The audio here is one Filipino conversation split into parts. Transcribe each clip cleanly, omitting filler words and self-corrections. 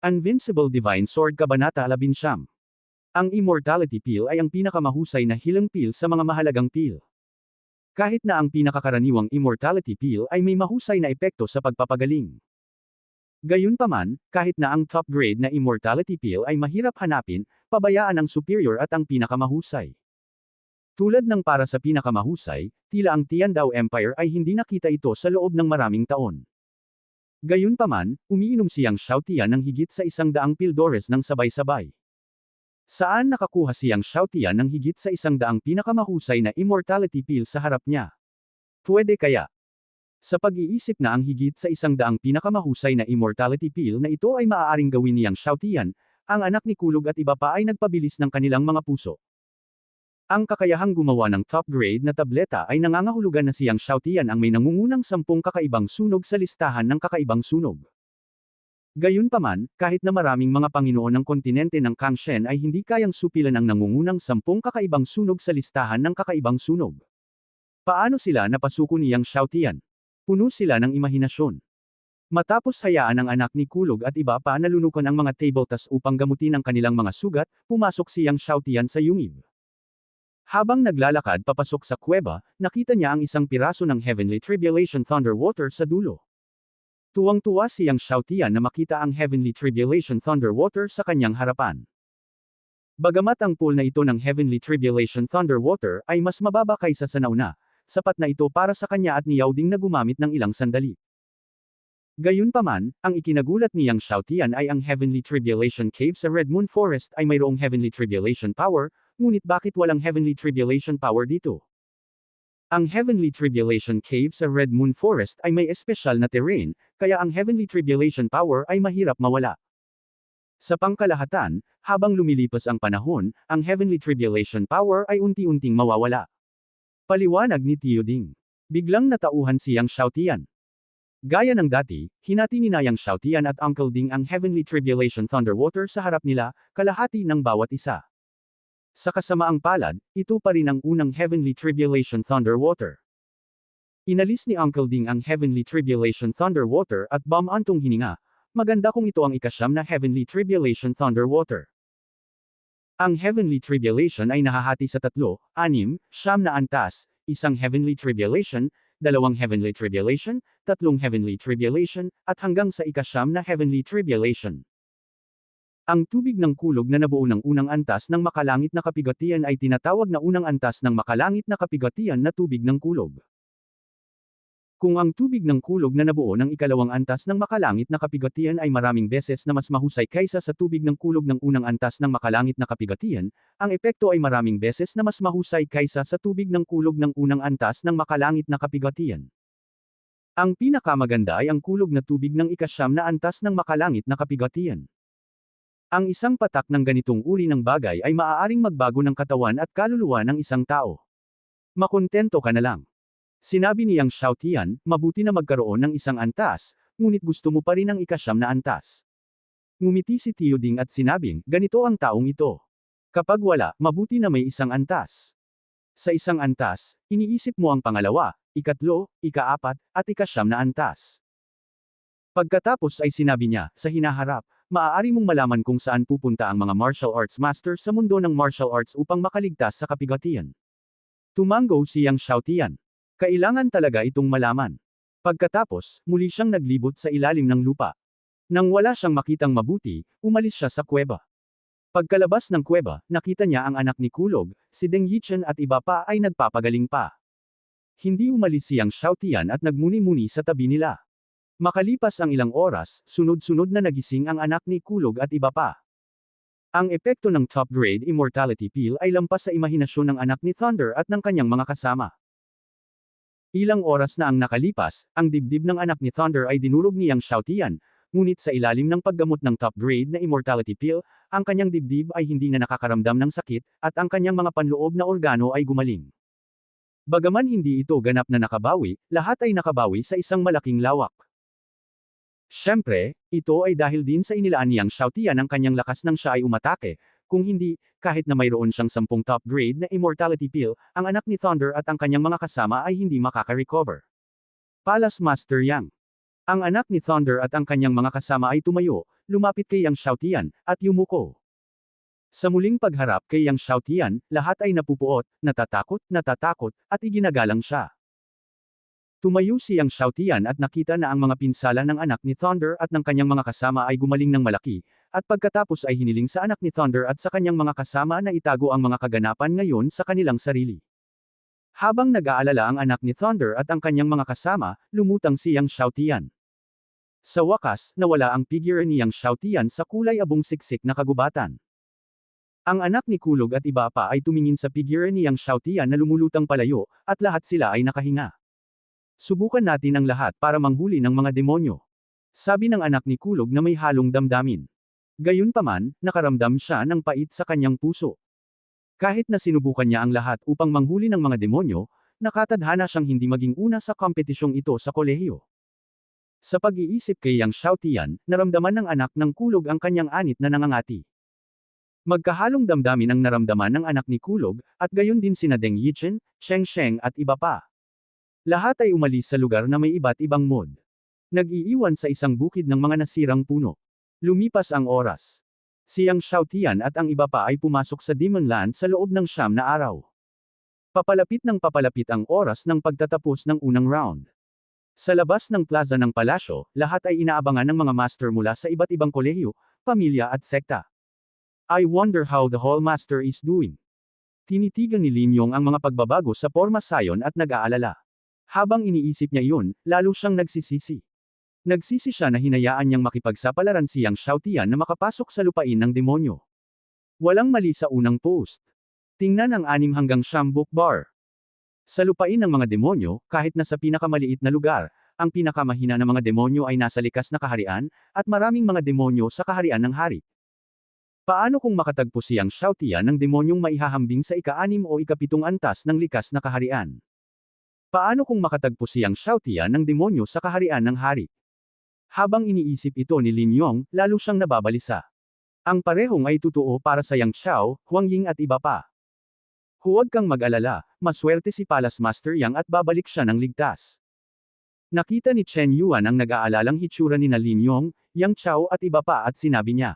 Invincible Divine Sword Kabanata 11. Ang Immortality Pill ay ang pinakamahusay na healing pill sa mga mahalagang pill. Kahit na ang pinakakaraniwang Immortality Pill ay may mahusay na epekto sa pagpapagaling. Gayunpaman, kahit na ang top grade na Immortality Pill ay mahirap hanapin, pabayaan ang superior at ang pinakamahusay. Tulad ng para sa pinakamahusay, tila ang Tiandao Empire ay hindi nakita ito sa loob ng maraming taon. Gayunpaman, umiinom si Yang Xiaotian ng higit sa 100 pildores ng sabay-sabay. Saan nakakuha si Yang Xiaotian ng higit sa 100 pinakamahusay na Immortality Pill sa harap niya? Pwede kaya? Sa pag-iisip na ang higit sa 100 pinakamahusay na Immortality Pill na ito ay maaaring gawin ni Yang Xiaotian, ang anak ni Kulog at iba pa ay nagpabilis ng kanilang mga puso. Ang kakayahang gumawa ng top-grade na tableta ay nangangahulugan na si Yang Xiaotian ang may nangungunang 10 kakaibang sunog sa listahan ng kakaibang sunog. Gayunpaman, kahit na maraming mga panginoon ng kontinente ng Kangshen ay hindi kayang supilan ang nangungunang 10 kakaibang sunog sa listahan ng kakaibang sunog. Paano sila napasuko ni Yang Xiaotian? Puno sila ng imahinasyon. Matapos hayaan ang anak ni Kulog at iba pa na lunukan ang mga tabletas upang gamutin ang kanilang mga sugat, pumasok si Yang Xiaotian sa yungib. Habang naglalakad papasok sa kuweba, nakita niya ang isang piraso ng Heavenly Tribulation Thunder Water sa dulo. Tuwang-tuwa si Yang Xiaotian na makita ang Heavenly Tribulation Thunder Water sa kanyang harapan. Bagamat ang pool na ito ng Heavenly Tribulation Thunder Water ay mas mababa kaysa sa nauna, sapat na ito para sa kanya at niyaw ding na gumamit ng ilang sandali. Gayunpaman, ang ikinagulat ni Yang Xiaotian ay ang Heavenly Tribulation Cave sa Red Moon Forest ay mayroong Heavenly Tribulation Power, ngunit bakit walang Heavenly Tribulation Power dito? Ang Heavenly Tribulation Cave sa Red Moon Forest ay may espesyal na terrain, kaya ang Heavenly Tribulation Power ay mahirap mawala. Sa pangkalahatan, habang lumilipas ang panahon, ang Heavenly Tribulation Power ay unti-unting mawawala. Paliwanag ni Tio Ding. Biglang natauhan si Yang Xiaotian. Gaya ng dati, hinati ni Yang Xiaotian at Uncle Ding ang Heavenly Tribulation Thunder Water sa harap nila, kalahati ng bawat isa. Sa kasamaang palad, ito pa rin ang unang Heavenly Tribulation Thunder Water. Inalis ni Uncle Ding ang Heavenly Tribulation Thunder Water at bumantong hininga, maganda kung ito ang ikasyam na Heavenly Tribulation Thunder Water. Ang Heavenly Tribulation ay nahahati sa 3, 6, 9 na antas, isang Heavenly Tribulation, 2 Heavenly Tribulation, 3 Heavenly Tribulation, at hanggang sa ikasyam na Heavenly Tribulation. Ang tubig ng kulog na nabuo ng unang antas ng makalangit na kapigatian ay tinatawag na unang antas ng makalangit na kapigatian na tubig ng kulog. Kung ang tubig ng kulog na nabuo ng ikalawang antas ng makalangit na kapigatian ay maraming beses na mas mahusay kaysa sa tubig ng kulog ng unang antas ng makalangit na kapigatian, ang epekto ay maraming beses na mas mahusay kaysa sa tubig ng kulog ng unang antas ng makalangit na kapigatian. Ang pinakamaganda ay ang kulog na tubig ng ikasyam na antas ng makalangit na kapigatian. Ang isang patak ng ganitong uri ng bagay ay maaaring magbago ng katawan at kaluluwa ng isang tao. Makontento ka na lang. Sinabi ni Yang Xiaotian, mabuti na magkaroon ng isang antas, ngunit gusto mo pa rin ang ikasyam na antas. Ngumiti si Tio Ding at sinabing, ganito ang taong ito. Kapag wala, mabuti na may isang antas. Sa isang antas, iniisip mo ang pangalawa, ikatlo, ikaapat, at ikasyam na antas. Pagkatapos ay sinabi niya, sa hinaharap, maaari mong malaman kung saan pupunta ang mga martial arts master sa mundo ng martial arts upang makaligtas sa kapigatian. Tumango si Yang Xiaotian. Kailangan talaga itong malaman. Pagkatapos, muli siyang naglibot sa ilalim ng lupa. Nang wala siyang makitang mabuti, umalis siya sa kuweba. Pagkalabas ng kuweba, nakita niya ang anak ni Kulog, si Deng Yichen at iba pa ay nagpapagaling pa. Hindi umalis si Yang Xiaotian at nagmuni-muni sa tabi nila. Makalipas ang ilang oras, sunod-sunod na nagising ang anak ni Kulog at iba pa. Ang epekto ng top-grade Immortality Pill ay lampas sa imahinasyon ng anak ni Thunder at ng kanyang mga kasama. Ilang oras na ang nakalipas, ang dibdib ng anak ni Thunder ay dinurog ni Yang Xiaotian, ngunit sa ilalim ng paggamot ng top-grade na Immortality Pill, ang kanyang dibdib ay hindi na nakakaramdam ng sakit, at ang kanyang mga panloob na organo ay gumaling. Bagaman hindi ito ganap na nakabawi, lahat ay nakabawi sa isang malaking lawak. Siyempre, ito ay dahil din sa inilaan ni Yang Xiaotian ang kanyang lakas nang siya ay umatake, kung hindi, kahit na mayroon siyang 10 top-grade na Immortality Pill, ang anak ni Thunder at ang kanyang mga kasama ay hindi makaka-recover. Palace Master Yang. Ang anak ni Thunder at ang kanyang mga kasama ay tumayo, lumapit kay Yang Xiaotian, at yumuko. Sa muling pagharap kay Yang Xiaotian, lahat ay napupuot, natatakot, at iginagalang siya. Tumayo si Yang Xiaotian at nakita na ang mga pinsala ng anak ni Thunder at ng kanyang mga kasama ay gumaling ng malaki, at pagkatapos ay hiniling sa anak ni Thunder at sa kanyang mga kasama na itago ang mga kaganapan ngayon sa kanilang sarili. Habang nag-aalala ang anak ni Thunder at ang kanyang mga kasama, lumutang si Yang Xiaotian. Sa wakas, nawala ang figure ni Yang Xiaotian sa kulay abong siksik na kagubatan. Ang anak ni Kulog at iba pa ay tumingin sa figure ni Yang Xiaotian na lumulutang palayo, at lahat sila ay nakahinga. Subukan natin ang lahat para manghuli ng mga demonyo. Sabi ng anak ni Kulog na may halong damdamin. Gayunpaman, nakaramdam siya ng pait sa kanyang puso. Kahit na sinubukan niya ang lahat upang manghuli ng mga demonyo, nakatadhana siyang hindi maging una sa kompetisyong ito sa kolehiyo. Sa pag-iisip kay Yang Xiaotian, naramdaman ng anak ng Kulog ang kanyang anit na nangangati. Magkahalong damdamin ang naramdaman ng anak ni Kulog, at gayon din sina Deng Yichen, Sheng Sheng at iba pa. Lahat ay umalis sa lugar na may iba't ibang mod. Nag-iiwan sa isang bukid ng mga nasirang puno. Lumipas ang oras. Si Yang Xiaotian at ang iba pa ay pumasok sa Demon Land sa loob ng 9 na araw. Papalapit ang oras ng pagtatapos ng unang round. Sa labas ng plaza ng palasyo, lahat ay inaabangan ng mga master mula sa iba't ibang kolehiyo, pamilya at sekta. I wonder how the Hall Master is doing. Tinitigan ni Lin Yong ang mga pagbabago sa porma sayon at nag-aalala. Habang iniisip niya iyon, lalo siyang nagsisisi. Nagsisi siya na hinayaan niyang makipagsapalaran si Yang Xiaotian na makapasok sa lupain ng demonyo. Walang mali sa unang post. Tingnan ang 6 hanggang 9 bookbar. Sa lupain ng mga demonyo, kahit na sa pinakamaliit na lugar, ang pinakamahina na mga demonyo ay nasa likas na kaharian, at maraming mga demonyo sa kaharian ng hari. Paano kung makatagpo si Yang Xiaotian ng demonyong maihahambing sa ika-6 o ika-7 antas ng likas na kaharian? Paano kung makatagpo si Yang Xiaotian ng demonyo sa kaharian ng hari? Habang iniisip ito ni Lin Yong, lalo siyang nababalisa. Ang parehong ay totoo para sa Yang Xiao, Huang Ying at iba pa. Huwag kang mag-alala, maswerte si Palace Master Yang at babalik siya ng ligtas. Nakita ni Chen Yuan ang nag-aalalang hitsura ni Lin Yong, Yang Xiao at iba pa at sinabi niya.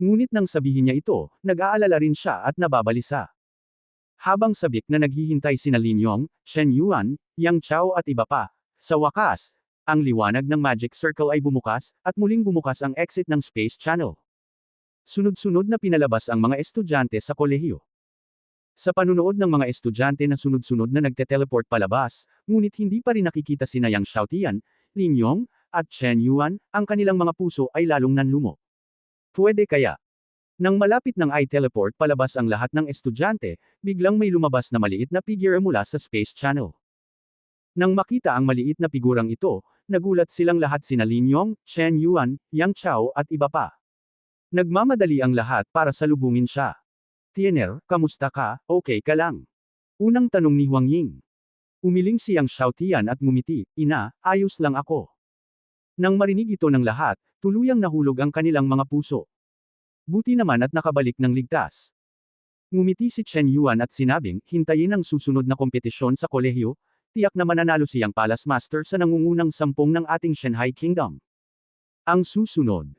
Ngunit nang sabihin niya ito, nag-aalala rin siya at nababalisa. Habang sabik na naghihintay sina Lin Yong, Chen Yuan, Yang Xiao at iba pa, sa wakas, ang liwanag ng Magic Circle ay bumukas, at muling bumukas ang exit ng Space Channel. Sunod-sunod na pinalabas ang mga estudyante sa kolehiyo. Sa panunood ng mga estudyante na sunod-sunod na nagte-teleport palabas, ngunit hindi pa rin nakikita sina Yang Xiaotian, Lin Yong, at Chen Yuan, ang kanilang mga puso ay lalong nanlumo. Pwede kaya? Nang malapit ng i-teleport palabas ang lahat ng estudyante, biglang may lumabas na maliit na figure mula sa Space Channel. Nang makita ang maliit na figurang ito, nagulat silang lahat sina Lin Yong, Chen Yuan, Yang Xiao at iba pa. Nagmamadali ang lahat para salubungin siya. Tiener, kamusta ka, okay ka lang? Unang tanong ni Huang Ying. Umiling si Yang Xiaotian at ngumiti, ina, ayos lang ako. Nang marinig ito ng lahat, tuluyang nahulog ang kanilang mga puso. Buti naman at nakabalik ng ligtas. Ngumiti si Chen Yuan at sinabing, hintayin ang susunod na kompetisyon sa kolehiyo, tiyak na mananalo siyang Palace Master sa nangungunang 10 ng ating Shanghai Kingdom. Ang susunod.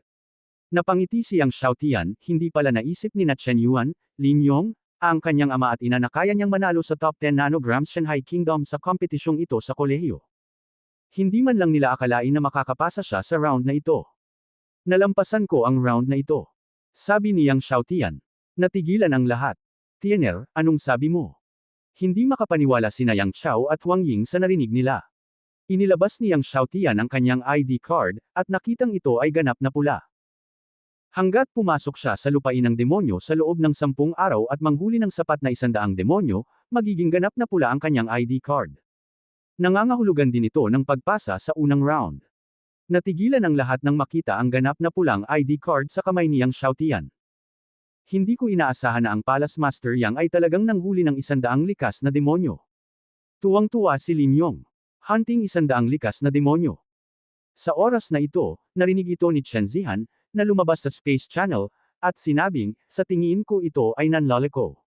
Napangiti si Yang Xiaotian, hindi pala naisip ni Chen Yuan, Lin Yong, ang kanyang ama at ina na kaya niyang manalo sa top 10 nanograms Shanghai Kingdom sa kompetisyong ito sa kolehiyo. Hindi man lang nila akalain na makakapasa siya sa round na ito. Nalampasan ko ang round na ito. Sabi ni Yang Xiaotian. Natigilan ang lahat. Tiener, anong sabi mo? Hindi makapaniwala sina Yang Xiao at Huang Ying sa narinig nila. Inilabas ni Yang Xiaotian ang kanyang ID card, at nakitang ito ay ganap na pula. Hanggat pumasok siya sa lupain ng demonyo sa loob ng 10 araw at manghuli ng sapat na 100 demonyo, magiging ganap na pula ang kanyang ID card. Nangangahulugan din ito ng pagpasa sa unang round. Natigilan ang lahat nang makita ang ganap na pulang ID card sa kamay ni Yang Xiaotian. Hindi ko inaasahan na ang Palace Master Yang ay talagang nanghuli ng 100 likas na demonyo. Tuwang-tuwa si Lin Yong. Hunting 100 likas na demonyo. Sa oras na ito, narinig ito ni Chen Zihan, na lumabas sa Space Channel, at sinabing, sa tingin ko ito ay nanloloko.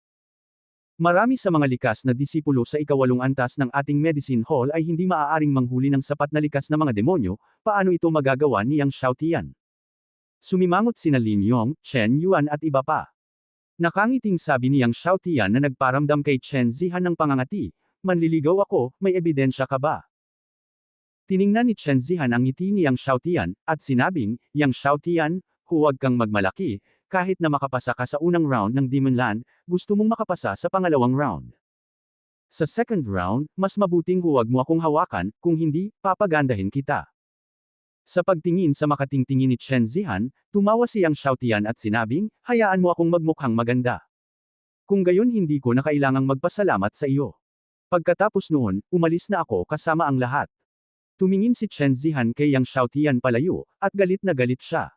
Marami sa mga likas na disipulo sa ikawalong antas ng ating medicine hall ay hindi maaaring manghuli ng sapat na likas na mga demonyo, paano ito magagawa ni Yang Xiaotian? Sumimangot sina Lin Yong, Chen Yuan at iba pa. Nakangiting sabi ni Yang Xiaotian na nagparamdam kay Chen Zihan ng pangangati, manliligaw ako, may ebidensya ka ba? Tiningnan ni Chen Zihan ang ngiti ni Yang Xiaotian, at sinabing, Yang Xiaotian, huwag kang magmalaki, kahit na makapasa ka sa unang round ng Demon Land, gusto mong makapasa sa pangalawang round. Sa second round, mas mabuting huwag mo akong hawakan, kung hindi, papagandahin kita. Sa pagtingin sa makatingtingin ni Chen Zihan, tumawa si Yang Xiaotian at sinabing, hayaan mo akong magmukhang maganda. Kung gayon hindi ko na kailangang magpasalamat sa iyo. Pagkatapos noon, umalis na ako kasama ang lahat. Tumingin si Chen Zihan kay Yang Xiaotian palayo, at galit na galit siya.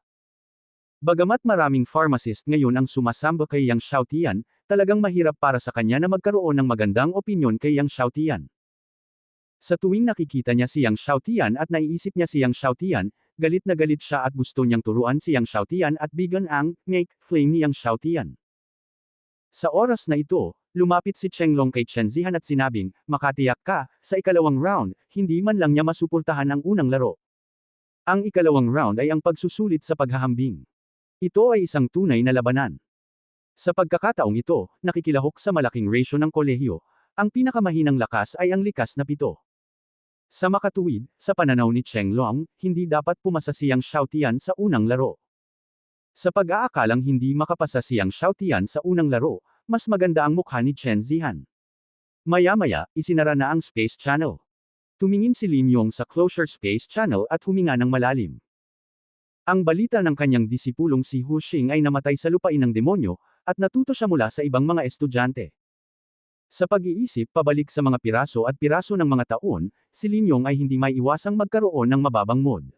Bagamat maraming pharmacist ngayon ang sumasamba kay Yang Xiaotian, talagang mahirap para sa kanya na magkaroon ng magandang opinyon kay Yang Xiaotian. Sa tuwing nakikita niya si Yang Xiaotian at naiisip niya si Yang Xiaotian, galit na galit siya at gusto niyang turuan si Yang Xiaotian at bigyan ang make flame ni Yang Xiaotian. Sa oras na ito, lumapit si Chenglong kay Chen Zihan at sinabing, makatiyak ka, sa ikalawang round, hindi man lang niya masuportahan ang unang laro. Ang ikalawang round ay ang pagsusulit sa paghahambing. Ito ay isang tunay na labanan. Sa pagkakataong ito, nakikilahok sa malaking ratio ng kolehiyo, ang pinakamahinang lakas ay ang likas na 7. Sa makatuwid, sa pananaw ni Cheng Long, hindi dapat pumasa si Yang Xiaotian sa unang laro. Sa pag-aakalang hindi makapasa si Yang Xiaotian sa unang laro, mas maganda ang mukha ni Chen Zihan. Maya-maya, isinara na ang Space Channel. Tumingin si Lin Yong sa Closure Space Channel at huminga ng malalim. Ang balita ng kanyang disipulong si Hu Xing ay namatay sa lupain ng demonyo, at natuto siya mula sa ibang mga estudyante. Sa pag-iisip pabalik sa mga piraso at piraso ng mga taon, si Lin Yong ay hindi may iwasang magkaroon ng mababang mood.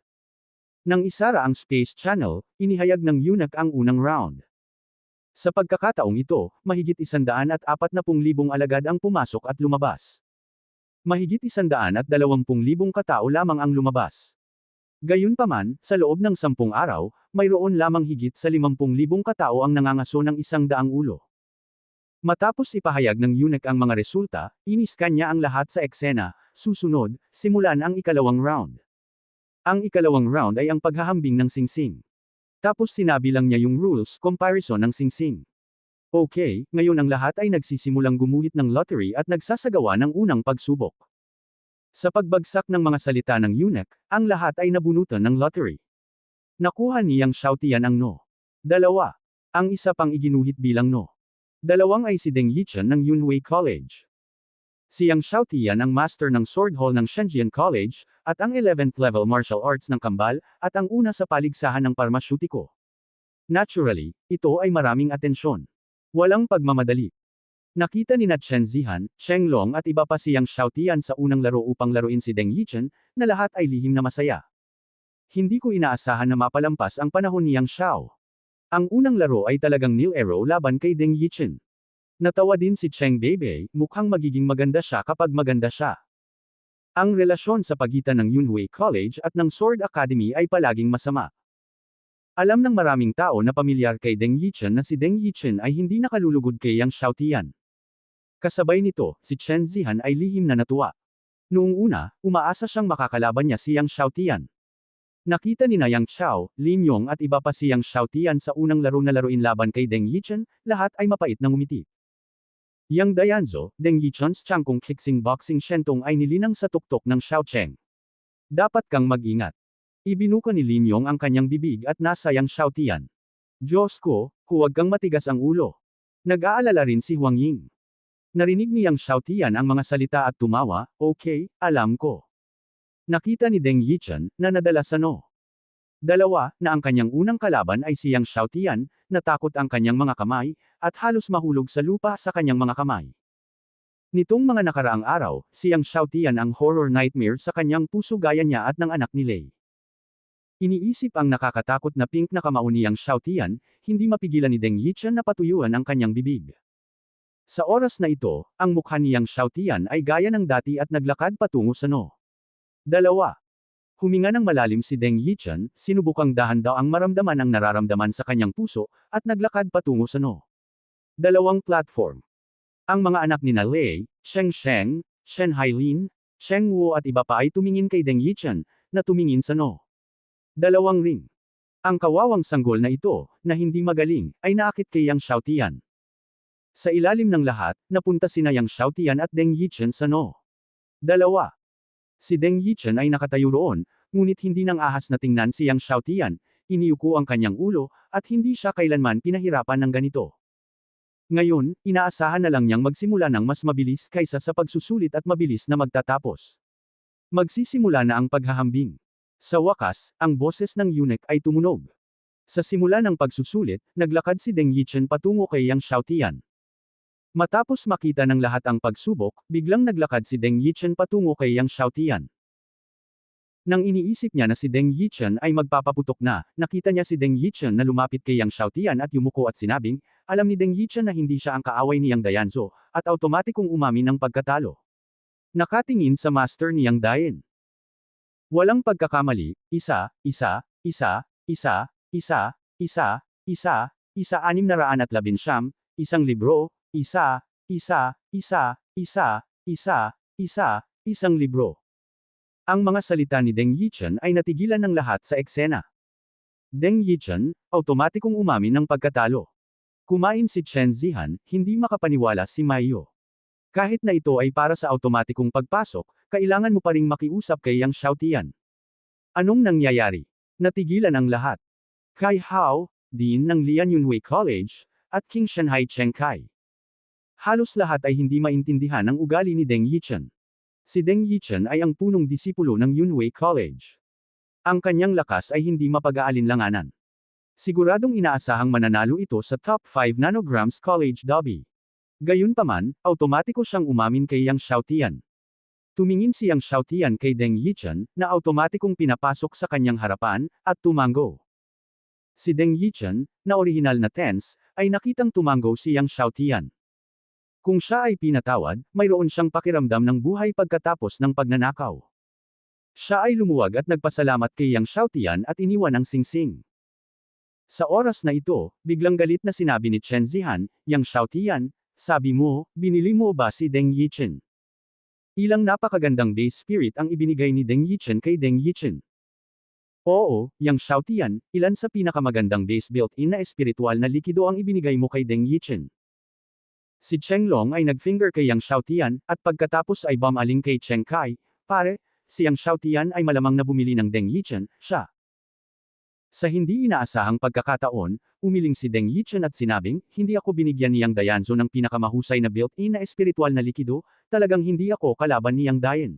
Nang isara ang Space Channel, inihayag ng eunuch ang unang round. Sa pagkakataong ito, mahigit 140,000 alagad ang pumasok at lumabas. Mahigit 120,000 katao lamang ang lumabas. Gayunpaman, sa loob ng 10 araw, mayroon lamang higit sa 50,000 katao ang nangangaso ng 100 ulo. Matapos ipahayag ng eunuch ang mga resulta, iniskan niya ang lahat sa eksena, susunod, simulan ang ikalawang round. Ang ikalawang round ay ang paghahambing ng singsing. Tapos sinabi lang niya yung rules comparison ng singsing. Okay, ngayon ang lahat ay nagsisimulang gumuhit ng lottery at nagsasagawa ng unang pagsubok. Sa pagbagsak ng mga salita ng eunuch, ang lahat ay nabunutan ng lottery. Nakuha ni Yang Xiaotian ang no. 2. Ang isa pang iginuhit bilang no. 2 ay si Deng Yichen ng Yunhui College. Si Yang Xiaotian ang master ng Sword Hall ng Shenzhen College, at ang 11th level martial arts ng Kambal, at ang una sa paligsahan ng parmasyutiko. Naturally, ito ay maraming atensyon. Walang pagmamadali. Nakita ni Chen Zihan, Cheng Long at iba pa si Yang Xiaotian sa unang laro upang laruin si Deng Yichen, na lahat ay lihim na masaya. Hindi ko inaasahan na mapalampas ang panahon ni Yang Xiao. Ang unang laro ay talagang nil arrow laban kay Deng Yichen. Natawa din si Cheng Beibei, mukhang magiging maganda siya kapag maganda siya. Ang relasyon sa pagitan ng Yunhui College at ng Sword Academy ay palaging masama. Alam ng maraming tao na pamilyar kay Deng Yichen na si Deng Yichen ay hindi nakalulugod kay Yang Xiaotian. Kasabay nito, si Chen Zihan ay lihim na natuwa. Noong una, umaasa siyang makakalaban niya si Yang Xiaotian. Nakita ni na Yang Xiao, Lin Yong at iba pa si Yang Xiaotian sa unang laro na laruin laban kay Deng Yichen, lahat ay mapait na ngumiti. Yang Dayanzo, Deng Yichen's Changkong Kickboxing Boxing Shentong ay nilinang sa tuktok ng Xiaocheng. Dapat kang mag-ingat. Ibinuka ni Lin Yong ang kanyang bibig at nasa Yang Xiaotian. Diyos ko, huwag kang matigas ang ulo. Nag-aalala rin si Huang Ying. Narinig ni Yang Xiaotian ang mga salita at tumawa, okay, alam ko. Nakita ni Deng Yichen, na nadala sa no. 2, na ang kanyang unang kalaban ay si Yang Xiaotian, natakot ang kanyang mga kamay, at halos mahulog sa lupa sa kanyang mga kamay. Nitong mga nakaraang araw, si Yang Xiaotian ang horror nightmare sa kanyang puso gaya niya at ng anak ni Lei. Iniisip ang nakakatakot na pink na kamao ni Yang Xiaotian, hindi mapigilan ni Deng Yichen na patuyuan ang kanyang bibig. Sa oras na ito, ang mukha ni Yang Xiaotian ay gaya ng dati at naglakad patungo sa no. 2. Huminga ng malalim si Deng Yichen, sinubukang dahan-daw ang maramdaman ang nararamdaman sa kanyang puso, at naglakad patungo sa no. 2 platform. Ang mga anak ni Lei, Sheng Sheng, Shen Hailin, Sheng Wu at iba pa ay tumingin kay Deng Yichen, na tumingin sa no. Dalawang ring. Ang kawawang sanggol na ito, na hindi magaling, ay naakit kay Yang Xiaotian. Sa ilalim ng lahat, napunta sina Yang Xiaotian at Deng Yichen sa no. Dalawa. Si Deng Yichen ay nakatayo roon, ngunit hindi nang ahas na tingnan si Yang Xiaotian, iniuko ang kanyang ulo, at hindi siya kailanman pinahirapan ng ganito. Ngayon, inaasahan na lang niyang magsimula ng mas mabilis kaysa sa pagsusulit at mabilis na magtatapos. Magsisimula na ang paghahambing. Sa wakas, ang boses ng eunuch ay tumunog. Sa simula ng pagsusulit, naglakad si Deng Yichen patungo kay Yang Xiaotian. Matapos makita ng lahat ang pagsubok, biglang naglakad si Deng Yichen patungo kay Yang Xiaotian. Nang iniisip niya na si Deng Yichen ay magpapaputok na, nakita niya si Deng Yichen na lumapit kay Yang Xiaotian at yumuko at sinabing, alam ni Deng Yichen na hindi siya ang kaaway ni Yang Dayanzo, at automatikong umamin ng pagkatalo. Nakatingin sa master ni Yang Dayan. Walang pagkakamali, isa, 619, isang libro, isang libro. Ang mga salita ni Deng Yichen ay natigilan ng lahat sa eksena. Deng Yichen, automatikong umamin ng pagkatalo. Kumain si Chen Zihan, hindi makapaniwala si Maiyo. Kahit na ito ay para sa automatikong pagpasok, kailangan mo pa ring makiusap kay Yang Xiaotian. Anong nangyayari? Natigilan ang lahat. Kai Hao, Dean ng Lian Yunhui College, at King Shanhai Cheng Kai. Halos lahat ay hindi maintindihan ang ugali ni Deng Yichen. Si Deng Yichen ay ang punong disipulo ng Yunhui College. Ang kanyang lakas ay hindi mapag-aalinlanganan. Siguradong inaasahang mananalo ito sa top 5 nanograms college derby. Gayunpaman, automatiko siyang umamin kay Yang Xiaotian. Tumingin si Yang Xiaotian kay Deng Yichen, na automatikong pinapasok sa kanyang harapan, at tumango. Si Deng Yichen, na orihinal na tense, ay nakitang tumango si Yang Xiaotian. Kung siya ay pinatawad, mayroon siyang pakiramdam ng buhay pagkatapos ng pagnanakaw. Siya ay lumuwag at nagpasalamat kay Yang Xiaotian at iniwan ang singsing. Sa oras na ito, biglang galit na sinabi ni Chen Zihan, Yang Xiaotian, sabi mo, binili mo ba si Deng Yichen? Ilang napakagandang base spirit ang ibinigay ni Deng Yichen kay Deng Yichen. Oo, Yang Xiaotian, ilan sa pinakamagandang base built-in na espiritual na likido ang ibinigay mo kay Deng Yichen. Si Cheng Long ay nag-finger kay Yang Xiaotian, at pagkatapos ay bumaling kay Cheng Kai, pare, si Yang Xiaotian ay malamang na bumili ng Deng Yichen, siya. Sa hindi inaasahang pagkakataon, umiling si Deng Yichen at sinabing, hindi ako binigyan ni Yang Dayanzo ng pinakamahusay na built-in na espiritual na likido, talagang hindi ako kalaban ni Yang Dayan.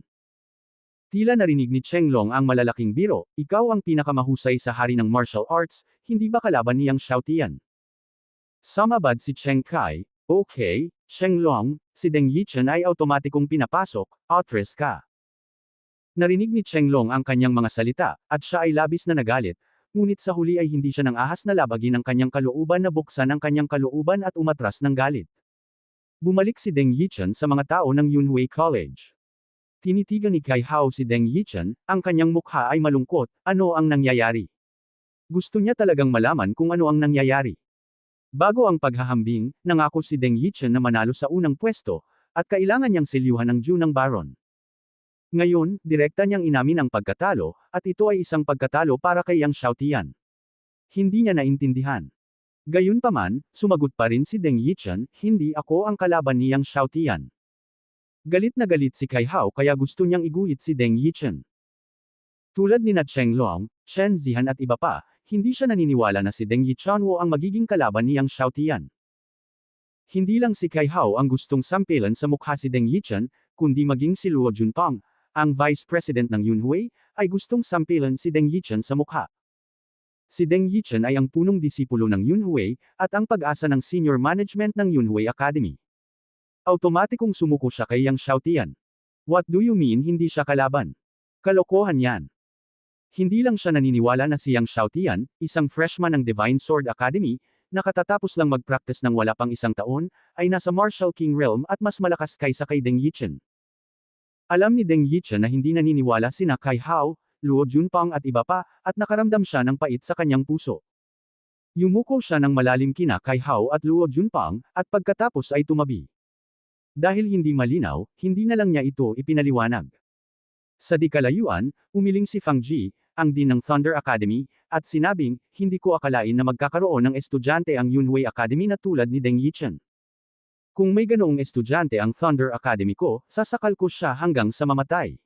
Tila narinig ni Cheng Long ang malalaking biro, ikaw ang pinakamahusay sa hari ng martial arts, hindi ba kalaban ni Yang Xiaotian? Sumabad si Cheng Kai, okay, Cheng Long, si Deng Yichen ay automatikong pinapasok, outres ka. Narinig ni Cheng Long ang kanyang mga salita, at siya ay labis na nagalit, ngunit sa huli ay hindi siya nang ahas na labagin ang kanyang kalooban na buksan ang kanyang kalooban at umatras ng galit. Bumalik si Deng Yichen sa mga tao ng Yunhui College. Tinitigan ni Kai Hao si Deng Yichen, ang kanyang mukha ay malungkot, ano ang nangyayari? Gusto niya talagang malaman kung ano ang nangyayari. Bago ang paghahambing, nangako si Deng Yichen na manalo sa unang pwesto, at kailangan niyang silyuhan ng Ju ng Baron. Ngayon, direkta niyang inamin ang pagkatalo, at ito ay isang pagkatalo para kay Yang Xiaotian. Hindi niya naintindihan. Gayunpaman, sumagot pa rin si Deng Yichen, hindi ako ang kalaban ni Yang Xiaotian. Galit na galit si Kai Hao kaya gusto niyang iguhit si Deng Yichen. Tulad ni Cheng Long, Chen Zihan at iba pa, hindi siya naniniwala na si Deng Yichenwo ang magiging kalaban ni Yang Xiaotian. Hindi lang si Kai Hao ang gustong sampilan sa mukha si Deng Yichen, kundi maging si Luo Junpeng, ang Vice President ng Yunhui, ay gustong sampilan si Deng Yichen sa mukha. Si Deng Yichen ay ang punong disipulo ng Yunhui, at ang pag-asa ng senior management ng Yunhui Academy. Automatikong sumuko siya kay Yang Xiaotian. What do you mean hindi siya kalaban? Kalokohan yan. Hindi lang siya naniniwala na si Yang Xiaotian, isang freshman ng Divine Sword Academy, na katatapos lang mag-practice ng wala pang isang taon, ay nasa Martial King Realm at mas malakas kaysa kay Deng Yichen. Alam ni Deng Yichen na hindi naniniwala sina Kai Hao, Luo Junpeng at iba pa, at nakaramdam siya ng pait sa kanyang puso. Yumuko siya ng malalim kina Kai Hao at Luo Junpeng, at pagkatapos ay tumabi. Dahil hindi malinaw, hindi na lang niya ito ipinaliwanag. Sa di kalayuan, umiling si Fang Ji, ang dean ng Thunder Academy, at sinabing, hindi ko akalain na magkakaroon ng estudyante ang Yunhui Academy na tulad ni Deng Yichen. Kung may ganoong estudyante ang Thunder Academy ko, sasakal ko siya hanggang sa mamatay.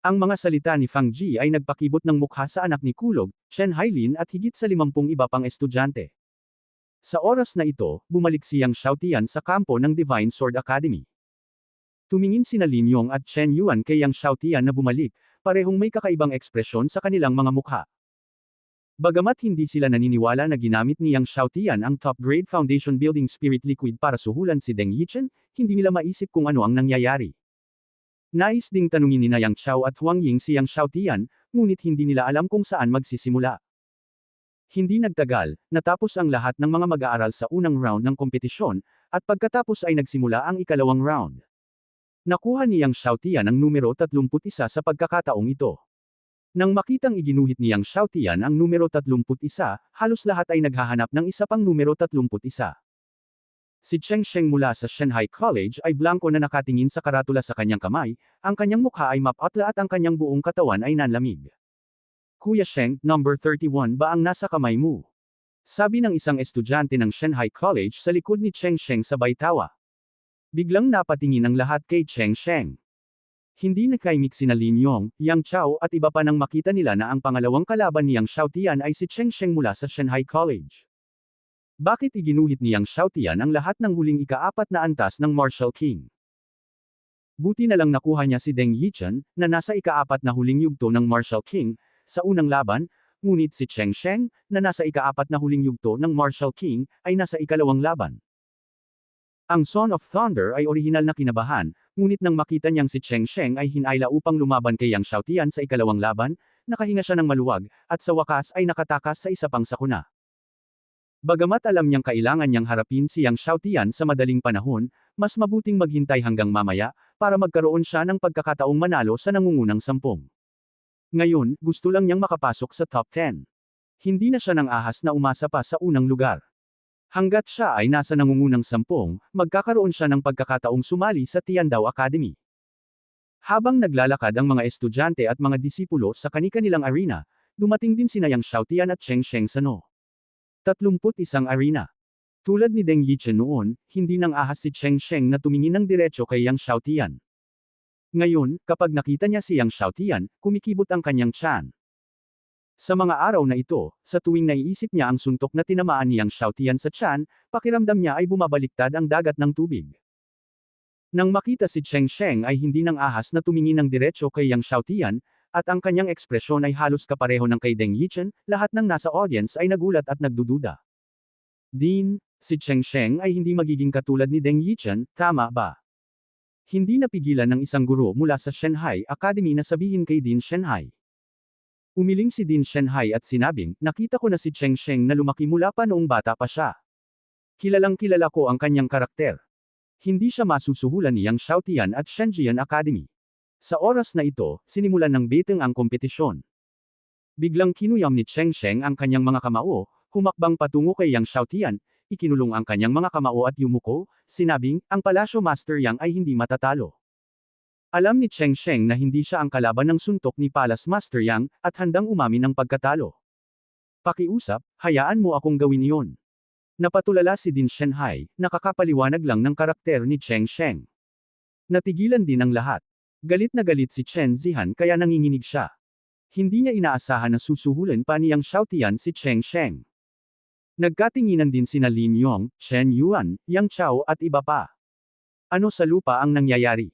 Ang mga salita ni Fang Ji ay nagpakibot ng mukha sa anak ni Kulog, Chen Hailin at higit sa 50 iba pang estudyante. Sa oras na ito, bumalik si Yang Xiaotian sa kampo ng Divine Sword Academy. Tumingin sina Lin Yong at Chen Yuan kay Yang Xiaotian na bumalik, parehong may kakaibang ekspresyon sa kanilang mga mukha. Bagamat hindi sila naniniwala na ginamit ni Yang Xiaotian ang top-grade foundation building spirit liquid para suhulan si Deng Yichen, hindi nila maisip kung ano ang nangyayari. Nais ding tanungin ni Yang Xiao at Huang Ying si Yang Xiaotian, ngunit hindi nila alam kung saan magsisimula. Hindi nagtagal, natapos ang lahat ng mga mag-aaral sa unang round ng kompetisyon, at pagkatapos ay nagsimula ang ikalawang round. Nakuha ni Yang Xiaotian ang numero 31 sa pagkakataong ito. Nang makitang iginuhit ni Yang Xiaotian ang numero 31, halos lahat ay naghahanap ng isa pang numero 31. Si Cheng Sheng mula sa Shanghai College ay blanko na nakatingin sa karatula sa kanyang kamay, ang kanyang mukha ay mapatla at ang kanyang buong katawan ay nanlamig. Kuya Sheng, number 31 ba ang nasa kamay mo? Sabi ng isang estudyante ng Shanghai College sa likod ni Cheng Sheng sabay tawa. Biglang napatingin ang lahat kay Cheng Sheng. Hindi nakaimik sina Lin Yong, Yang Chao at iba pa nang makita nila na ang pangalawang kalaban ni Yang Xiaotian ay si Cheng Sheng mula sa Shanghai College. Bakit iginuhit ni Yang Xiaotian ang lahat ng huling ika-4 na antas ng Martial King? Buti na lang nakuha niya si Deng Yichen, na nasa ika-4 na huling yugto ng Martial King, sa unang laban, ngunit si Cheng Sheng, na nasa ika-4 na huling yugto ng Martial King, ay nasa ikalawang laban. Ang Son of Thunder ay orihinal na kinabahan, ngunit nang makita niyang si Cheng Sheng ay hinayla upang lumaban kay Yang Xiaotian sa ikalawang laban, nakahinga siya ng maluwag, at sa wakas ay nakatakas sa isa pang sakuna. Bagamat alam niyang kailangan niyang harapin si Yang Xiaotian sa madaling panahon, mas mabuting maghintay hanggang mamaya, para magkaroon siya ng pagkakataong manalo sa nangungunang 10. Ngayon, gusto lang niyang makapasok sa top 10. Hindi na siya nang ahas na umasa pa sa unang lugar. Hanggat siya ay nasa nangungunang 10, magkakaroon siya ng pagkakataong sumali sa Tiandao Academy. Habang naglalakad ang mga estudyante at mga disipulo sa kani-kanilang arena, dumating din sina Yang Xiaotian at Cheng Sheng sa No. 31 arena. Tulad ni Deng Yichen noon, hindi nang ahas si Cheng Sheng na tumingin ng diretso kay Yang Xiaotian. Ngayon, kapag nakita niya si Yang Xiaotian, kumikibot ang kanyang tiyan. Sa mga araw na ito, sa tuwing naiisip niya ang suntok na tinamaan ni Yang Xiaotian sa tiyan, pakiramdam niya ay bumabaliktad ang dagat ng tubig. Nang makita si Cheng Sheng ay hindi nang ahas na tumingin ng diretso kay Yang Xiaotian, at ang kanyang ekspresyon ay halos kapareho ng kay Deng Yichen, lahat ng nasa audience ay nagulat at nagdududa. Dean, si Cheng Sheng ay hindi magiging katulad ni Deng Yichen, tama ba? Hindi napigilan ng isang guro mula sa Shanghai Academy na sabihin kay Dean Shanghai. Umiling si Dean Shanghai at sinabing, nakita ko na si Cheng Sheng na lumaki mula pa noong bata pa siya. Kilalang kilala ko ang kanyang karakter. Hindi siya masusuhulan ni Yang Xiaotian at Shenzhen Academy. Sa oras na ito, sinimulan ng beteng ang kompetisyon. Biglang kinuyam ni Cheng Sheng ang kanyang mga kamao, humakbang patungo kay Yang Xiaotian, ikinulong ang kanyang mga kamao at yumuko, sinabing, ang Palasyo Master Yang ay hindi matatalo. Alam ni Cheng Sheng na hindi siya ang kalaban ng suntok ni Palace Master Yang, at handang umamin ng pagkatalo. Pakiusap, hayaan mo akong gawin iyon. Napatulala si Dean Shanghai, nakakapaliwanag lang ng karakter ni Cheng Sheng. Natigilan din ang lahat. Galit na galit si Chen Zihan kaya nanginginig siya. Hindi niya inaasahan na susuhulan pa ni Yang Xiaotian si Cheng Sheng. Nagkatinginan din sina Lin Yong, Chen Yuan, Yang Chao at iba pa. Ano sa lupa ang nangyayari?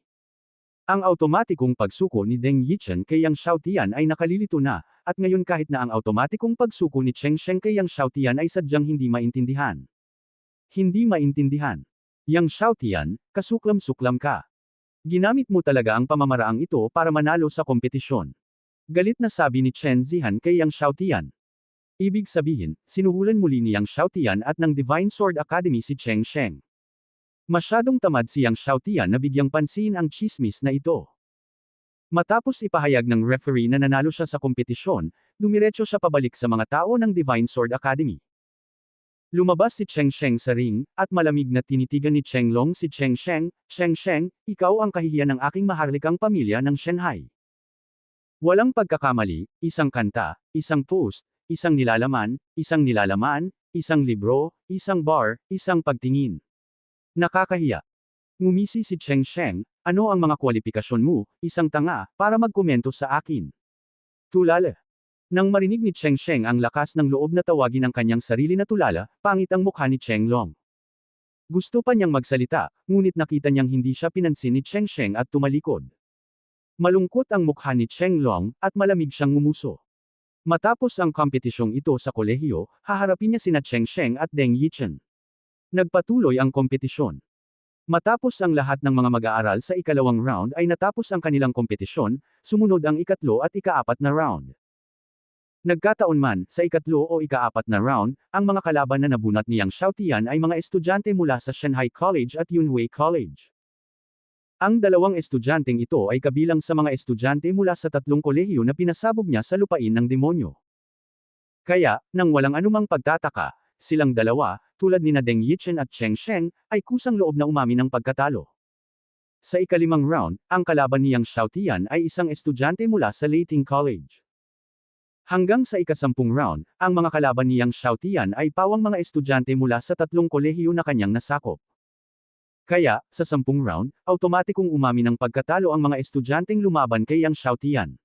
Ang automatikong pagsuko ni Deng Yichen kay Yang Xiaotian ay nakalilito na, at ngayon kahit na ang automatikong pagsuko ni Cheng Sheng kay Yang Xiaotian ay sadyang hindi maintindihan. Hindi maintindihan. Yang Xiaotian, kasuklam-suklam ka. Ginamit mo talaga ang pamamaraang ito para manalo sa kompetisyon. Galit na sabi ni Chen Zihan kay Yang Xiaotian. Ibig sabihin, sinuhulan muli ni Yang Xiaotian at ng Divine Sword Academy si Cheng Sheng. Masyadong tamad si Yang Xiaotian na bigyang pansin ang chismis na ito. Matapos ipahayag ng referee na nanalo siya sa kompetisyon, dumiretso siya pabalik sa mga tao ng Divine Sword Academy. Lumabas si Cheng Sheng sa ring, at malamig na tinitigan ni Cheng Long si Cheng Sheng, Cheng Sheng, ikaw ang kahihiyan ng aking maharlikang pamilya ng Shanghai. Walang pagkakamali, isang kanta, isang post, isang nilalaman, isang libro, isang bar, isang pagtingin. Nakakahiya. Ngumisi si Cheng Sheng, ano ang mga kwalifikasyon mo, isang tanga, para magkomento sa akin. Tulala. Nang marinig ni Cheng Sheng ang lakas ng loob na tawagin ang kanyang sarili na tulala, pangit ang mukha ni Cheng Long. Gusto pa niyang magsalita, ngunit nakita niyang hindi siya pinansin ni Cheng Sheng at tumalikod. Malungkot ang mukha ni Cheng Long, at malamig siyang ngumuso. Matapos ang kompetisyong ito sa kolehiyo, haharapin niya sina Cheng Sheng at Deng Yichen. Nagpatuloy ang kompetisyon. Matapos ang lahat ng mga mag-aaral sa ikalawang round ay natapos ang kanilang kompetisyon, sumunod ang ikatlo at ikaapat na round. Nagkataon man, sa ikatlo o ikaapat na round, ang mga kalaban na nabunot ni Yang Xiaotian ay mga estudyante mula sa Shanghai College at Yunhui College. Ang dalawang estudyanteng ito ay kabilang sa mga estudyante mula sa tatlong kolehiyo na pinasabog niya sa lupain ng demonyo. Kaya, nang walang anumang pagtataka, silang dalawa, tulad ni Deng Yichen at Cheng Sheng, ay kusang loob na umamin ng pagkatalo. Sa ikalimang round, ang kalaban ni Yang Xiaotian ay isang estudyante mula sa Leiting College. Hanggang sa ika-10 round, ang mga kalaban ni Yang Xiaotian ay pawang mga estudyante mula sa tatlong kolehiyo na kanyang nasakop. Kaya, sa 10 round, automatikong umamin ng pagkatalo ang mga estudyanteng lumaban kay Yang Xiaotian.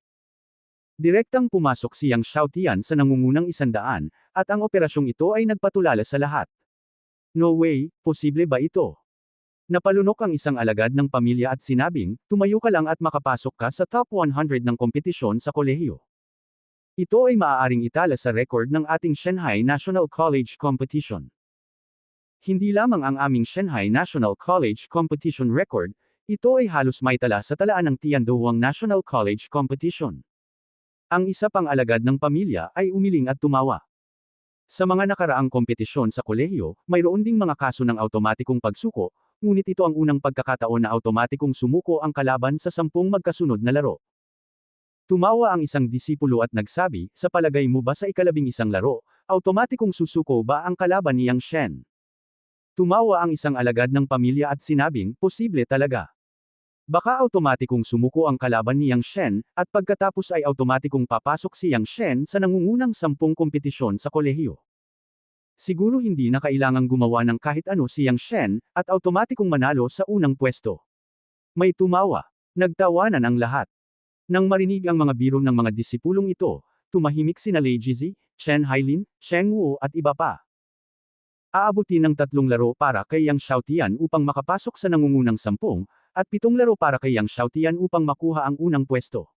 Direktang pumasok si Yang Xiaotian sa nangungunang 100, at ang operasyong ito ay nagpatulala sa lahat. No way, posible ba ito? Napalunok ang isang alagad ng pamilya at sinabing, tumayo ka lang at makapasok ka sa top 100 ng kompetisyon sa kolehiyo. Ito ay maaaring itala sa record ng ating Shanghai National College Competition. Hindi lamang ang aming Shanghai National College Competition record, ito ay halos maitala sa talaan ng Tianduhuang National College Competition. Ang isa pang alagad ng pamilya ay umiling at tumawa. Sa mga nakaraang kompetisyon sa kolehiyo, mayroon ding mga kaso ng automatikong pagsuko, ngunit ito ang unang pagkakataon na automatikong sumuko ang kalaban sa 10 magkasunod na laro. Tumawa ang isang disipulo at nagsabi, sa palagay mo ba sa ika-11 laro, automatikong susuko ba ang kalaban ni Yang Shen? Tumawa ang isang alagad ng pamilya at sinabing, posible talaga. Baka automatikong sumuko ang kalaban ni Yang Shen, at pagkatapos ay automatikong papasok si Yang Shen sa nangungunang 10 kompetisyon sa kolehiyo. Siguro hindi na kailangang gumawa ng kahit ano si Yang Shen, at automatikong manalo sa unang pwesto. May tumawa. Nagtawanan ang lahat. Nang marinig ang mga biro ng mga disipulong ito, tumahimik sina Lei Jizi, Chen Hailin, Sheng Wu at iba pa. Aabutin ng 3 laro para kay Yang Xiaotian upang makapasok sa nangungunang 10, at 7 laro para kay Yang Xiaotian upang makuha ang unang pwesto.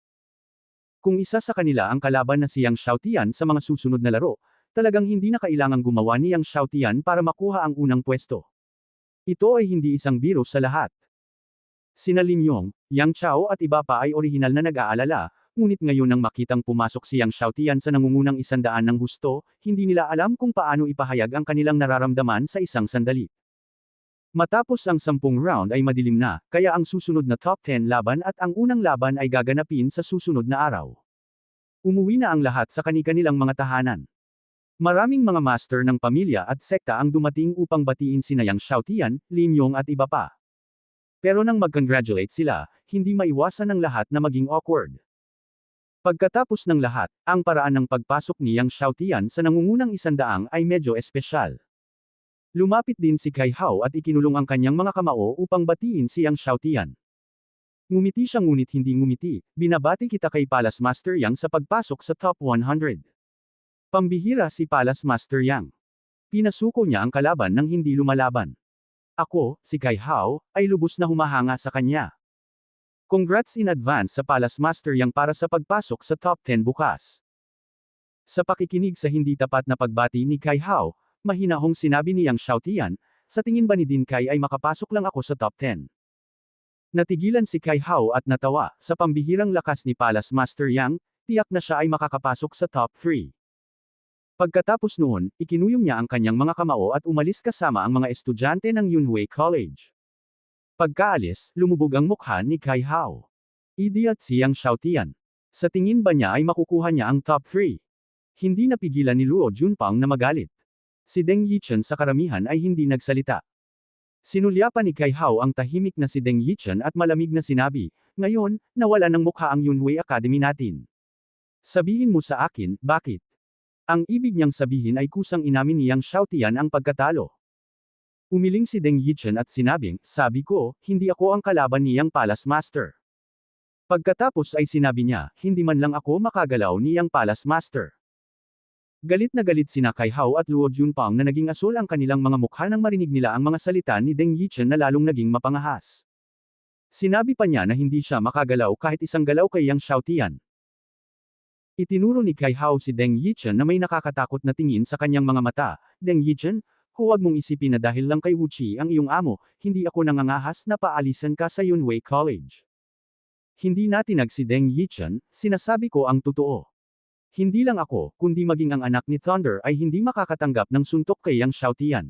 Kung isa sa kanila ang kalaban na si Yang Xiaotian sa mga susunod na laro, talagang hindi na kailangang gumawa ni Yang Xiaotian para makuha ang unang pwesto. Ito ay hindi isang biro sa lahat. Sina Lin Yong, Yang Chao at iba pa ay orihinal na nag-aalala, ngunit ngayon nang makitang pumasok si Yang Xiaotian sa nangungunang 100 ng husto, hindi nila alam kung paano ipahayag ang kanilang nararamdaman sa isang sandali. Matapos ang 10 round ay madilim na, kaya ang susunod na top 10 laban at ang unang laban ay gaganapin sa susunod na araw. Umuwi na ang lahat sa kani-kanilang mga tahanan. Maraming mga master ng pamilya at sekta ang dumating upang batiin sina Yang Xiaotian, Lin Yong at iba pa. Pero nang mag-congratulate sila, hindi maiwasan ng lahat na maging awkward. Pagkatapos ng lahat, ang paraan ng pagpasok ni Yang Xiaotian sa nangungunang 100 ay medyo espesyal. Lumapit din si Kai Hao at ikinulong ang kanyang mga kamao upang batiin si Yang Xiaotian. Ngumiti siya ngunit hindi ngumiti, binabati kita kay Palace Master Yang sa pagpasok sa top 100. Pambihira si Palace Master Yang. Pinasuko niya ang kalaban nang hindi lumalaban. Ako, si Kai Hao, ay lubos na humahanga sa kanya. Congrats in advance sa Palace Master Yang para sa pagpasok sa top 10 bukas. Sa pakikinig sa hindi tapat na pagbati ni Kai Hao, mahinahong sinabi ni Yang Xiaotian, sa tingin ba ni Din Kai ay makapasok lang ako sa top 10? Natigilan si Kai Hao at natawa, sa pambihirang lakas ni Palace Master Yang, tiyak na siya ay makakapasok sa top 3. Pagkatapos noon, ikinuyom niya ang kanyang mga kamao at umalis kasama ang mga estudyante ng Yunhui College. Pagkaalis, lumubog ang mukha ni Kai Hao. Idiot si Yang Xiaotian. Sa tingin ba niya ay makukuha niya ang top 3? Hindi napigilan ni Luo Junpang na magalit. Si Deng Yichen sa karamihan ay hindi nagsalita. Sinulyapan ni Kai Hao ang tahimik na si Deng Yichen at malamig na sinabi, "Ngayon, nawala ng mukha ang Yunwei Academy natin. Sabihin mo sa akin, bakit?" Ang ibig niyang sabihin ay kusang inamin niyang Xiaotian ang pagkatalo. Umiling si Deng Yichen at sinabing, "Sabi ko, hindi ako ang kalaban niyang Palace Master." Pagkatapos ay sinabi niya, "Hindi man lang ako makagalaw niyang Palace Master." Galit na galit sina Kai Hao at Luo Junpang na naging asul ang kanilang mga mukha nang marinig nila ang mga salita ni Deng Yichen na lalong naging mapangahas. Sinabi pa niya na hindi siya makagalaw kahit isang galaw kay Yang Xiaotian. Itinuro ni Kai Hao si Deng Yichen na may nakakatakot na tingin sa kanyang mga mata. "Deng Yichen, huwag mong isipin na dahil lang kay Wu Qi ang iyong amo, hindi ako nangangahas na paalisan ka sa Yunwei College." Hindi natinag si Deng Yichen, "Sinasabi ko ang totoo. Hindi lang ako, kundi maging ang anak ni Thunder ay hindi makakatanggap ng suntok kay Yang Xiaotian."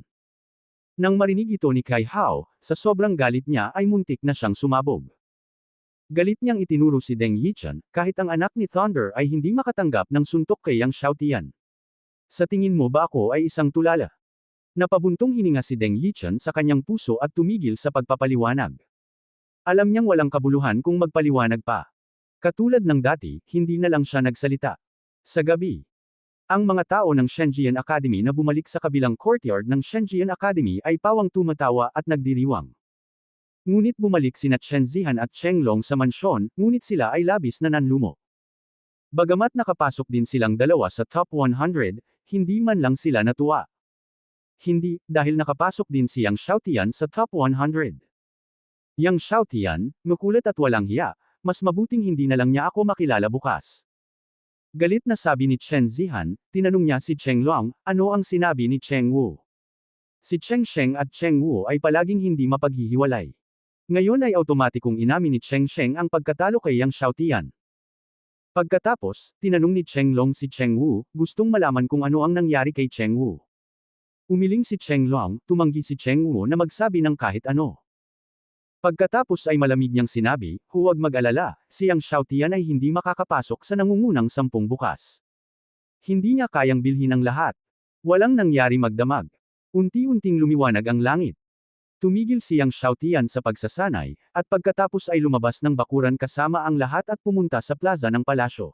Nang marinig ito ni Kai Hao, sa sobrang galit niya ay muntik na siyang sumabog. Galit niyang itinuro si Deng Yichen, kahit ang anak ni Thunder ay hindi makatanggap ng suntok kay Yang Xiaotian. "Sa tingin mo ba ako ay isang tulala?" Napabuntong hininga si Deng Yichen sa kanyang puso at tumigil sa pagpapaliwanag. Alam niyang walang kabuluhan kung magpaliwanag pa. Katulad ng dati, hindi na lang siya nagsalita. Sa gabi, ang mga tao ng Shenjian Academy na bumalik sa kabilang courtyard ng Shenjian Academy ay pawang tumatawa at nagdiriwang. Ngunit bumalik sina Chen Zihan at Cheng Long sa mansyon, ngunit sila ay labis na nanlumo. Bagamat nakapasok din silang dalawa sa top 100, hindi man lang sila natuwa. Hindi, dahil nakapasok din si Yang Xiaotian sa top 100. Yang Xiaotian, makulit at walang hiya, mas mabuting hindi na lang niya ako makilala bukas. Galit na sabi ni Chen Zihan, tinanong niya si Cheng Long, ano ang sinabi ni Cheng Wu. Si Cheng Sheng at Cheng Wu ay palaging hindi mapaghihiwalay. Ngayon ay automatikong inamin ni Cheng Sheng ang pagkatalo kay Yang Xiaotian. Pagkatapos, tinanong ni Cheng Long si Cheng Wu, gustong malaman kung ano ang nangyari kay Cheng Wu. Umiling si Cheng Long, tumanggi si Cheng Wu na magsabi ng kahit ano. Pagkatapos ay malamig niyang sinabi, "Huwag mag-alala, si Yang Xiaotian ay hindi makakapasok sa nangungunang 10 bukas. Hindi niya kayang bilhin ang lahat." Walang nangyari magdamag. Unti-unting lumiwanag ang langit. Tumigil si Yang Xiaotian sa pagsasanay, at pagkatapos ay lumabas ng bakuran kasama ang lahat at pumunta sa plaza ng palasyo.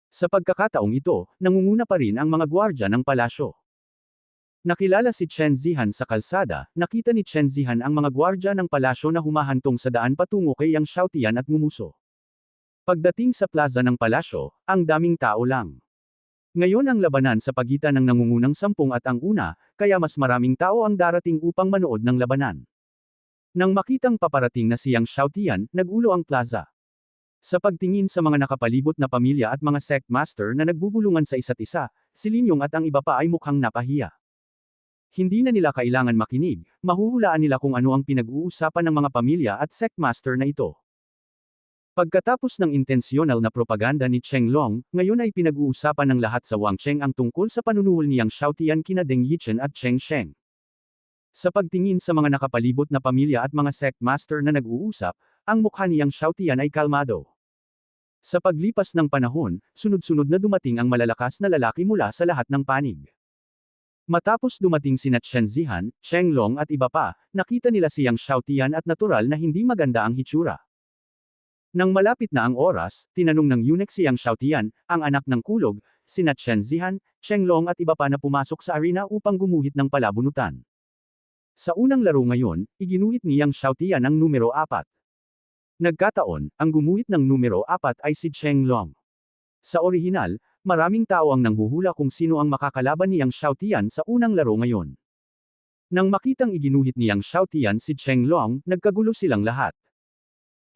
Sa pagkakataong ito, nangunguna pa rin ang mga gwardya ng palasyo. Nakilala si Chen Zihan sa kalsada, nakita ni Chen Zihan ang mga gwardya ng palasyo na humahantong sa daan patungo kay Yang Xiaotian at ngumuso. Pagdating sa plaza ng palasyo, ang daming tao lang. Ngayon ang labanan sa pagitan ng nangungunang 10 at ang una, kaya mas maraming tao ang darating upang manood ng labanan. Nang makitang paparating na si Yang Xiaotian, nagulo ang plaza. Sa pagtingin sa mga nakapalibot na pamilya at mga sect master na nagbubulungan sa isa't isa, si Lin Yong at ang iba pa ay mukhang napahiya. Hindi na nila kailangan makinig, mahuhulaan nila kung ano ang pinag-uusapan ng mga pamilya at sect master na ito. Pagkatapos ng intensyonal na propaganda ni Cheng Long, ngayon ay pinag-uusapan ng lahat sa Wangcheng ang tungkol sa panunuhol ni Yang Xiaotian kina Deng Yichen at Cheng Sheng. Sa pagtingin sa mga nakapalibot na pamilya at mga sect master na nag-uusap, ang mukha ni Yang Xiaotian ay kalmado. Sa paglipas ng panahon, sunod-sunod na dumating ang malalakas na lalaki mula sa lahat ng panig. Matapos dumating sina Chen Zihan, Cheng Long at iba pa, nakita nila si Yang Xiaotian at natural na hindi maganda ang hitsura. Nang malapit na ang oras, tinanong ng eunuch si Yang Xiaotian, ang anak ng kulog, sina Chen Zihan, Cheng Long at iba pa na pumasok sa arena upang gumuhit ng palabunutan. Sa unang laro ngayon, iginuhit ni Yang Xiaotian ang numero 4. Nagkataon, ang gumuhit ng numero 4 ay si Cheng Long. Sa orihinal, maraming tao ang nanghuhula kung sino ang makakalaban ni Yang Xiaotian sa unang laro ngayon. Nang makitang iginuhit ni Yang Xiaotian si Cheng Long, nagkagulo silang lahat.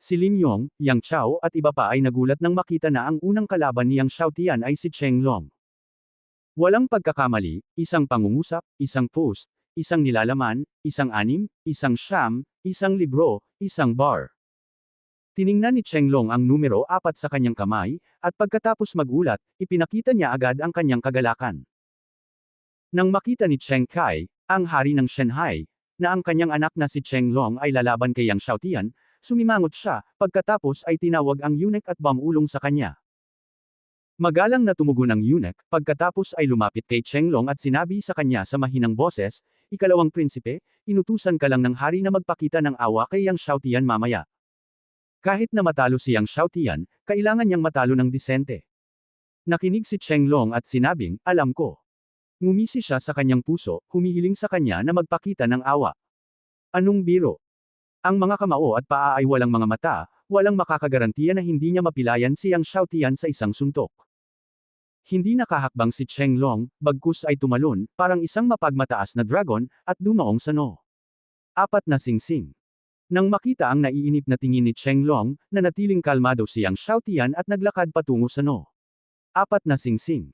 Si Lin Yong, Yang Chao at iba pa ay nagulat nang makita na ang unang kalaban ni Yang Xiaotian ay si Cheng Long. Walang pagkakamali, isang pangungusap, isang post, isang nilalaman, isang anim, isang siyam, isang libro, isang bar. Tiningnan ni Cheng Long ang numero 4 sa kanyang kamay, at pagkatapos magulat, ipinakita niya agad ang kanyang kagalakan. Nang makita ni Cheng Kai, ang hari ng Shanghai, na ang kanyang anak na si Cheng Long ay lalaban kay Yang Xiaotian, sumimangot siya, pagkatapos ay tinawag ang eunuch at bumulong sa kanya. Magalang na tumugon ang eunuch, pagkatapos ay lumapit kay Chenglong at sinabi sa kanya sa mahinang boses, "Ikalawang prinsipe, inutusan ka lang ng hari na magpakita ng awa kay Yang Xiaotian mamaya. Kahit na matalo si Yang Xiaotian, kailangan niyang matalo ng disente." Nakinig si Chenglong at sinabing, "Alam ko." Ngumisi siya sa kanyang puso, humihiling sa kanya na magpakita ng awa. Anong biro? Ang mga kamao at paa ay walang mga mata, walang makakagarantiya na hindi niya mapilayan si Yang Xiaotian sa isang suntok. Hindi nakahakbang si Chenglong, bagkus ay tumalon, parang isang mapagmataas na dragon, at dumaong sa no. Apat na singsing. Nang makita ang naiinip na tingin ni Chenglong, nanatiling kalmado si Yang Xiaotian at naglakad patungo sa no. Apat na singsing.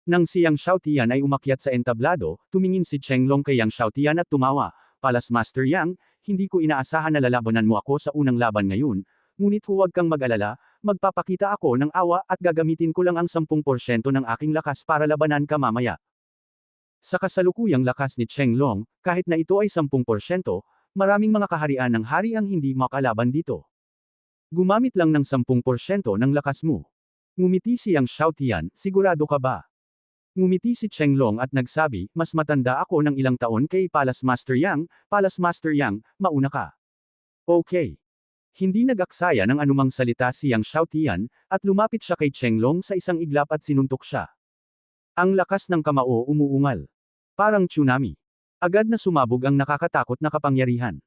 Nang si Yang Xiaotian ay umakyat sa entablado, tumingin si Chenglong kay Yang Xiaotian at tumawa, "Palas Master Yang, hindi ko inaasahan na lalabanan mo ako sa unang laban ngayon, ngunit huwag kang mag-alala, magpapakita ako ng awa at gagamitin ko lang ang 10% ng aking lakas para labanan ka mamaya." Sa kasalukuyang lakas ni Chenglong, kahit na ito ay 10%, maraming mga kaharian ng hari ang hindi makalaban dito. Gumamit lang ng 10% ng lakas mo. Ngumiti si Yang Xiaotian, "Sigurado ka ba?" Ngumiti si Chenglong at nagsabi, "Mas matanda ako ng ilang taon kay Palace Master Yang, Palace Master Yang, mauna ka." Okay. Hindi nag-aksaya ng anumang salita si Yang Xiaotian, at lumapit siya kay Chenglong sa isang iglap at sinuntok siya. Ang lakas ng kamao umuungal. Parang tsunami. Agad na sumabog ang nakakatakot na kapangyarihan.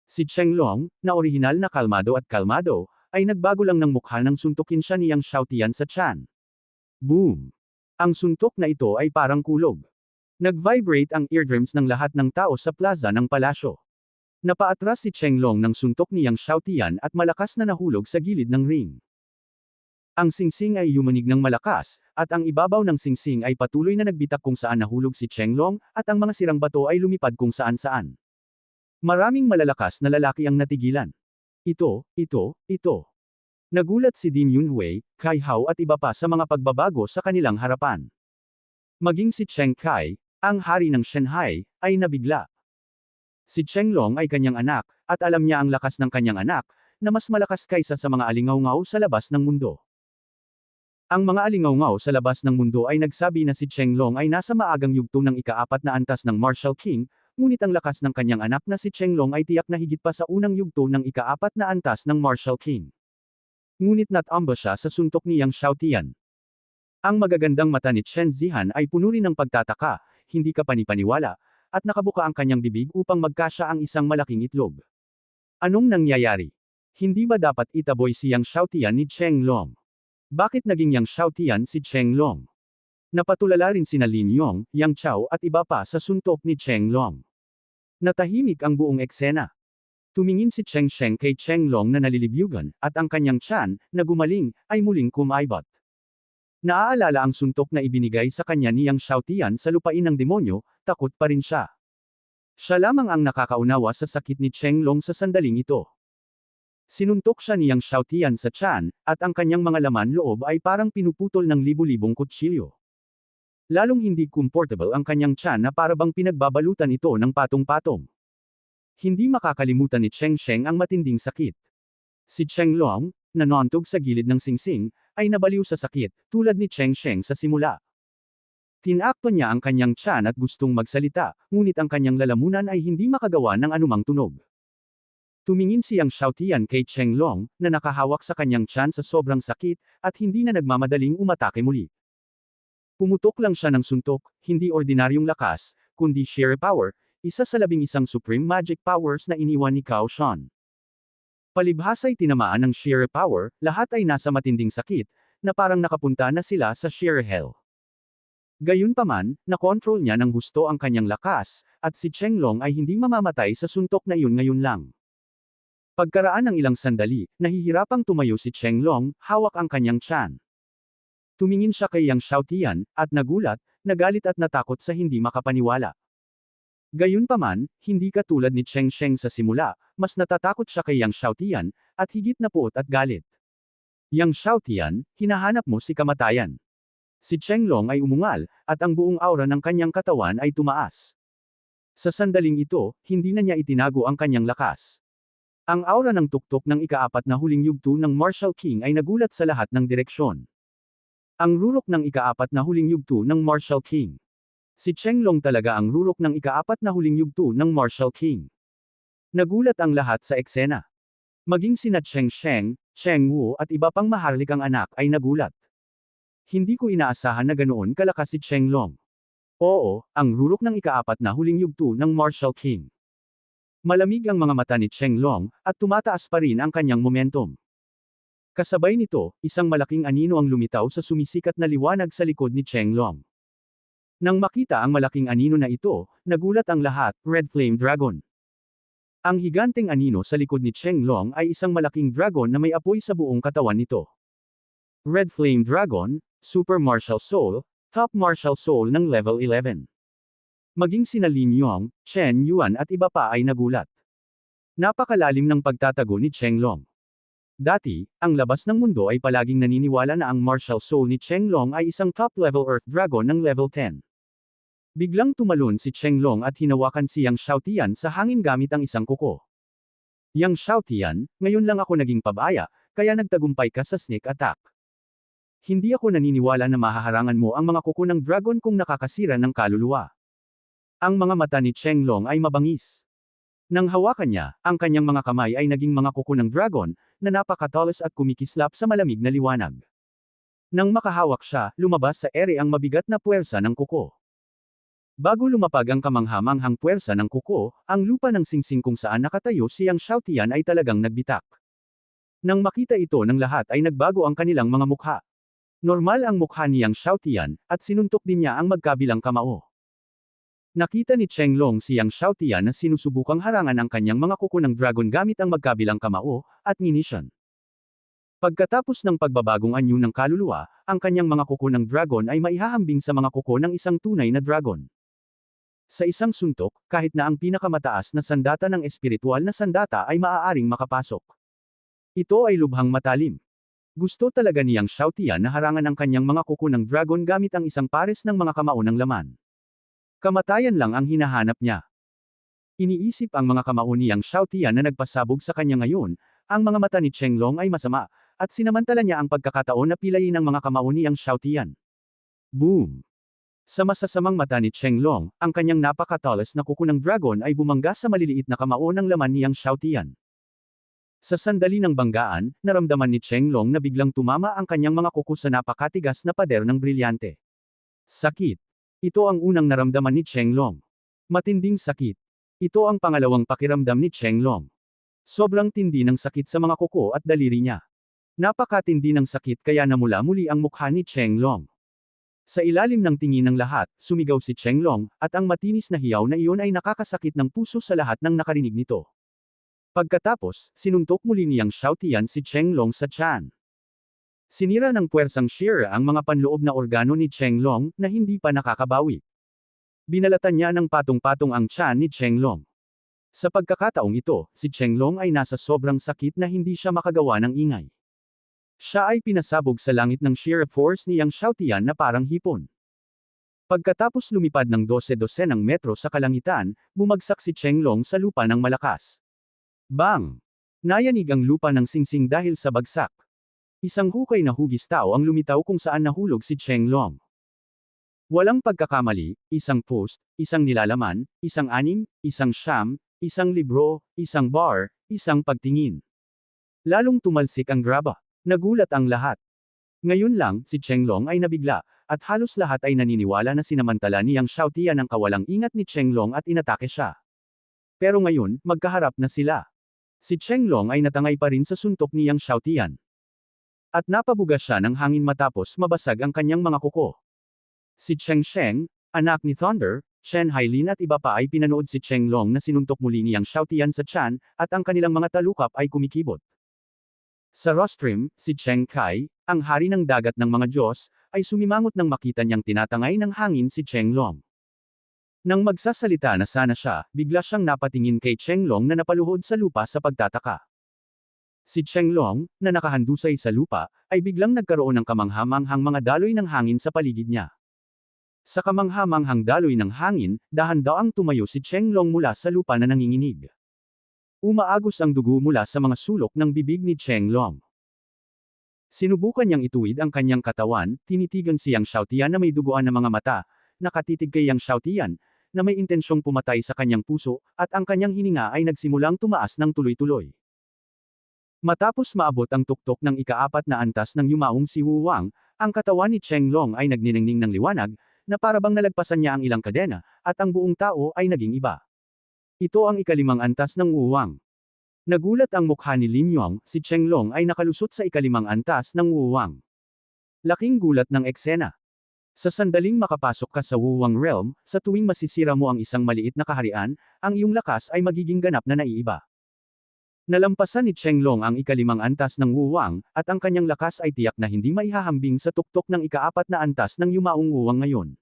Si Chenglong, na orihinal na kalmado, ay nagbago lang ng mukha nang suntukin siya ni Yang Xiaotian sa tiyan. Boom! Ang suntok na ito ay parang kulog. Nag-vibrate ang eardrums ng lahat ng tao sa plaza ng palasyo. Napaatras si Chenglong ng suntok ni Yang Xiaotian at malakas na nahulog sa gilid ng ring. Ang singsing ay yumanig ng malakas, at ang ibabaw ng singsing ay patuloy na nagbitak kung saan nahulog si Chenglong, at ang mga sirang bato ay lumipad kung saan-saan. Maraming malalakas na lalaki ang natigilan. Ito. Nagulat si Din Yunhui, Kai Hao at iba pa sa mga pagbabago sa kanilang harapan. Maging si Cheng Kai, ang hari ng Shanghai, ay nabigla. Si Chenglong ay kanyang anak, at alam niya ang lakas ng kanyang anak, na mas malakas kaysa sa mga alingaw-ngaw sa labas ng mundo. Ang mga alingaw-ngaw sa labas ng mundo ay nagsabi na si Chenglong ay nasa maagang yugto ng ika-4 na antas ng Martial King, ngunit ang lakas ng kanyang anak na si Chenglong ay tiyak na higit pa sa unang yugto ng ika-4 na antas ng Martial King. Ngunit natamba siya sa suntok ni Yang Xiaotian. Ang magagandang mata ni Chen Zihan ay puno rin ng pagtataka, hindi ka panipaniwala, at nakabuka ang kanyang bibig upang magkasya ang isang malaking itlog. Anong nangyayari? Hindi ba dapat itaboy si Yang Xiaotian ni Chenglong? Bakit naging Yang Xiaotian si Chenglong? Napatulala rin sina Lin Yong, Yang Chao at iba pa sa suntok ni Chenglong. Natahimik ang buong eksena. Tumingin si Cheng Sheng kay Chenglong na nalilibyugan, at ang kanyang tiyan, na gumaling, ay muling kumaibot. Naaalala ang suntok na ibinigay sa kanya ni Yang Xiaotian sa lupain ng demonyo, takot pa rin siya. Siya lamang ang nakakaunawa sa sakit ni Chenglong sa sandaling ito. Sinuntok siya ni Yang Xiaotian sa tiyan, at ang kanyang mga laman loob ay parang pinuputol ng libu-libong kutsilyo. Lalong hindi comfortable ang kanyang tiyan na parabang pinagbabalutan ito ng patong-patong. Hindi makakalimutan ni Cheng Sheng ang matinding sakit. Si Chenglong, na nanontog sa gilid ng singsing, ay nabaliw sa sakit, tulad ni Cheng Sheng sa simula. Tinakpan niya ang kanyang tiyan at gustong magsalita, ngunit ang kanyang lalamunan ay hindi makagawa ng anumang tunog. Tumingin si Yang Xiaotian kay Chenglong, na nakahawak sa kanyang tiyan sa sobrang sakit, at hindi na nagmamadaling umatake muli. Pumutok lang siya ng suntok, hindi ordinaryong lakas, kundi sheer power, isa sa 11 supreme magic powers na iniwan ni Cao Shan. Palibhasa'y tinamaan ng sheer power, lahat ay nasa matinding sakit, na parang nakapunta na sila sa sheer hell. Gayunpaman, nakontrol niya ng husto ang kanyang lakas, at si Chenglong ay hindi mamamatay sa suntok na iyon ngayon lang. Pagkaraan ng ilang sandali, nahihirapang tumayo si Chenglong, hawak ang kanyang tiyan. Tumingin siya kay Yang Xiaotian, at nagulat, nagalit at natakot sa hindi makapaniwala. Gayunpaman, hindi katulad ni Cheng Sheng sa simula, mas natatakot siya kay Yang Xiaotian, at higit na puot at galit. Yang Xiaotian, hinahanap mo si kamatayan. Si Chenglong ay umungal, at ang buong aura ng kanyang katawan ay tumaas. Sa sandaling ito, hindi na niya itinago ang kanyang lakas. Ang aura ng tuktok ng ika-4 na huling yugto ng Martial King ay nagulat sa lahat ng direksyon. Ang rurok ng ikaapat na huling yugto ng Martial King. Si Chenglong talaga ang rurok ng ikaapat na huling yugto ng Martial King. Nagulat ang lahat sa eksena. Maging sina Cheng Sheng, Cheng Wu at iba pang maharlikang anak ay nagulat. Hindi ko inaasahan na ganoon kalakas si Chenglong. Oo, ang rurok ng ikaapat na huling yugto ng Martial King. Malamig ang mga mata ni Chenglong, at tumataas pa rin ang kanyang momentum. Kasabay nito, isang malaking anino ang lumitaw sa sumisikat na liwanag sa likod ni Chenglong. Nang makita ang malaking anino na ito, nagulat ang lahat, Red Flame Dragon. Ang higanteng anino sa likod ni Chenglong ay isang malaking dragon na may apoy sa buong katawan nito. Red Flame Dragon, Super Martial Soul, Top Martial Soul ng Level 11. Maging sina Lin Yong, Chen Yuan at iba pa ay nagulat. Napakalalim ng pagtatago ni Chenglong. Dati, ang labas ng mundo ay palaging naniniwala na ang martial soul ni Chenglong ay isang top-level Earth Dragon ng level 10. Biglang tumalon si Chenglong at hinawakan si Yang Xiaotian sa hangin gamit ang isang kuko. Yang Xiaotian, ngayon lang ako naging pabaya, kaya nagtagumpay ka sa sneak attack. Hindi ako naniniwala na mahaharangan mo ang mga kuko ng dragon kung nakakasira ng kaluluwa. Ang mga mata ni Chenglong ay mabangis. Nang hawakan niya, ang kanyang mga kamay ay naging mga kuko ng dragon, na napakatalas at kumikislap sa malamig na liwanag. Nang makahawak siya, lumabas sa ere ang mabigat na puwersa ng kuko. Bago lumapag ang kamanghamanghang puwersa ng kuko, ang lupa ng singsing kung saan nakatayo si Yang Xiaotian ay talagang nagbitak. Nang makita ito ng lahat ay nagbago ang kanilang mga mukha. Normal ang mukha ni Yang Xiaotian, at sinuntok din niya ang magkabilang kamao. Nakita ni Chenglong si Yang Xiaotian na sinusubukang harangan ang kanyang mga kuko ng dragon gamit ang magkabilang kamao, at nginisyon. Pagkatapos ng pagbabagong anyo ng kaluluwa, ang kanyang mga kuko ng dragon ay maihahambing sa mga kuko ng isang tunay na dragon. Sa isang suntok, kahit na ang pinakamataas na sandata ng espiritual na sandata ay maaaring makapasok. Ito ay lubhang matalim. Gusto talaga ni Yang Xiaotian na harangan ang kanyang mga kuko ng dragon gamit ang isang pares ng mga kamao ng laman. Kamatayan lang ang hinahanap niya. Iniisip ang mga kamao ni Yang Xiaotian na nagpasabog sa kanya ngayon, ang mga mata ni Chenglong ay masama, at sinamantala niya ang pagkakataon na pilayin ang mga kamao ni Yang Xiaotian. Boom! Sa masasamang mata ni Chenglong, ang kanyang napakatalas na kuko ng dragon ay bumangga sa maliliit na kamao ng laman ni Yang Xiaotian. Sa sandali ng banggaan, naramdaman ni Chenglong na biglang tumama ang kanyang mga kuko sa napakatigas na pader ng brilyante. Sakit. Ito ang unang naramdaman ni Chenglong. Matinding sakit. Ito ang pangalawang pakiramdam ni Chenglong. Sobrang tindi ng sakit sa mga kuko at daliri niya. Napakatindi ng sakit kaya namula muli ang mukha ni Chenglong. Sa ilalim ng tingin ng lahat, sumigaw si Chenglong, at ang matinis na hiyaw na iyon ay nakakasakit ng puso sa lahat ng nakarinig nito. Pagkatapos, sinuntok muli ni Yang Xiaotian si Chenglong sa tiyan. Sinira ng puwersang shear ang mga panloob na organo ni Chenglong, na hindi pa nakakabawi. Binalatan niya ng patong-patong ang tiyan ni Chenglong. Sa pagkakataong ito, si Chenglong ay nasa sobrang sakit na hindi siya makagawa ng ingay. Siya ay pinasabog sa langit ng shear force ni Yang Xiaotian na parang hipon. Pagkatapos lumipad ng 12 ng metro sa kalangitan, bumagsak si Chenglong sa lupa ng malakas. Bang! Nayanig ang lupa ng singsing dahil sa bagsak. Isang hukay na hugis tao ang lumitaw kung saan nahulog si Chenglong. Walang pagkakamali, isang post, isang nilalaman, isang anim, isang siyam, isang libro, isang bar, isang pagtingin. Lalong tumalsik ang graba. Nagulat ang lahat. Ngayon lang, si Chenglong ay nabigla, at halos lahat ay naniniwala na sinamantala ni Yang Xiaotian ang kawalang ingat ni Chenglong at inatake siya. Pero ngayon, magkaharap na sila. Si Chenglong ay natangay pa rin sa suntok ni Yang Xiaotian. At napabuga siya ng hangin matapos mabasag ang kanyang mga kuko. Si Cheng Sheng, anak ni Thunder, Chen Hailin at iba pa ay pinanood si Chenglong na sinuntok muli ni Yang Xiaotian sa tiyan, at ang kanilang mga talukap ay kumikibot. Sa rostrum, si Cheng Kai, ang hari ng dagat ng mga Diyos, ay sumimangot nang makita niyang tinatangay ng hangin si Chenglong. Nang magsasalita na sana siya, bigla siyang napatingin kay Chenglong na napaluhod sa lupa sa pagtataka. Si Chenglong, na nakahandusay sa lupa, ay biglang nagkaroon ng kamanghamanghang mga daloy ng hangin sa paligid niya. Sa kamanghamanghang daloy ng hangin, dahan-daang tumayo si Chenglong mula sa lupa na nanginginig. Umaagos ang dugo mula sa mga sulok ng bibig ni Chenglong. Sinubukan niyang ituwid ang kanyang katawan, tinitigan si Yang Xiaotian na may duguan na mga mata, nakatitig kay Yang Xiaotian, na may intensyong pumatay sa kanyang puso, at ang kanyang hininga ay nagsimulang tumaas ng tuloy-tuloy. Matapos maabot ang tuktok ng ika-4 na antas ng yumaong si Wu Wang, ang katawan ni Cheng Long ay nagniningning ng liwanag, na parabang nalagpasan niya ang ilang kadena, at ang buong tao ay naging iba. Ito ang ika-5 antas ng Wu Wang. Nagulat ang mukha ni Lin Yong, si Cheng Long ay nakalusot sa ika-5 antas ng Wu Wang. Laking gulat ng eksena. Sa sandaling makapasok ka sa Wu Wang realm, sa tuwing masisira mo ang isang maliit na kaharian, ang iyong lakas ay magiging ganap na naiiba. Nalampasan ni Cheng Long ang ika-5 antas ng Wu Wang, at ang kanyang lakas ay tiyak na hindi maihahambing sa tuktok ng ika-4 na antas ng yumaong Wu Wang ngayon.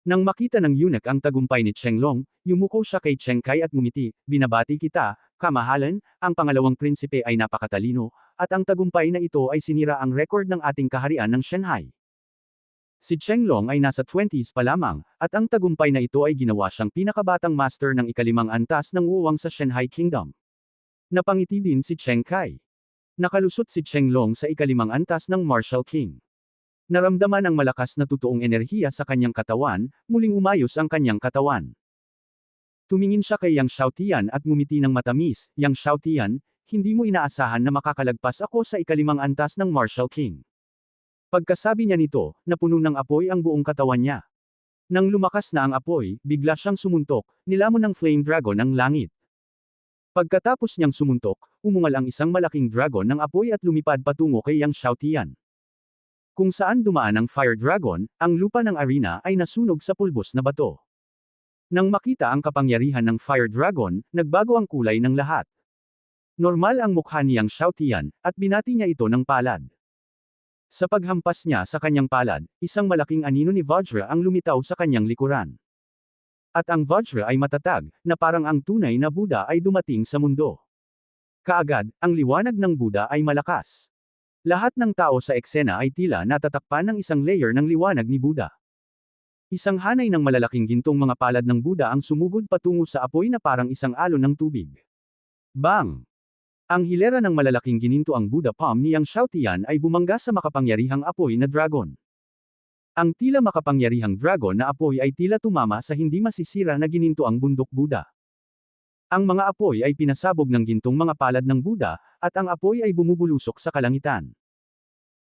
Nang makita ng eunuch ang tagumpay ni Cheng Long, yumuko siya kay Cheng Kai at ngumiti, "Binabati kita, kamahalan, ang pangalawang prinsipe ay napakatalino, at ang tagumpay na ito ay sinira ang record ng ating kaharian ng Shanghai." Si Cheng Long ay nasa 20s pa lamang, at ang tagumpay na ito ay ginawa siyang pinakabatang master ng ika-5 antas ng Wu Wang sa Shanghai Kingdom. Napangiti din si Cheng Kai. Nakalusot si Cheng Long sa ika-5 antas ng Martial King. Naramdaman ang malakas na totoong enerhiya sa kanyang katawan, muling umayos ang kanyang katawan. Tumingin siya kay Yang Xiaotian at ngumiti ng matamis, "Yang Xiaotian, hindi mo inaasahan na makakalagpas ako sa ika-5 antas ng Martial King." Pagkasabi niya nito, napuno ng apoy ang buong katawan niya. Nang lumakas na ang apoy, bigla siyang sumuntok, nilamon ng Flame Dragon ang langit. Pagkatapos niyang sumuntok, umungal ang isang malaking dragon ng apoy at lumipad patungo kay Yang Xiaotian. Kung saan dumaan ang Fire Dragon, ang lupa ng arena ay nasunog sa pulbos na bato. Nang makita ang kapangyarihan ng Fire Dragon, nagbago ang kulay ng lahat. Normal ang mukha ni Yang Xiaotian, at binati niya ito ng palad. Sa paghampas niya sa kanyang palad, isang malaking anino ni Vajra ang lumitaw sa kanyang likuran. At ang Vajra ay matatag, na parang ang tunay na Buddha ay dumating sa mundo. Kaagad, ang liwanag ng Buddha ay malakas. Lahat ng tao sa eksena ay tila natatakpan ng isang layer ng liwanag ni Buddha. Isang hanay ng malalaking gintong mga palad ng Buddha ang sumugod patungo sa apoy na parang isang alon ng tubig. Bang! Ang hilera ng malalaking gininto ang Buddha palm ni Yang Xiaotian ay bumangga sa makapangyarihang apoy na dragon. Ang tila makapangyarihang dragon na apoy ay tila tumama sa hindi masisira na gininto ang bundok Buddha. Ang mga apoy ay pinasabog ng gintong mga palad ng Buddha, at ang apoy ay bumubulusok sa kalangitan.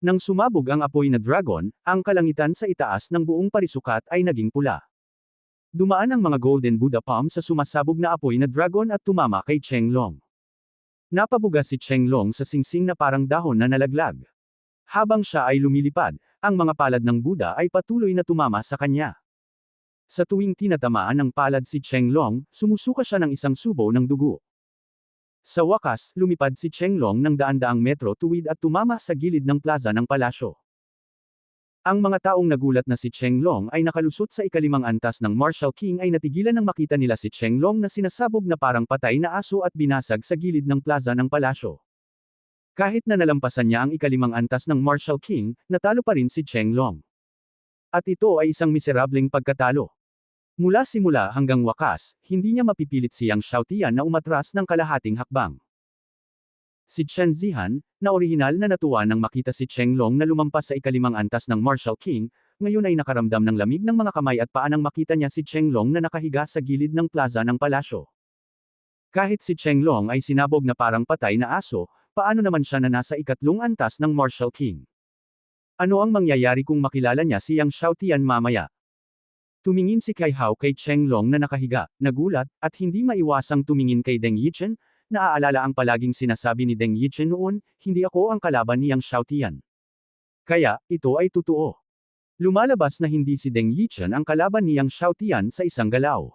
Nang sumabog ang apoy na dragon, ang kalangitan sa itaas ng buong parisukat ay naging pula. Dumaan ang mga golden Buddha palm sa sumasabog na apoy na dragon at tumama kay Cheng Long. Napabuga si Cheng Long sa singsing na parang dahon na nalaglag. Habang siya ay lumilipad, ang mga palad ng Buddha ay patuloy na tumama sa kanya. Sa tuwing tinatamaan ng palad si Cheng Long, sumusuka siya ng isang subo ng dugo. Sa wakas, lumipad si Cheng Long ng daan-daang metro tuwid at tumama sa gilid ng plaza ng palasyo. Ang mga taong nagulat na si Cheng Long ay nakalusot sa ika-5 antas ng Martial King ay natigilan nang makita nila si Cheng Long na sinasabog na parang patay na aso at binasag sa gilid ng plaza ng palasyo. Kahit na nalampasan niya ang ika-5 antas ng Martial King, natalo pa rin si Cheng Long. At ito ay isang miserableng pagkatalo. Mula simula hanggang wakas, hindi niya mapipilit si Yang Xiaotian na umatras ng kalahating hakbang. Si Chen Zihan, na orihinal na natuwa nang makita si Cheng Long na lumampas sa ika-5 antas ng Martial King, ngayon ay nakaramdam ng lamig ng mga kamay at paa nang makita niya si Cheng Long na nakahiga sa gilid ng plaza ng palasyo. Kahit si Cheng Long ay sinabog na parang patay na aso, paano naman siya na nasa ika-3 antas ng Martial King? Ano ang mangyayari kung makilala niya si Yang Xiaotian mamaya? Tumingin si Kai Hao kay Cheng Long na nakahiga, nagulat, at hindi maiwasang tumingin kay Deng Yichen, naaalala ang palaging sinasabi ni Deng Yichen noon, "Hindi ako ang kalaban ni Yang Xiaotian." Kaya, ito ay totoo. Lumalabas na hindi si Deng Yichen ang kalaban ni Yang Xiaotian sa isang galaw.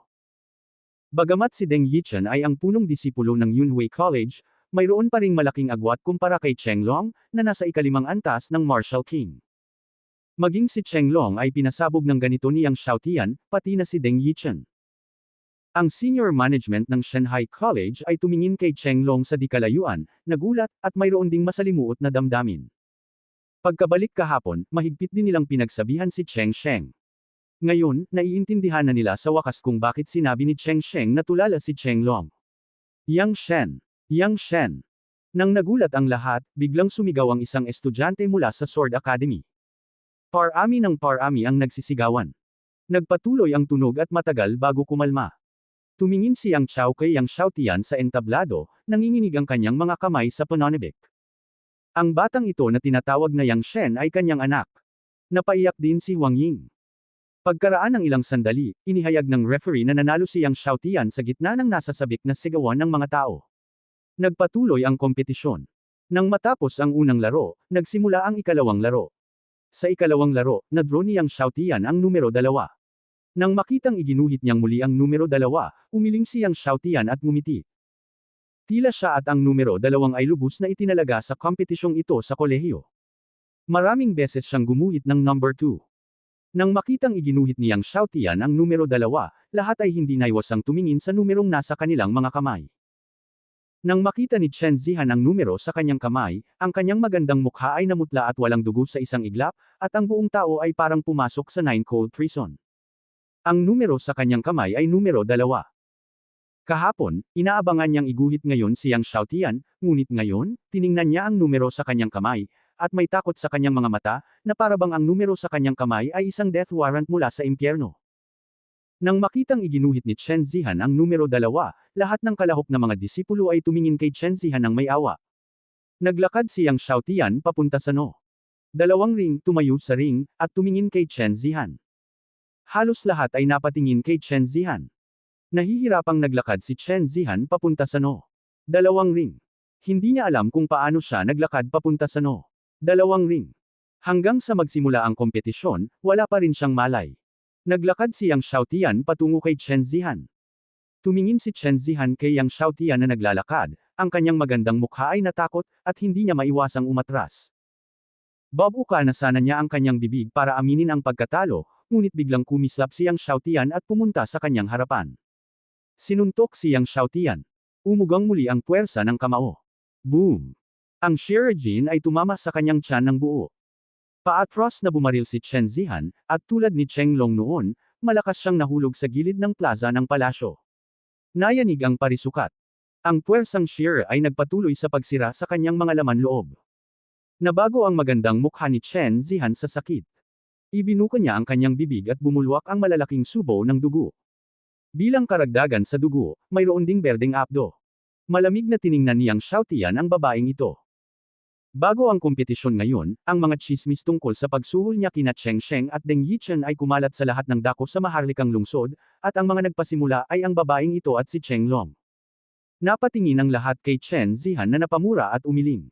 Bagamat si Deng Yichen ay ang punong disipulo ng Yunhui College, mayroon pa ring malaking agwat kumpara kay Cheng Long, na nasa ika-5 antas ng Martial King. Maging si Cheng Long ay pinasabog ng ganito ni Yang Xiaotian, pati na si Deng Yichen. Ang senior management ng Shanghai College ay tumingin kay Cheng Long sa di kalayuan, nagulat, at mayroon ding masalimuot na damdamin. Pagkabalik kahapon, mahigpit din nilang pinagsabihan si Cheng Sheng. Ngayon, naiintindihan na nila sa wakas kung bakit sinabi ni Cheng Sheng na tulala si Cheng Long. Yang Shen. Yang Shen. Nang nagulat ang lahat, biglang sumigaw ang isang estudyante mula sa Sword Academy. Parami ng parami ang nagsisigawan. Nagpatuloy ang tunog at matagal bago kumalma. Tumingin si Yang Chao kay Yang Xiaotian sa entablado, nanginginig ang kanyang mga kamay sa pananibik. Ang batang ito na tinatawag na Yang Shen ay kanyang anak. Napaiyak din si Wang Ying. Pagkaraan ng ilang sandali, inihayag ng referee na nanalo si Yang Xiaotian sa gitna ng nasasabik na sigawan ng mga tao. Nagpatuloy ang kompetisyon. Nang matapos ang unang laro, nagsimula ang ikalawang laro. Sa ikalawang laro, na-draw ni Yang Xiaotian ang numero 2. Nang makitang iginuhit niyang muli ang numero 2, umiling si Yang Xiaotian at ngumiti. Tila siya at ang numero 2 ay lubos na itinalaga sa kompetisyong ito sa kolehiyo. Maraming beses siyang gumuhit ng number 2. Nang makitang iginuhit ni Yang Xiaotian ang numero 2, lahat ay hindi naiwasang tumingin sa numerong nasa kanilang mga kamay. Nang makita ni Chen Zihan ang numero sa kanyang kamay, ang kanyang magandang mukha ay namutla at walang dugo sa isang iglap, at ang buong tao ay parang pumasok sa 9 cold prison. Ang numero sa kanyang kamay ay numero 2. Kahapon, inaabangan niyang iguhit ngayon si Yang Xiaotian, ngunit ngayon, tiningnan niya ang numero sa kanyang kamay, at may takot sa kanyang mga mata, na parabang ang numero sa kanyang kamay ay isang death warrant mula sa impyerno. Nang makitang iginuhit ni Chen Zihan ang numero 2, lahat ng kalahok na mga disipulo ay tumingin kay Chen Zihan ng may awa. Naglakad si Yang Xiaotian papunta sa no. 2 ring, tumayo sa ring, at tumingin kay Chen Zihan. Halos lahat ay napatingin kay Chen Zihan. Nahihirapang naglakad si Chen Zihan papunta sa no. 2 ring. Hindi niya alam kung paano siya naglakad papunta sa no. 2 ring. Hanggang sa magsimula ang kompetisyon, wala pa rin siyang malay. Naglakad si Yang Xiaotian patungo kay Chen Zihan. Tumingin si Chen Zihan kay Yang Xiaotian na naglalakad, ang kanyang magandang mukha ay natakot, at hindi niya maiwasang umatras. Babuka na sana niya ang kanyang bibig para aminin ang pagkatalo, ngunit biglang kumislap si Yang Xiaotian at pumunta sa kanyang harapan. Sinuntok si Yang Xiaotian. Umugang muli ang puwersa ng kamao. Boom! Ang Shirajin ay tumama sa kanyang tiyan ng buo. Paatras na bumaril si Chen Zihan, at tulad ni Cheng Long noon, malakas siyang nahulog sa gilid ng plaza ng palasyo. Nayanig ang parisukat. Ang puwersang Shir ay nagpatuloy sa pagsira sa kanyang mga laman loob. Nabago ang magandang mukha ni Chen Zihan sa sakit. Ibinuka niya ang kanyang bibig at bumulwak ang malalaking subo ng dugo. Bilang karagdagan sa dugo, mayroon ding berdeng apdo. Malamig na tiningnan ni Yang Xiaotian ang babaeng ito. Bago ang kompetisyon ngayon, ang mga chismis tungkol sa pagsuhol niya kina Cheng Sheng at Deng Yichen ay kumalat sa lahat ng dako sa maharlikang lungsod, at ang mga nagpasimula ay ang babaeng ito at si Cheng Long. Napatingin ang lahat kay Chen Zihan na napamura at umiling.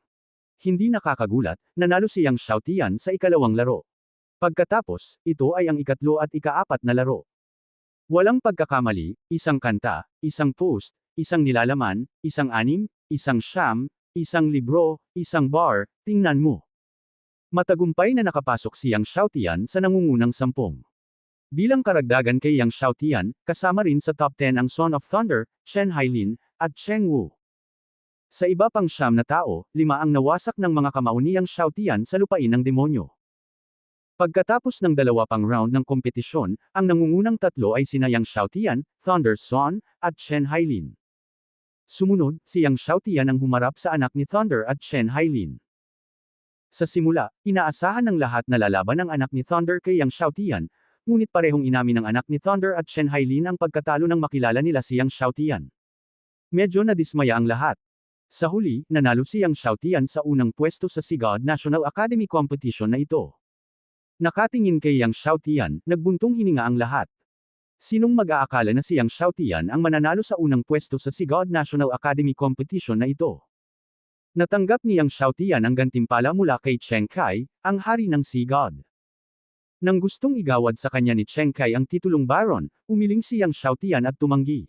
Hindi nakakagulat, nanalo si Yang Xiaotian sa ikalawang laro. Pagkatapos, ito ay ang ikatlo at ika-4 na laro. Walang pagkakamali, isang kanta, isang post, isang nilalaman, isang anim, isang siyam, isang libro, isang bar, tingnan mo. Matagumpay na nakapasok si Yang Xiaotian sa nangungunang 10. Bilang karagdagan kay Yang Xiaotian, kasama rin sa top 10 ang Son of Thunder, Chen Hailin, at Cheng Wu. Sa iba pang 9 na tao, 5 ang nawasak ng mga kamao ni Yang Xiaotian sa lupain ng demonyo. Pagkatapos ng 2 pang round ng kompetisyon, ang nangungunang 3 ay sina Yang Xiaotian, Thunder Son, at Chen Hailin. Sumunod, si Yang Xiaotian ang humarap sa anak ni Thunder at Chen Hailin. Sa simula, inaasahan ng lahat na lalaban ang anak ni Thunder kay Yang Xiaotian, ngunit parehong inamin ng anak ni Thunder at Chen Hailin ang pagkatalo nang makilala nila si Yang Xiaotian. Medyo nadismaya ang lahat. Sa huli, nanalo si Yang Xiaotian sa unang pwesto sa Sigad National Academy Competition na ito. Nakatingin kay Yang Xiaotian, nagbuntong hininga ang lahat. Sinong mag-aakala na si Yang Xiaotian ang mananalo sa unang pwesto sa Sigad National Academy Competition na ito? Natanggap ni Yang Xiaotian ang gantimpala mula kay Cheng Kai, ang hari ng Sigad. Nang gustong igawad sa kanya ni Cheng Kai ang titulong Baron, umiling si Yang Xiaotian at tumanggi.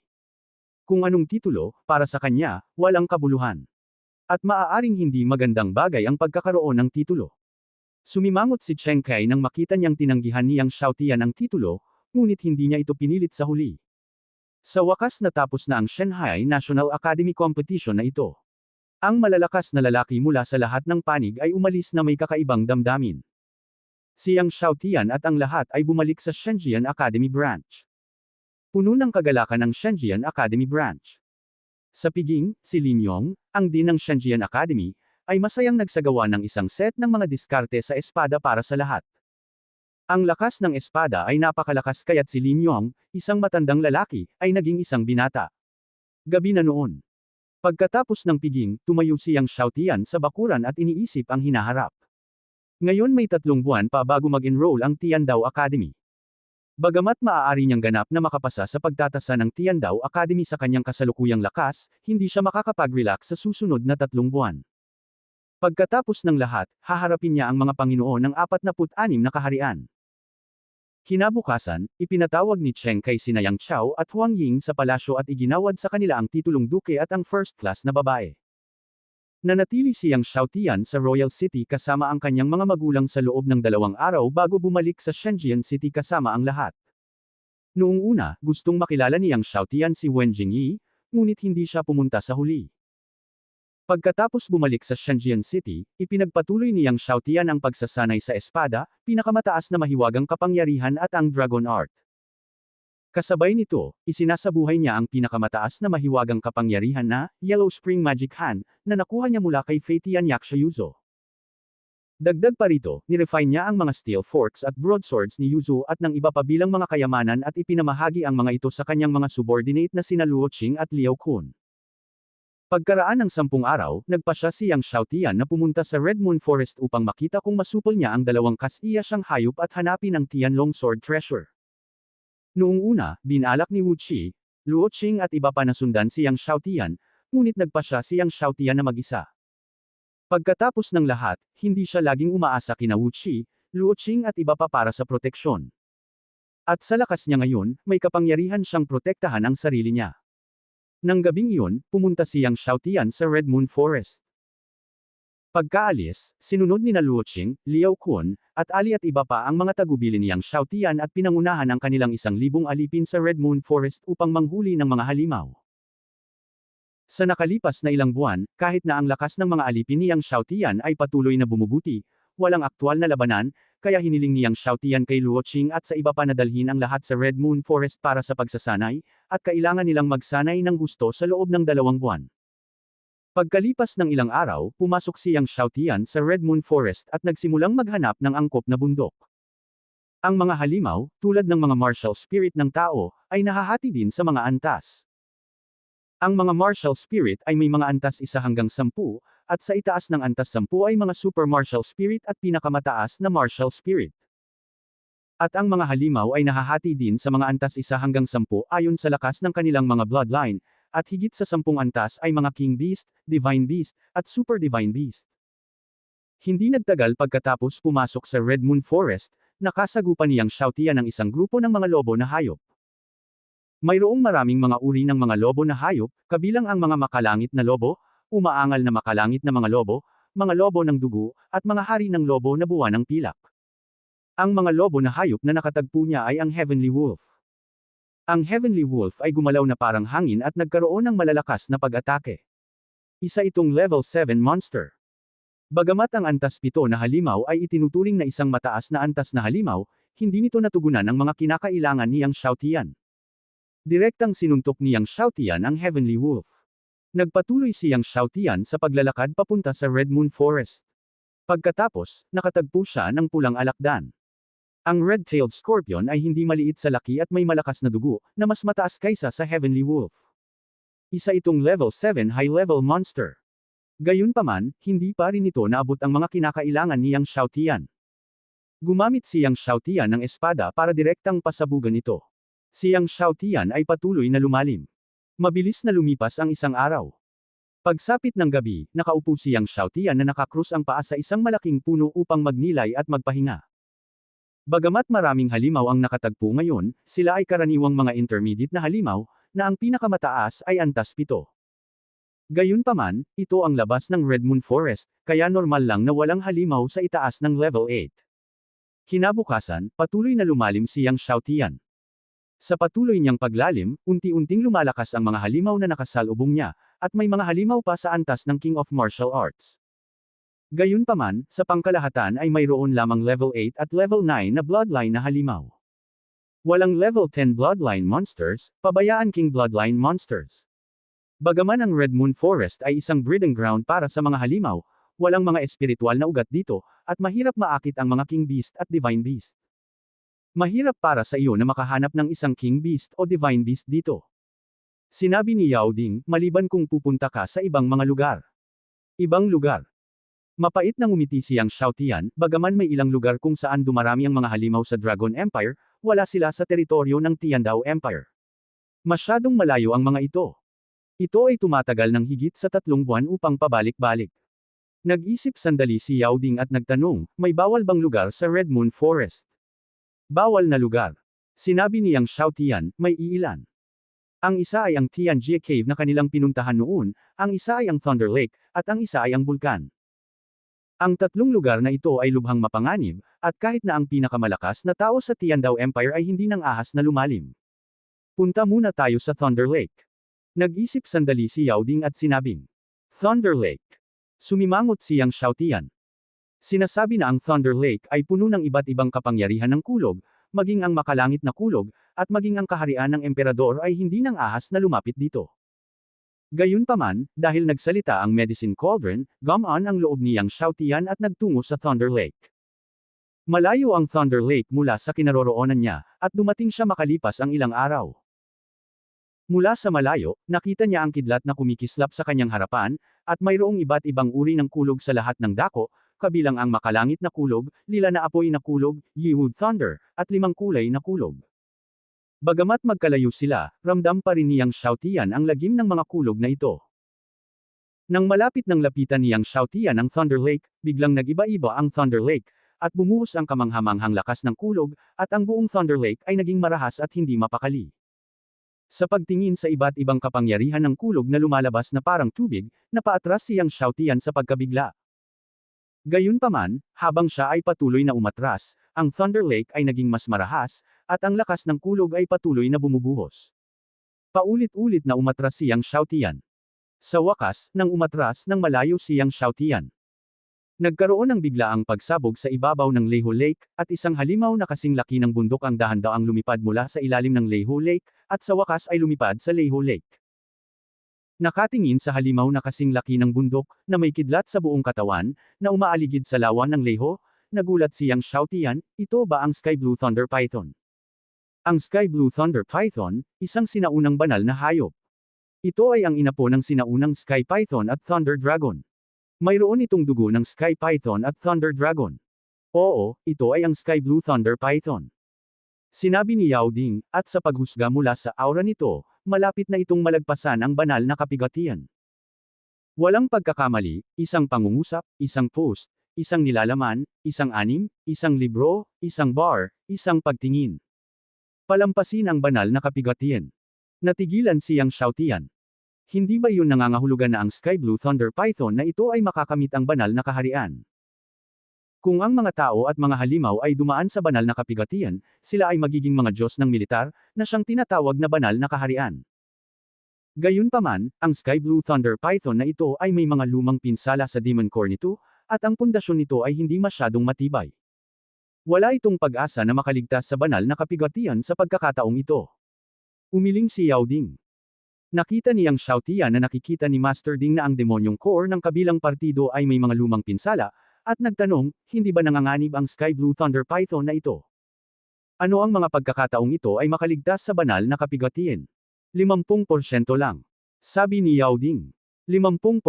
Kung anong titulo, para sa kanya, walang kabuluhan. At maaaring hindi magandang bagay ang pagkakaroon ng titulo. Sumimangot si Cheng Kai nang makita niyang tinanggihan ni Yang Xiaotian ang titulo, ngunit hindi niya ito pinilit sa huli. Sa wakas natapos na ang Shanghai National Academy Competition na ito. Ang malalakas na lalaki mula sa lahat ng panig ay umalis na may kakaibang damdamin. Si Yang Xiaotian at ang lahat ay bumalik sa Shenzhen Academy Branch. Puno ng kagalakan ang Shenzhen Academy Branch. Sa piging, si Lin Yong, ang dean ng Shenjian Academy, ay masayang nagsagawa ng isang set ng mga diskarte sa espada para sa lahat. Ang lakas ng espada ay napakalakas kaya't si Lin Yong, isang matandang lalaki, ay naging isang binata. Gabi na noon. Pagkatapos ng piging, tumayo siyang Xiaotian sa bakuran at iniisip ang hinaharap. Ngayon may 3 buwan pa bago mag-enroll ang Tiandao Academy. Bagamat maaari niyang ganap na makapasa sa pagtatasa ng Tiandao Academy sa kanyang kasalukuyang lakas, hindi siya makakapag-relax sa susunod na 3 buwan. Pagkatapos ng lahat, haharapin niya ang mga Panginoon ng 46 na kaharian. Kinabukasan, ipinatawag ni Cheng kay sina Yang Chao at Huang Ying sa palasyo at iginawad sa kanila ang titulong duke at ang first class na babae. Nanatili siyang Xiaotian sa Royal City kasama ang kanyang mga magulang sa loob ng 2 araw bago bumalik sa Shenzhen City kasama ang lahat. Noong una, gustong makilala niyang Xiaotian si Wen Jingyi, ngunit hindi siya pumunta sa huli. Pagkatapos bumalik sa Shenzhen City, ipinagpatuloy niyang Xiaotian ang pagsasanay sa espada, pinakamataas na mahiwagang kapangyarihan at ang Dragon Art. Kasabay nito, isinasabuhay niya ang pinakamataas na mahiwagang kapangyarihan na Yellow Spring Magic Hand na nakuha niya mula kay Fei Tian Yaksha Yuzo. Dagdag pa rito, nirefine niya ang mga steel forks at broadswords ni Yuzo at ng iba pa bilang mga kayamanan at ipinamahagi ang mga ito sa kanyang mga subordinate na sina Luo Qing at Liao Kun. Pagkaraan ng 10 araw, nagpasya si Yang Xiaotian na pumunta sa Red Moon Forest upang makita kung masupol niya ang 2 kas-iya siyang hayop at hanapin ang Tianlong Sword Treasure. Noong una, binalak ni Wu Qi, Luo Qing at iba pa na sundan si Yang Xiaotian, ngunit nagpasya si Yang Xiaotian na mag-isa. Pagkatapos ng lahat, hindi siya laging umaasa kina Wu Qi, Luo Qing at iba pa para sa proteksyon. At sa lakas niya ngayon, may kapangyarihan siyang protektahan ang sarili niya. Nang gabing iyon, pumunta si Yang Xiaotian sa Red Moon Forest. Pagkaalis, sinunod ni na Luo Qing, Liao Kun, at Ali at iba pa ang mga tagubilin ni Yang Xiaotian at pinangunahan ang kanilang 1,000 alipin sa Red Moon Forest upang manghuli ng mga halimaw. Sa nakalipas na ilang buwan, kahit na ang lakas ng mga alipin ni Yang Xiaotian ay patuloy na bumubuti, walang aktwal na labanan, kaya hiniling ni Yang Xiaotian kay Luo Qing at sa iba pa na dalhin ang lahat sa Red Moon Forest para sa pagsasanay, at kailangan nilang magsanay ng husto sa loob ng 2 buwan. Pagkalipas ng ilang araw, pumasok si Yang Xiaotian sa Red Moon Forest at nagsimulang maghanap ng angkop na bundok. Ang mga halimaw, tulad ng mga martial spirit ng tao, ay nahahati din sa mga antas. Ang mga martial spirit ay may mga antas 1 hanggang 10, at sa itaas ng antas 10 ay mga super martial spirit at pinakamataas na martial spirit. At ang mga halimaw ay nahahati din sa mga antas 1 hanggang 10 ayon sa lakas ng kanilang mga bloodline, at higit sa 10 antas ay mga King Beast, Divine Beast, at Super Divine Beast. Hindi nagtagal pagkatapos pumasok sa Red Moon Forest, nakasagupan ni Yang Xiaotian ng isang grupo ng mga lobo na hayop. Mayroong maraming mga uri ng mga lobo na hayop, kabilang ang mga makalangit na lobo, umaangal na makalangit na mga lobo ng dugo, at mga hari ng lobo na buwan ng pilak. Ang mga lobo na hayop na nakatagpo niya ay ang Heavenly Wolf. Ang Heavenly Wolf ay gumalaw na parang hangin at nagkaroon ng malalakas na pag-atake. Isa itong level 7 monster. Bagamat ang antas 7 na halimaw ay itinuturing na isang mataas na antas na halimaw, hindi nito natugunan ang mga kinakailangan ni Yang Xiaotian. Direktang sinuntok ni Yang Xiaotian ang Heavenly Wolf. Nagpatuloy si Yang Xiaotian sa paglalakad papunta sa Red Moon Forest. Pagkatapos, nakatagpo siya ng pulang alakdan. Ang red-tailed scorpion ay hindi maliit sa laki at may malakas na dugo, na mas mataas kaysa sa Heavenly Wolf. Isa itong level 7 high-level monster. Gayunpaman, hindi pa rin ito naabot ang mga kinakailangan ni Yang Xiaotian. Gumamit si Yang Xiaotian ng espada para direktang pasabugan ito. Si Yang Xiaotian ay patuloy na lumalim. Mabilis na lumipas ang 1 araw. Pagsapit ng gabi, nakaupo si Yang Xiaotian na nakakrus ang paa sa isang malaking puno upang magnilay at magpahinga. Bagamat maraming halimaw ang nakatagpo ngayon, sila ay karaniwang mga intermediate na halimaw, na ang pinakamataas ay antas 7. Gayunpaman, ito ang labas ng Red Moon Forest, kaya normal lang na walang halimaw sa itaas ng level 8. Kinabukasan, patuloy na lumalim si Yang Xiaotian. Sa patuloy niyang paglalim, unti-unting lumalakas ang mga halimaw na nakasalubong niya, at may mga halimaw pa sa antas ng King of Martial Arts. Gayunpaman, sa pangkalahatan ay mayroon lamang level 8 at level 9 na bloodline na halimaw. Walang level 10 bloodline monsters, pabayaan King bloodline monsters. Bagaman ang Red Moon Forest ay isang breeding ground para sa mga halimaw, walang mga espiritual na ugat dito, at mahirap maakit ang mga King Beast at Divine Beast. Mahirap para sa iyo na makahanap ng isang King Beast o Divine Beast dito. Sinabi ni Yao Ding, maliban kung pupunta ka sa ibang mga lugar. Ibang lugar. Mapait na ngumiti siyang Xiao Tian, bagaman may ilang lugar kung saan dumarami ang mga halimaw sa Dragon Empire, wala sila sa teritoryo ng Tiandao Empire. Masyadong malayo ang mga ito. Ito ay tumatagal ng higit sa 3 buwan upang pabalik-balik. Nag-isip sandali si Yao Ding at nagtanong, may bawal bang lugar sa Red Moon Forest? Bawal na lugar. Sinabi niyang Xiao Tian, may iilan. Ang isa ay ang Tianjie Cave na kanilang pinuntahan noon, ang isa ay ang Thunder Lake, at ang isa ay ang bulkan. Ang 3 lugar na ito ay lubhang mapanganib, at kahit na ang pinakamalakas na tao sa Tiandao Empire ay hindi nang ahas na lumalim. Punta muna tayo sa Thunder Lake. Nag-isip sandali si Yao Ding at sinabing, Thunder Lake. Sumimangot siyang Xiao Tian. Sinasabi na ang Thunder Lake ay puno ng iba't ibang kapangyarihan ng kulog, maging ang makalangit na kulog, at maging ang kaharian ng emperador ay hindi nang ahas na lumapit dito. Gayunpaman, dahil nagsalita ang Medicine Cauldron, gumaan ang loob niyang Xiao Tian at nagtungo sa Thunder Lake. Malayo ang Thunder Lake mula sa kinaroroonan niya, at dumating siya makalipas ang ilang araw. Mula sa malayo, nakita niya ang kidlat na kumikislap sa kanyang harapan, at mayroong iba't ibang uri ng kulog sa lahat ng dako, kabilang ang makalangit na kulog, lila na apoy na kulog, Yiwood Thunder, at 5 kulay na kulog. Bagamat magkalayo sila, ramdam pa rin niyang Xiao Tian ang lagim ng mga kulog na ito. Nang malapit ng lapitan niyang Xiao Tian ang Thunder Lake, biglang nag-iba-iba ang Thunder Lake, at bumuhos ang kamanghamanghang lakas ng kulog, at ang buong Thunder Lake ay naging marahas at hindi mapakali. Sa pagtingin sa iba't ibang kapangyarihan ng kulog na lumalabas na parang tubig, napaatras siyang Xiao Tian sa pagkabigla. Gayunpaman, habang siya ay patuloy na umatras, ang Thunder Lake ay naging mas marahas, at ang lakas ng kulog ay patuloy na bumubuhos. Paulit-ulit na umatras siyang Xiao Tian. Sa wakas, nang umatras ng malayo siyang Xiao Tian, nagkaroon ng biglaang pagsabog sa ibabaw ng Leho Lake, at isang halimaw na kasing laki ng bundok ang dahan-daang lumipad mula sa ilalim ng Leho Lake, at sa wakas ay lumipad sa Leho Lake. Nakatingin sa halimaw na kasing laki ng bundok, na may kidlat sa buong katawan, na umaaligid sa lawan ng Leho, nagulat siyang Xiao Tian, ito ba ang Sky Blue Thunder Python? Ang Sky Blue Thunder Python, isang sinaunang banal na hayop. Ito ay ang inapo ng sinaunang Sky Python at Thunder Dragon. Mayroon itong dugo ng Sky Python at Thunder Dragon. Oo, ito ay ang Sky Blue Thunder Python. Sinabi ni Yao Ding, at sa paghusga mula sa aura nito, malapit na itong malagpasan ang banal na kapigatian. Walang pagkakamali, isang pangungusap, isang post, isang nilalaman, isang anim, isang libro, isang bar, isang pagtingin. Palampasin ang banal na kapigatian. Natigilan siyang Xiao Tian. Hindi ba yun nangangahulugan na ang Sky Blue Thunder Python na ito ay makakamit ang banal na kaharian? Kung ang mga tao at mga halimaw ay dumaan sa banal na kapigatian, sila ay magiging mga Diyos ng militar, na siyang tinatawag na banal na kaharian. Gayunpaman, ang Sky Blue Thunder Python na ito ay may mga lumang pinsala sa Demon Core nito, at ang pundasyon nito ay hindi masyadong matibay. Wala itong pag-asa na makaligtas sa banal na kapigatian sa pagkakataong ito. Umiling si Yao Ding. Nakita niyang Xiao Tian na nakikita ni Master Ding na ang demonyong core ng kabilang partido ay may mga lumang pinsala, at nagtanong, hindi ba nanganganib ang Sky Blue Thunder Python na ito? Ano ang mga pagkakataong ito ay makaligtas sa banal na kapigatian? 50% lang. Sabi ni Yao Ding. 50%.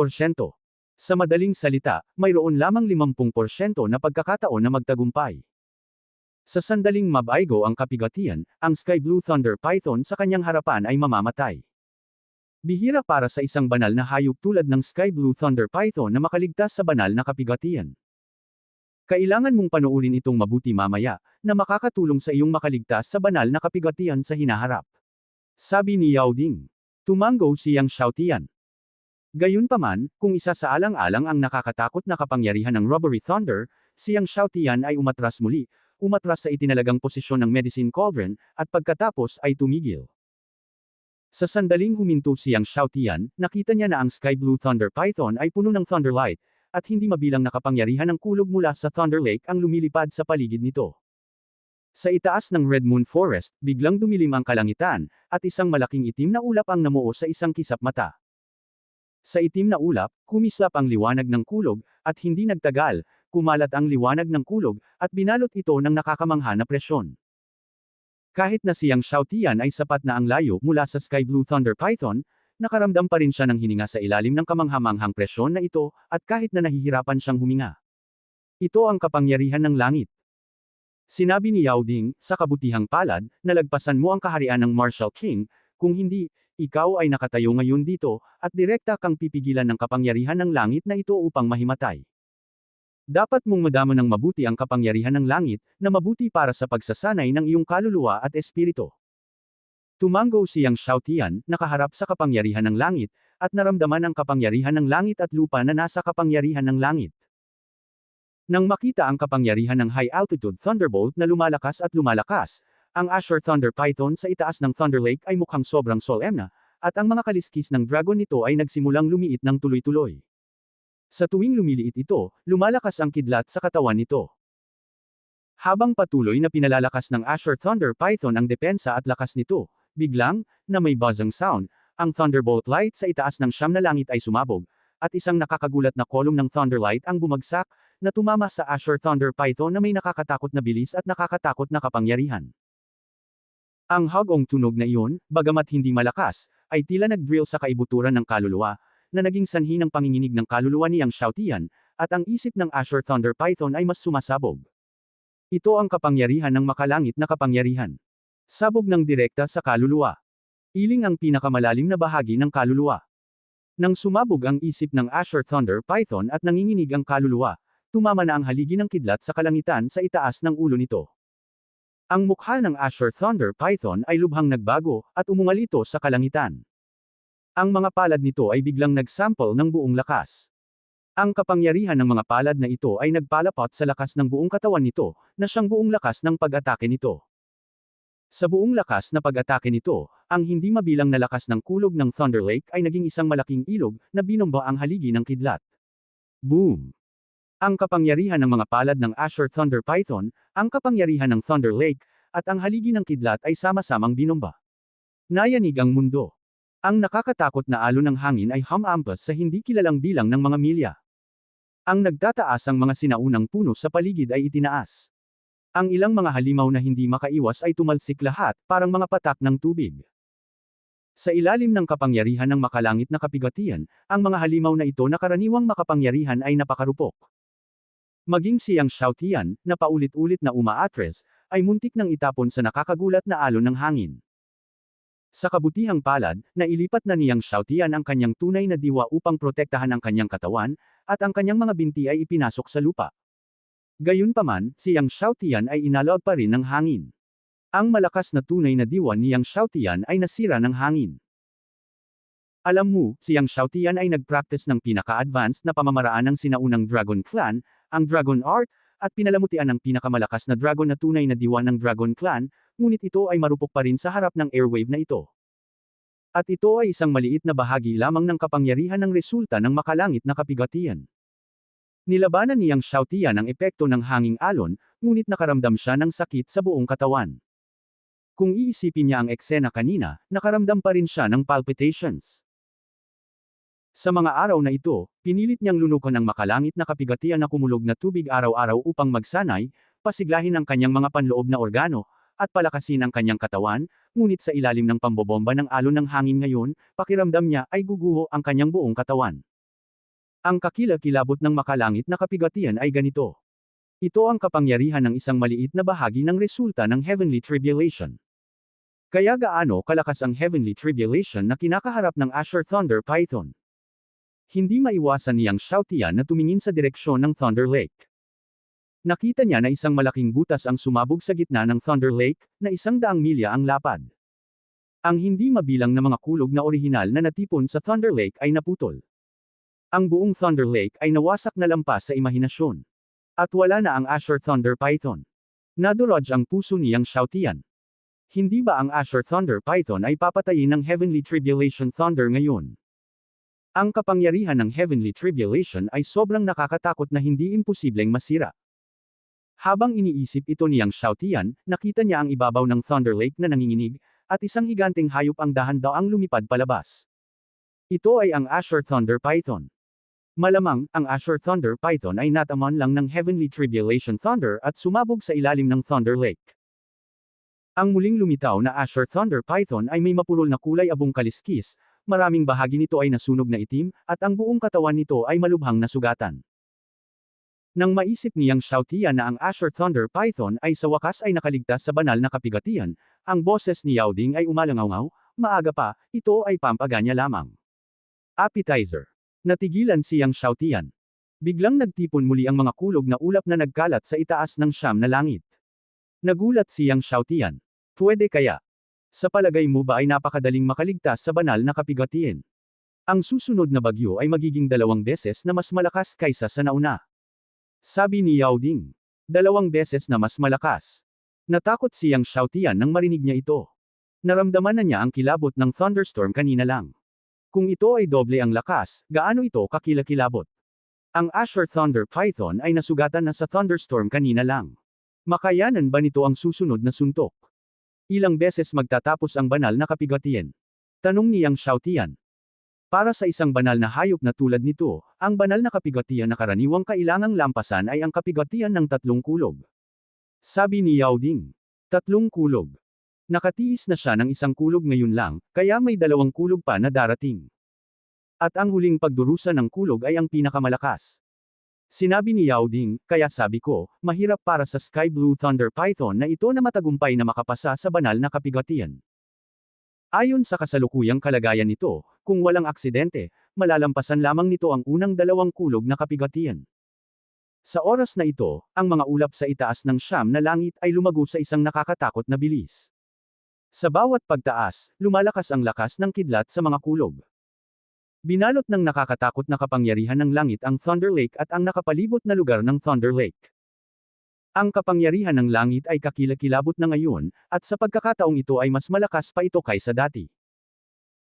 Sa madaling salita, mayroon lamang 50% na pagkakataon na magtagumpay. Sa sandaling mabaigo ang kapigatian, ang Sky Blue Thunder Python sa kanyang harapan ay mamamatay. Bihira para sa isang banal na hayop tulad ng Sky Blue Thunder Python na makaligtas sa banal na kapigatian. Kailangan mong panoorin itong mabuti mamaya, na makakatulong sa iyong makaligtas sa banal na kapigatian sa hinaharap. Sabi ni Yao Ding. Tumango siyang Xiao Tian. Gayunpaman, kung isa sa alang-alang ang nakakatakot na kapangyarihan ng Robbery Thunder, siyang Xiao Tian ay umatras muli, umatras sa itinalagang posisyon ng Medicine Cauldron, at pagkatapos ay tumigil. Sa sandaling huminto siyang Xiao Tian, nakita niya na ang Sky Blue Thunder Python ay puno ng Thunder Light, at hindi mabilang na kapangyarihan ng kulog mula sa Thunder Lake ang lumilipad sa paligid nito. Sa itaas ng Red Moon Forest, biglang dumilim ang kalangitan, at isang malaking itim na ulap ang namuo sa isang kisap mata. Sa itim na ulap, kumislap ang liwanag ng kulog, at hindi nagtagal, kumalat ang liwanag ng kulog, at binalot ito ng nakakamangha na presyon. Kahit na siyang Xiaotian ay sapat na ang layo mula sa Sky Blue Thunder Python, nakaramdam pa rin siya ng hininga sa ilalim ng kamanghamanghang presyon na ito, at kahit na nahihirapan siyang huminga. Ito ang kapangyarihan ng langit. Sinabi ni Yao Ding, sa kabutihang palad, nalagpasan mo ang kaharian ng Martial King, kung hindi, ikaw ay nakatayo ngayon dito, at direkta kang pipigilan ng kapangyarihan ng langit na ito upang mahimatay. Dapat mong madama ng mabuti ang kapangyarihan ng langit, na mabuti para sa pagsasanay ng iyong kaluluwa at espiritu. Tumango siyang Xiaotian, nakaharap sa kapangyarihan ng langit, at naramdaman ang kapangyarihan ng langit at lupa na nasa kapangyarihan ng langit. Nang makita ang kapangyarihan ng high-altitude thunderbolt na lumalakas at lumalakas, ang Azure Thunder Python sa itaas ng Thunder Lake ay mukhang sobrang solemna, at ang mga kaliskis ng dragon nito ay nagsimulang lumiit ng tuloy-tuloy. Sa tuwing lumiliit ito, lumalakas ang kidlat sa katawan nito. Habang patuloy na pinalalakas ng Azure Thunder Python ang depensa at lakas nito, biglang, na may buzzing sound, ang Thunderbolt Light sa itaas ng siyam na langit ay sumabog, at isang nakakagulat na kolum ng Thunderlight ang bumagsak, na tumama sa Azure Thunder Python na may nakakatakot na bilis at nakakatakot na kapangyarihan. Ang hagong tunog na iyon, bagamat hindi malakas, ay tila nag-drill sa kaibuturan ng kaluluwa, na naging sanhi ng panginginig ng kaluluwa niyang Xiaotian, at ang isip ng Azure Thunder Python ay mas sumasabog. Ito ang kapangyarihan ng makalangit na kapangyarihan. Sabog ng direkta sa kaluluwa. Iling ang pinakamalalim na bahagi ng kaluluwa. Nang sumabog ang isip ng Azure Thunder Python at nanginginig ang kaluluwa, tumama na ang haligi ng kidlat sa kalangitan sa itaas ng ulo nito. Ang mukha ng Azure Thunder Python ay lubhang nagbago, at umungal ito sa kalangitan. Ang mga palad nito ay biglang nagsample ng buong lakas. Ang kapangyarihan ng mga palad na ito ay nagpalapot sa lakas ng buong katawan nito, na siyang buong lakas ng pag-atake nito. Sa buong lakas na pag-atake nito, ang hindi mabilang na lakas ng kulog ng Thunder Lake ay naging isang malaking ilog, na binomba ang haligi ng kidlat. Boom! Ang kapangyarihan ng mga palad ng Azure Thunder Python, ang kapangyarihan ng Thunder Lake, at ang haligi ng kidlat ay sama-samang binomba. Nayanig ang mundo. Ang nakakatakot na alon ng hangin ay humampas sa hindi kilalang bilang ng mga milya. Ang nagtataas ang mga sinaunang puno sa paligid ay itinaas. Ang ilang mga halimaw na hindi makaiwas ay tumalsik lahat, parang mga patak ng tubig. Sa ilalim ng kapangyarihan ng makalangit na kapigatian, ang mga halimaw na ito na karaniwang makapangyarihan ay napakarupok. Maging siyang Xiaotian, na paulit-ulit na umaatres, ay muntik nang itapon sa nakakagulat na alon ng hangin. Sa kabutihang palad, nailipat na niyang Xiaotian ang kanyang tunay na diwa upang protektahan ang kanyang katawan, at ang kanyang mga binti ay ipinasok sa lupa. Gayunpaman, siyang Xiaotian ay inalog pa rin ng hangin. Ang malakas na tunay na diwa niyang Xiaotian ay nasira ng hangin. Alam mo, siyang Xiaotian ay nag-practice ng pinaka-advanced na pamamaraan ng sinaunang Dragon Clan, ang Dragon Art, at pinalamutian ng pinakamalakas na dragon na tunay na diwa ng Dragon Clan, ngunit ito ay marupok pa rin sa harap ng airwave na ito. At ito ay isang maliit na bahagi lamang ng kapangyarihan ng resulta ng makalangit na kapigatian. Nilabanan niyang Xiaotian ang epekto ng hanging alon, ngunit nakaramdam siya ng sakit sa buong katawan. Kung iisipin niya ang eksena kanina, nakaramdam pa rin siya ng palpitations. Sa mga araw na ito, pinilit niyang lunukan ang makalangit na kapigatian na kumulog na tubig araw-araw upang magsanay, pasiglahin ang kanyang mga panloob na organo, at palakasin ang kanyang katawan, ngunit sa ilalim ng pambobomba ng alon ng hangin ngayon, pakiramdam niya ay guguho ang kanyang buong katawan. Ang kakilakilabot ng makalangit na kapigatian ay ganito. Ito ang kapangyarihan ng isang maliit na bahagi ng resulta ng Heavenly Tribulation. Kaya gaano kalakas ang Heavenly Tribulation na kinakaharap ng Azure Thunder Python? Hindi maiwasan niyang Xiaotian na tumingin sa direksyon ng Thunder Lake. Nakita niya na isang malaking butas ang sumabog sa gitna ng Thunder Lake, na 100 milya ang lapad. Ang hindi mabilang na mga kulog na orihinal na natipon sa Thunder Lake ay naputol. Ang buong Thunder Lake ay nawasak na lampas sa imahinasyon. At wala na ang Azure Thunder Python. Nadurog ang puso niyang Xiaotian. Hindi ba ang Azure Thunder Python ay papatayin ng Heavenly Tribulation Thunder ngayon? Ang kapangyarihan ng Heavenly Tribulation ay sobrang nakakatakot na hindi imposibleng masira. Habang iniisip ito niyang Xiaotian, nakita niya ang ibabaw ng Thunder Lake na nanginginig, at isang higanteng hayop ang dahan-daang lumipad palabas. Ito ay ang Azure Thunder Python. Malamang, ang Azure Thunder Python ay nataman lang ng Heavenly Tribulation Thunder at sumabog sa ilalim ng Thunder Lake. Ang muling lumitaw na Azure Thunder Python ay may mapurol na kulay abong kaliskis, maraming bahagi nito ay nasunog na itim, at ang buong katawan nito ay malubhang nasugatan. Nang maisip niyang Xiaotian na ang Azure Thunder Python ay sa wakas ay nakaligtas sa banal na kapigatian, ang boses ni Yao Ding ay umalangaw, maaga pa, ito ay pampaganya lamang. Appetizer. Natigilan siyang Xiaotian. Biglang nagtipon muli ang mga kulog na ulap na nagkalat sa itaas ng siyam na langit. Nagulat siyang Xiaotian. Pwede kaya? Sa palagay mo ba ay napakadaling makaligtas sa banal na kapigatian? Ang susunod na bagyo ay magiging 2 beses na mas malakas kaysa sa nauna. Sabi ni Yao Ding. 2 beses na mas malakas. Natakot siyang Xiaotian nang marinig niya ito. Naramdaman na niya ang kilabot ng thunderstorm kanina lang. Kung ito ay doble ang lakas, gaano ito kakilakilabot? Ang Azure Thunder Python ay nasugatan na sa thunderstorm kanina lang. Makayanan ba nito ang susunod na suntok? Ilang beses magtatapos ang banal na kapigatian? Tanong niyang Xiaotian. Para sa isang banal na hayop na tulad nito, ang banal na kapigatian na karaniwang kailangang lampasan ay ang kapigatian ng 3 kulog. Sabi ni Yao Ding. 3 kulog. Nakatiis na siya ng 1 kulog ngayon lang, kaya may 2 kulog pa na darating. At ang huling pagdurusa ng kulog ay ang pinakamalakas. Sinabi ni Yao Ding, kaya sabi ko, mahirap para sa Sky Blue Thunder Python na ito na matagumpay na makapasa sa banal na kapigatian. Ayon sa kasalukuyang kalagayan nito, kung walang aksidente, malalampasan lamang nito ang unang 2 kulog na kapigatian. Sa oras na ito, ang mga ulap sa itaas ng siyam na langit ay lumago sa isang nakakatakot na bilis. Sa bawat pagtaas, lumalakas ang lakas ng kidlat sa mga kulog. Binalot ng nakakatakot na kapangyarihan ng langit ang Thunder Lake at ang nakapalibot na lugar ng Thunder Lake. Ang kapangyarihan ng langit ay kakilakilabot na ngayon, at sa pagkakataong ito ay mas malakas pa ito kaysa dati.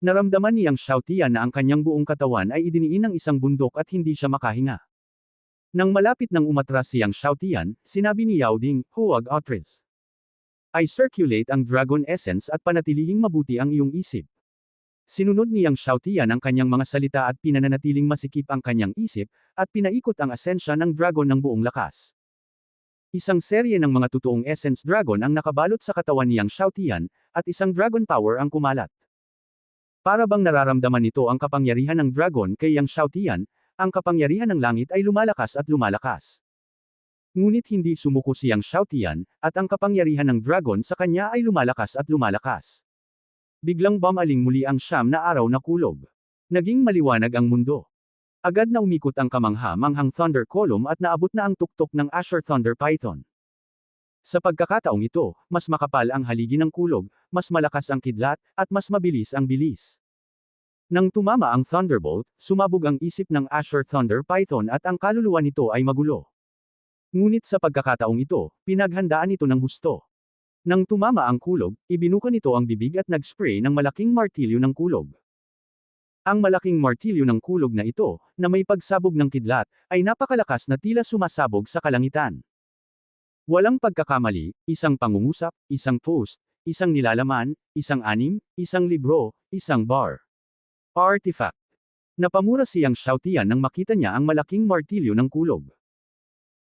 Naramdaman niyang Xiaotian na ang kanyang buong katawan ay idiniin ng isang bundok at hindi siya makahinga. Nang malapit nang umatras siyang Xiaotian, sinabi ni Yao Ding, huwag atras. I circulate ang Dragon Essence at panatilihing mabuti ang iyong isip. Sinunod niyang Xiaotian ang kanyang mga salita at pinananatiling masikip ang kanyang isip, at pinaikot ang asensya ng dragon ng buong lakas. Isang serye ng mga totoong Essence Dragon ang nakabalot sa katawan niyang Xiaotian, at isang Dragon Power ang kumalat. Para bang nararamdaman nito ang kapangyarihan ng dragon kay Yang Xiaotian, ang kapangyarihan ng langit ay lumalakas at lumalakas. Ngunit hindi sumuko siyang Xiaotian, at ang kapangyarihan ng dragon sa kanya ay lumalakas at lumalakas. Biglang bumaling muli ang siyam na araw na kulog. Naging maliwanag ang mundo. Agad na umikot ang kamangha-manghang Thunder Column at naabot na ang tuktok ng Azure Thunder Python. Sa pagkakataong ito, mas makapal ang haligi ng kulog, mas malakas ang kidlat, at mas mabilis ang bilis. Nang tumama ang Thunderbolt, sumabog ang isip ng Azure Thunder Python at ang kaluluwa nito ay magulo. Ngunit sa pagkakataong ito, pinaghandaan ito ng husto. Nang tumama ang kulog, ibinuka nito ang bibig at nag-spray ng malaking martilyo ng kulog. Ang malaking martilyo ng kulog na ito, na may pagsabog ng kidlat, ay napakalakas na tila sumasabog sa kalangitan. Walang pagkakamali, isang pangungusap, isang post, isang nilalaman, isang anim, isang libro, isang bar. Artifact. Napamura siyang Xiaotian nang makita niya ang malaking martilyo ng kulog.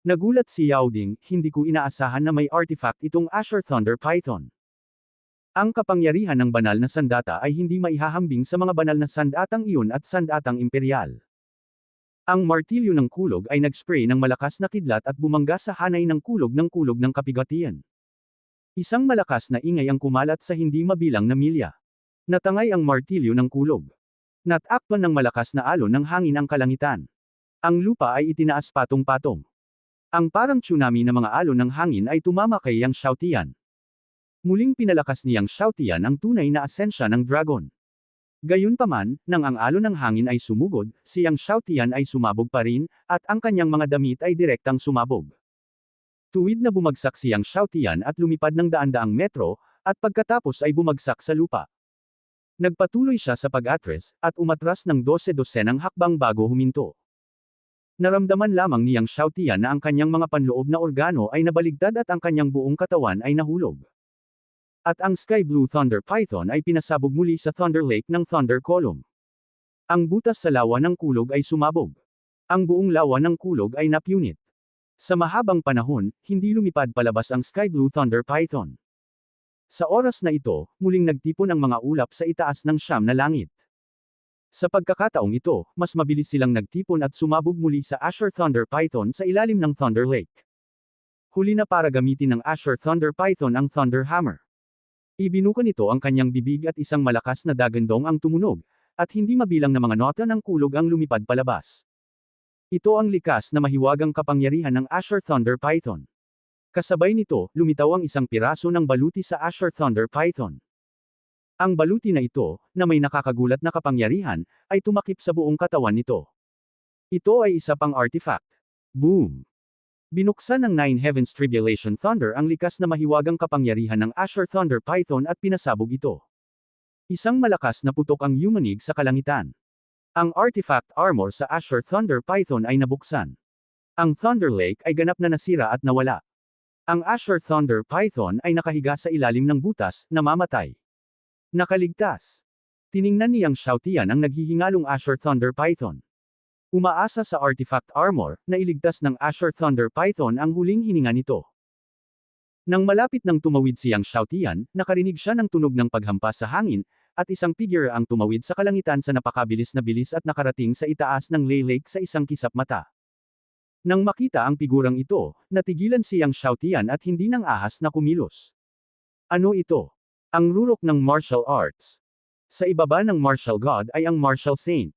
Nagulat si Yao Ding, hindi ko inaasahan na may artifact itong Azure Thunder Python. Ang kapangyarihan ng banal na sandata ay hindi maihahambing sa mga banal na sandatang iyon at sandatang imperial. Ang martilyo ng kulog ay nag-spray ng malakas na kidlat at bumangga sa hanay ng kulog ng kapigatian. Isang malakas na ingay ang kumalat sa hindi mabilang na milya. Natangay ang martilyo ng kulog. Natakpan ng malakas na alon ng hangin ang kalangitan. Ang lupa ay itinaas patong-patong. Ang parang tsunami na mga alon ng hangin ay tumama kay Yang Xiaotian. Muling pinalakas ni Yang Xiaotian ang tunay na asensya ng dragon. Gayunpaman, nang ang alon ng hangin ay sumugod, si Yang Xiaotian ay sumabog pa rin, at ang kanyang mga damit ay direktang sumabog. Tuwid na bumagsak si Yang Xiaotian at lumipad ng daan-daang metro, at pagkatapos ay bumagsak sa lupa. Nagpatuloy siya sa pag-atras, at umatras ng 12-dosenang hakbang bago huminto. Naramdaman lamang ni Yang Xiaotian na ang kanyang mga panloob na organo ay nabaligtad at ang kanyang buong katawan ay nahulog. At ang Sky Blue Thunder Python ay pinasabog muli sa Thunder Lake ng Thunder Column. Ang butas sa lawa ng kulog ay sumabog. Ang buong lawa ng kulog ay napunit. Sa mahabang panahon, hindi lumipad palabas ang Sky Blue Thunder Python. Sa oras na ito, muling nagtipon ang mga ulap sa itaas ng siyam na langit. Sa pagkakataong ito, mas mabilis silang nagtipon at sumabog muli sa Azure Thunder Python sa ilalim ng Thunder Lake. Huli na para gamitin ng Azure Thunder Python ang Thunder Hammer. Ibinuka nito ang kanyang bibig at isang malakas na dagandong ang tumunog, at hindi mabilang na mga nota ng kulog ang lumipad palabas. Ito ang likas na mahiwagang kapangyarihan ng Azure Thunder Python. Kasabay nito, lumitaw ang isang piraso ng baluti sa Azure Thunder Python. Ang baluti na ito, na may nakakagulat na kapangyarihan, ay tumakip sa buong katawan nito. Ito ay isa pang artifact. Boom! Binuksan ng Nine Heavens Tribulation Thunder ang likas na mahiwagang kapangyarihan ng Azure Thunder Python at pinasabog ito. Isang malakas na putok ang yumanig sa kalangitan. Ang artifact armor sa Azure Thunder Python ay nabuksan. Ang Thunder Lake ay ganap na nasira at nawala. Ang Azure Thunder Python ay nakahiga sa ilalim ng butas, namamatay. Nakaligtas. Tiningnan niyang Xiaotian ang naghihingalong Azure Thunder Python. Umaasa sa artifact armor, na iligtas ng Azure Thunder Python ang huling hininga nito. Nang malapit nang tumawid siyang Xiaotian, nakarinig siya ng tunog ng paghampas sa hangin, at isang figure ang tumawid sa kalangitan sa napakabilis na bilis at nakarating sa itaas ng Lay Lake sa isang kisap mata. Nang makita ang figurang ito, natigilan siyang Xiaotian at hindi nang ahas na kumilos. Ano ito? Ang rurok ng martial arts. Sa ibaba ng martial god ay ang martial saint.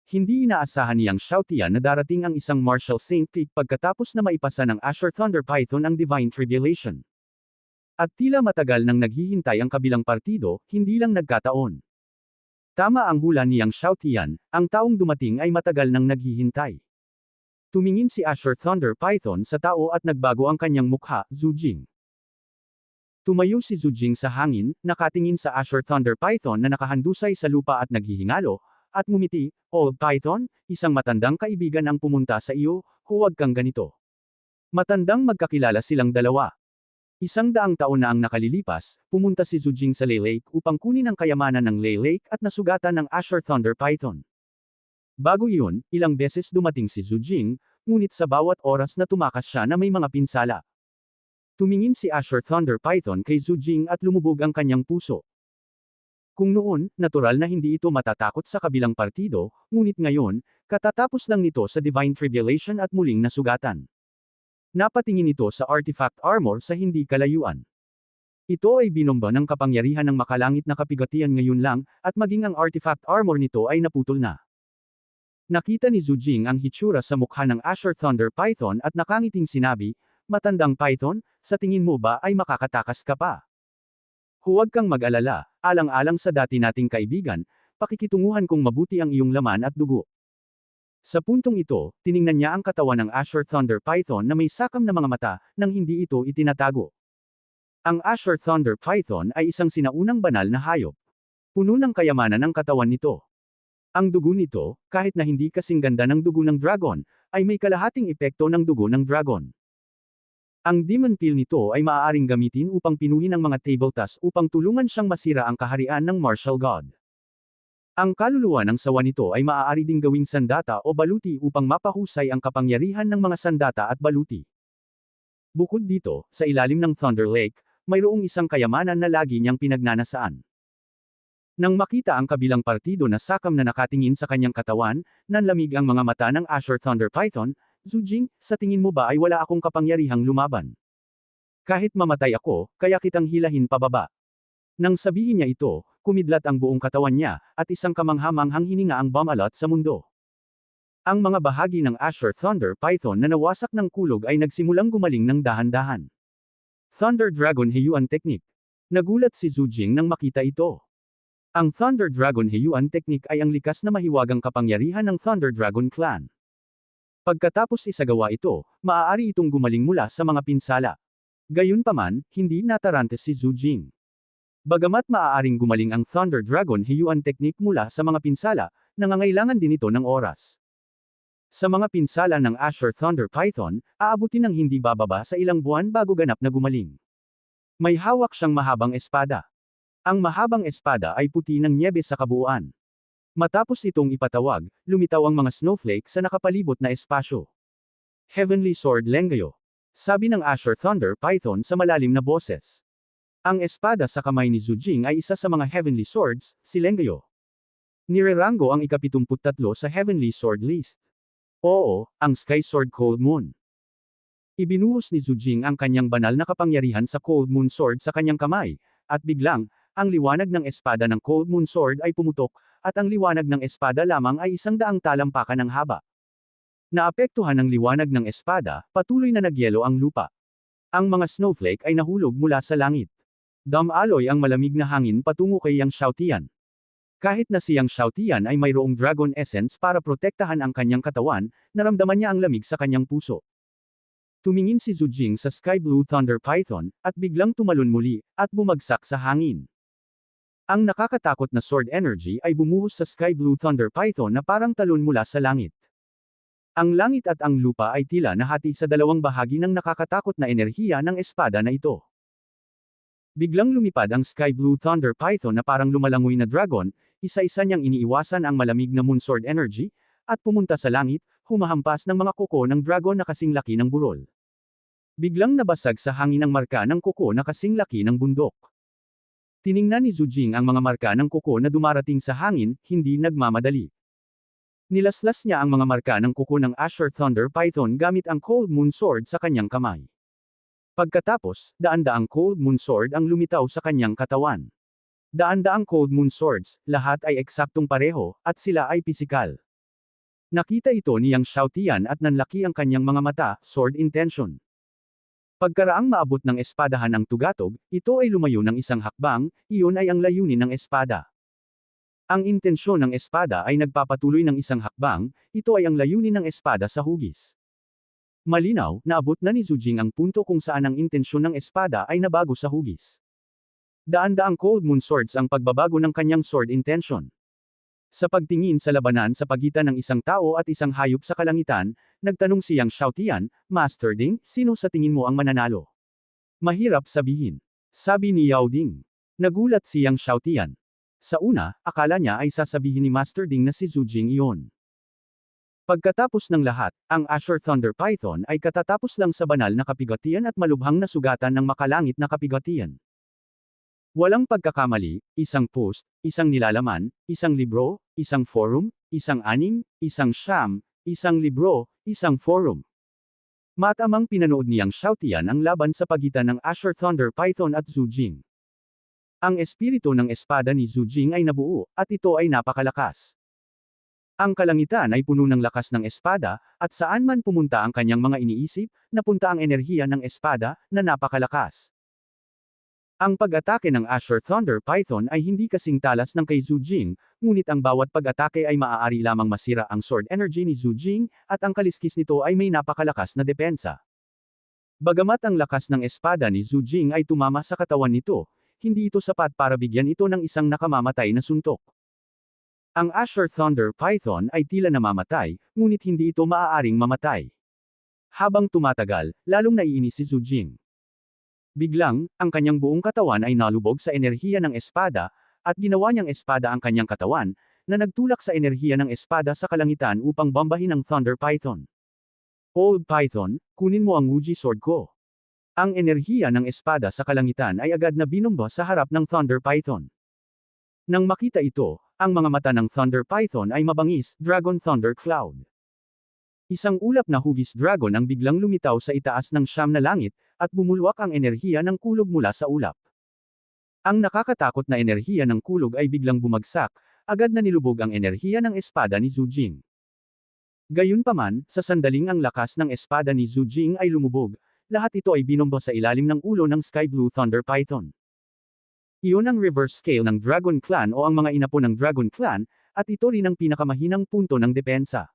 Hindi inaasahan niyang Xiaotian na darating ang isang martial saint peak pagkatapos na maipasa ng Azure Thunder Python ang Divine Tribulation. At tila matagal nang naghihintay ang kabilang partido, hindi lang nagkataon. Tama ang hula niyang Xiaotian, ang taong dumating ay matagal nang naghihintay. Tumingin si Azure Thunder Python sa tao at nagbago ang kanyang mukha, Zhu Jing. Tumayo si Zhu Jing sa hangin, nakatingin sa Azure Thunder Python na nakahandusay sa lupa at naghihingalo, at ngumiti, "Old Python, isang matandang kaibigan ang pumunta sa iyo, huwag kang ganito." Matandang magkakilala silang dalawa. 100 taon na ang nakalilipas, pumunta si Zhu Jing sa Lay Lake upang kunin ang kayamanan ng Lay Lake at nasugatan ng Azure Thunder Python. Bago iyon, ilang beses dumating si Zhu Jing, ngunit sa bawat oras na tumakas siya na may mga pinsala. Tumingin si Azure Thunder Python kay Zhu Jing at lumubog ang kanyang puso. Kung noon, natural na hindi ito matatakot sa kabilang partido, ngunit ngayon, katatapos lang nito sa Divine Tribulation at muling nasugatan. Napatingin ito sa artifact armor sa hindi kalayuan. Ito ay binomba ng kapangyarihan ng makalangit na kapigatian ngayon lang, at maging ang artifact armor nito ay naputol na. Nakita ni Zhu Jing ang hitsura sa mukha ng Azure Thunder Python at nakangiting sinabi, "Matandang Python, sa tingin mo ba ay makakatakas ka pa? Huwag kang mag-alala, alang-alang sa dati nating kaibigan, pakikitunguhan kong mabuti ang iyong laman at dugo." Sa puntong ito, tiningnan niya ang katawan ng Azure Thunder Python na may sakam na mga mata, nang hindi ito itinatago. Ang Azure Thunder Python ay isang sinaunang banal na hayop. Puno ng kayamanan ang katawan nito. Ang dugo nito, kahit na hindi kasing ganda ng dugo ng dragon, ay may kalahating epekto ng dugo ng dragon. Ang demon peel nito ay maaaring gamitin upang pinuhin ang mga table tasks upang tulungan siyang masira ang kaharian ng martial god. Ang kaluluwa ng sawa nito ay maaari ding gawing sandata o baluti upang mapahusay ang kapangyarihan ng mga sandata at baluti. Bukod dito, sa ilalim ng Thunder Lake, mayroong isang kayamanan na lagi niyang pinagnanasaan. Nang makita ang kabilang partido na sakam na nakatingin sa kanyang katawan, nanlamig ang mga mata ng Azure Thunder Python, "Zhu Jing, sa tingin mo ba ay wala akong kapangyarihang lumaban? Kahit mamatay ako, kaya kitang hilahin pababa." Nang sabihin niya ito, kumidlat ang buong katawan niya, at isang kamangha-manghang hininga ang bumalot sa mundo. Ang mga bahagi ng Azure Thunder Python na nawasak ng kulog ay nagsimulang gumaling ng dahan-dahan. Thunder Dragon Heiyuan Technique. Nagulat si Zhu Jing nang makita ito. Ang Thunder Dragon Heiyuan Technique ay ang likas na mahiwagang kapangyarihan ng Thunder Dragon Clan. Pagkatapos isagawa ito, maaari itong gumaling mula sa mga pinsala. Gayunpaman, hindi natarante si Zhu Jing. Bagamat maaaring gumaling ang Thunder Dragon Heiyuan Technique mula sa mga pinsala, nangangailangan din ito ng oras. Sa mga pinsala ng Azure Thunder Python, aabutin ng hindi bababa sa ilang buwan bago ganap na gumaling. May hawak siyang mahabang espada. Ang mahabang espada ay puti ng nyebe sa kabuuan. Matapos itong ipatawag, lumitaw ang mga snowflake sa nakapalibot na espasyo. Heavenly Sword Lengayo. Sabi ng Asher Thunder Python sa malalim na boses. Ang espada sa kamay ni Zujing ay isa sa mga Heavenly Swords, si Lengayo. Nirerango ang ika-73 sa Heavenly Sword list. Oo, ang Sky Sword Cold Moon. Ibinuhos ni Zujing ang kanyang banal na kapangyarihan sa Cold Moon Sword sa kanyang kamay, at biglang, ang liwanag ng espada ng Cold Moon Sword ay pumutok, at ang liwanag ng espada lamang ay 100 talampakan ng haba. Naapektuhan ng liwanag ng espada, patuloy na nagyelo ang lupa. Ang mga snowflake ay nahulog mula sa langit. Damaloy ang malamig na hangin patungo kay Yang Xiaotian. Kahit na si Yang Xiaotian ay mayroong dragon essence para protektahan ang kanyang katawan, naramdaman niya ang lamig sa kanyang puso. Tumingin si Zujing sa Sky Blue Thunder Python, at biglang tumalon muli, at bumagsak sa hangin. Ang nakakatakot na sword energy ay bumuhos sa Sky Blue Thunder Python na parang talon mula sa langit. Ang langit at ang lupa ay tila nahati sa dalawang bahagi ng nakakatakot na enerhiya ng espada na ito. Biglang lumipad ang Sky Blue Thunder Python na parang lumalangoy na dragon, isa-isa niyang iniiwasan ang malamig na moon sword energy, at pumunta sa langit, humahampas ng mga kuko ng dragon na kasing laki ng burol. Biglang nabasag sa hangin ang marka ng kuko na kasing laki ng bundok. Tiningnan ni Zujing ang mga marka ng kuko na dumarating sa hangin, hindi nagmamadali. Nilaslas niya ang mga marka ng kuko ng Asher Thunder Python gamit ang Cold Moon Sword sa kanyang kamay. Pagkatapos, daan-daang Cold Moon Sword ang lumitaw sa kanyang katawan. Daan-daang Cold Moon Swords, lahat ay eksaktong pareho, at sila ay pisikal. Nakita ito ni Yang Xiaotian at nanlaki ang kanyang mga mata, sword intention. Pagkaraang maabot ng espadahan ang tugatog, ito ay lumayo ng isang hakbang, iyon ay ang layunin ng espada. Ang intensyon ng espada ay nagpapatuloy ng isang hakbang, ito ay ang layunin ng espada sa hugis. Malinaw, naabot na ni Zujing ang punto kung saan ang intensyon ng espada ay nabago sa hugis. Daan-daang Cold Moon Swords ang pagbabago ng kanyang sword intention. Sa pagtingin sa labanan sa pagitan ng isang tao at isang hayop sa kalangitan, nagtanong si Yang Xiaotian, Master Ding, sino sa tingin mo ang mananalo? Mahirap sabihin. Sabi ni Yao Ding. Nagulat si Yang Xiaotian. Sa una, akala niya ay sasabihin ni Master Ding na si Zujing iyon. Pagkatapos ng lahat, ang Asher Thunder Python ay katatapos lang sa banal na kapigatian at malubhang na sugatan ng makalangit na kapigatian. Walang pagkakamali, isang post, isang nilalaman, isang libro, isang forum, isang anim, isang siyam, isang libro, isang forum. Matamang pinanood ni Yang Xiaotian ang laban sa pagitan ng Asher Thunder Python at Zujing. Ang espiritu ng espada ni Zujing ay nabuo, at ito ay napakalakas. Ang kalangitan ay puno ng lakas ng espada, at saan man pumunta ang kanyang mga iniisip, napunta ang enerhiya ng espada, na napakalakas. Ang pag-atake ng Asher Thunder Python ay hindi kasing talas ng kay Zujing, ngunit ang bawat pag-atake ay maaari lamang masira ang sword energy ni Zujing, at ang kaliskis nito ay may napakalakas na depensa. Bagamat ang lakas ng espada ni Zujing ay tumama sa katawan nito, hindi ito sapat para bigyan ito ng isang nakamamatay na suntok. Ang Asher Thunder Python ay tila namamatay, ngunit hindi ito maaaring mamatay. Habang tumatagal, lalong naiinis si Zujing. Biglang, ang kanyang buong katawan ay nalubog sa enerhiya ng espada, at ginawa niyang espada ang kanyang katawan, na nagtulak sa enerhiya ng espada sa kalangitan upang bambahin ang Thunder Python. Old Python, kunin mo ang Wuji Sword ko. Ang enerhiya ng espada sa kalangitan ay agad na binomba sa harap ng Thunder Python. Nang makita ito, ang mga mata ng Thunder Python ay mabangis, Dragon Thunder Cloud. Isang ulap na hugis dragon ang biglang lumitaw sa itaas ng siyam na langit, at bumulwak ang enerhiya ng kulog mula sa ulap. Ang nakakatakot na enerhiya ng kulog ay biglang bumagsak, agad na nilubog ang enerhiya ng espada ni Zujing. Gayunpaman, sa sandaling ang lakas ng espada ni Zujing ay lumubog, lahat ito ay binomba sa ilalim ng ulo ng Sky Blue Thunder Python. Iyon ang reverse scale ng Dragon Clan o ang mga inapo ng Dragon Clan, at ito rin ang pinakamahinang punto ng depensa.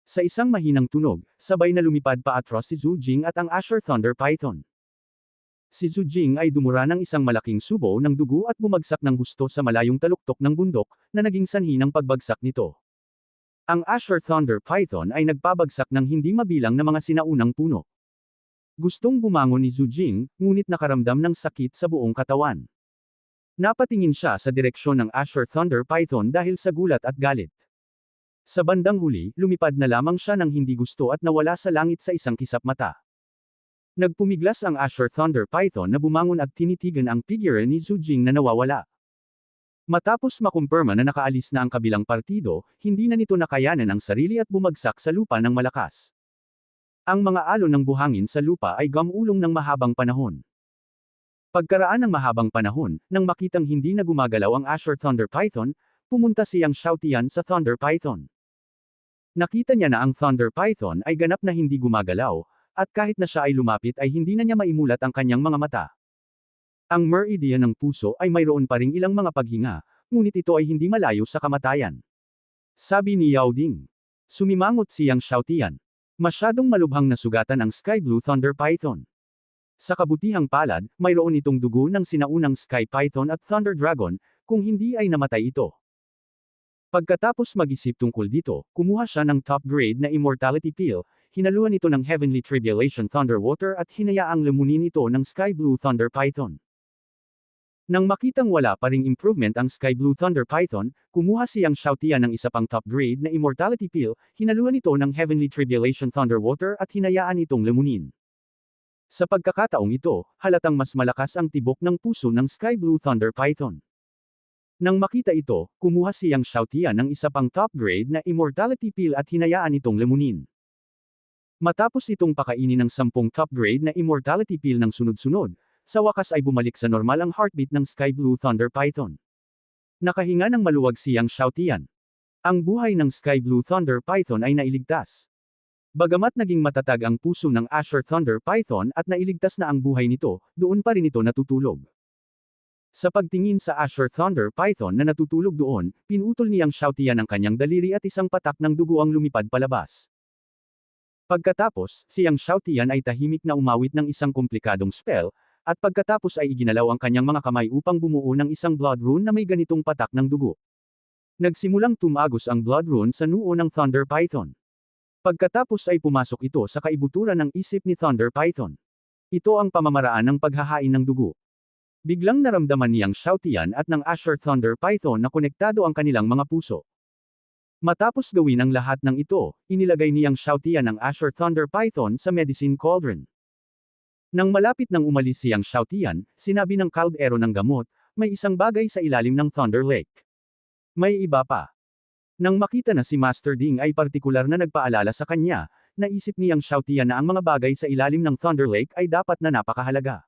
Sa isang mahinang tunog, sabay na lumipad pa atras si Zujing at ang Asher Thunder Python. Si Zujing ay dumura ng isang malaking subo ng dugo at bumagsak ng husto sa malayong taluktok ng bundok, na naging sanhi ng pagbagsak nito. Ang Asher Thunder Python ay nagpabagsak ng hindi mabilang na mga sinaunang puno. Gustong bumangon ni Zujing, ngunit nakaramdam ng sakit sa buong katawan. Napatingin siya sa direksyon ng Azure Thunder Python dahil sa gulat at galit. Sa bandang huli, lumipad na lamang siya ng hindi gusto at nawala sa langit sa isang kisap mata. Nagpumiglas ang Azure Thunder Python na bumangon at tinitigan ang figure ni Zhu Jing na nawawala. Matapos makumpirma na nakaalis na ang kabilang partido, hindi na nito nakayanan ang sarili at bumagsak sa lupa ng malakas. Ang mga alon ng buhangin sa lupa ay gumulong ng mahabang panahon. Pagkaraan ng mahabang panahon, nang makitang hindi na gumagalaw ang Azure Thunder Python, pumunta si Yang Xiaotian sa Thunder Python. Nakita niya na ang Thunder Python ay ganap na hindi gumagalaw, at kahit na siya ay lumapit ay hindi na niya maimulat ang kanyang mga mata. Ang meridian ng puso ay mayroon pa ring ilang mga paghinga, ngunit ito ay hindi malayo sa kamatayan. Sabi ni Yao Ding. Sumimangot si Yang Xiaotian. Masyadong malubhang nasugatan ang Sky Blue Thunder Python. Sa kabutihang palad, mayroon itong dugo ng sinaunang Sky Python at Thunder Dragon, kung hindi ay namatay ito. Pagkatapos mag-isip tungkol dito, kumuha siya ng top grade na Immortality Pill, hinaluan ito ng Heavenly Tribulation Thunder Water at hinayaang lamunin ito ng Sky Blue Thunder Python. Nang makitang wala pa ring improvement ang Sky Blue Thunder Python, kumuha si Yang Xiaotian ng isa pang top grade na Immortality Pill, hinaluan ito ng Heavenly Tribulation Thunder Water at hinayaan itong lamunin. Sa pagkakataong ito, halatang mas malakas ang tibok ng puso ng Sky Blue Thunder Python. Nang makita ito, kumuha si Yang Xiaotian ng isa pang top grade na Immortality Pill at hinayaan itong lamunin. Matapos itong pakainin ng 10 top grade na Immortality Pill ng sunod-sunod, sa wakas ay bumalik sa normal ang heartbeat ng Sky Blue Thunder Python. Nakahinga ng maluwag si Yang Xiaotian. Ang buhay ng Sky Blue Thunder Python ay nailigtas. Bagamat naging matatag ang puso ng Azure Thunder Python at nailigtas na ang buhay nito, doon pa rin ito natutulog. Sa pagtingin sa Azure Thunder Python na natutulog doon, pinutol ni Yang Xiaotian ang kanyang daliri at isang patak ng dugo ang lumipad palabas. Pagkatapos, si Yang Xiaotian ay tahimik na umawit ng isang komplikadong spell, at pagkatapos ay iginalaw ang kanyang mga kamay upang bumuo ng isang blood rune na may ganitong patak ng dugo. Nagsimulang tumagos ang blood rune sa noo ng Thunder Python. Pagkatapos ay pumasok ito sa kaibuturan ng isip ni Thunder Python. Ito ang pamamaraan ng paghahain ng dugo. Biglang naramdaman ni Yang Xiaotian at ng Azure Thunder Python na konektado ang kanilang mga puso. Matapos gawin ang lahat ng ito, inilagay ni Yang Xiaotian ang Azure Thunder Python sa medicine cauldron. Nang malapit nang umalis si Yang Xiaotian, sinabi ng kaldero ng gamot, may isang bagay sa ilalim ng Thunder Lake. May iba pa. Nang makita na si Master Ding ay partikular na nagpaalala sa kanya, naisip ni Yang Xiaotian na ang mga bagay sa ilalim ng Thunder Lake ay dapat na napakahalaga.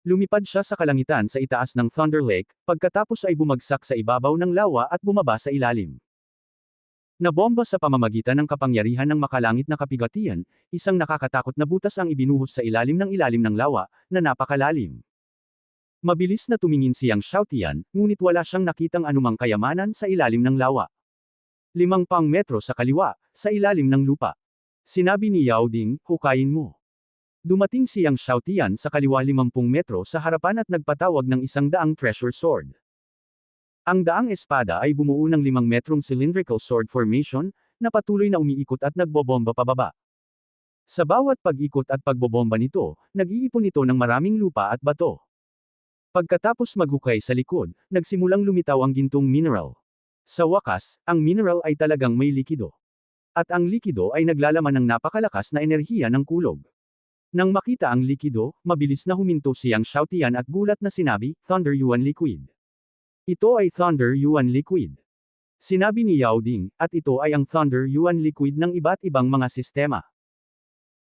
Lumipad siya sa kalangitan sa itaas ng Thunder Lake, pagkatapos ay bumagsak sa ibabaw ng lawa at bumaba sa ilalim. Nabomba sa pamamagitan ng kapangyarihan ng makalangit na kapigatian, isang nakakatakot na butas ang ibinuhos sa ilalim ng lawa, na napakalalim. Mabilis na tumingin si Yang Xiaotian, ngunit wala siyang nakitang anumang kayamanan sa ilalim ng lawa. 5 metro sa kaliwa, sa ilalim ng lupa. Sinabi ni Yao Ding, hukayin mo. Dumating si Yang Xiaotian sa kaliwa 50 metro sa harapan at nagpatawag ng 100 treasure sword. Ang daang espada ay bumuo ng 5 metrong cylindrical sword formation, na patuloy na umiikot at nagbobomba pababa. Sa bawat pag-ikot at pagbobomba nito, nag-iipon ito ng maraming lupa at bato. Pagkatapos maghukay sa likod, nagsimulang lumitaw ang gintong mineral. Sa wakas, ang mineral ay talagang may likido. At ang likido ay naglalaman ng napakalakas na enerhiya ng kulog. Nang makita ang likido, mabilis na huminto si Yang Xiaotian at gulat na sinabi, Thunder Yuan Liquid. Ito ay Thunder Yuan Liquid. Sinabi ni Yao Ding, at ito ay ang Thunder Yuan Liquid ng iba't ibang mga sistema.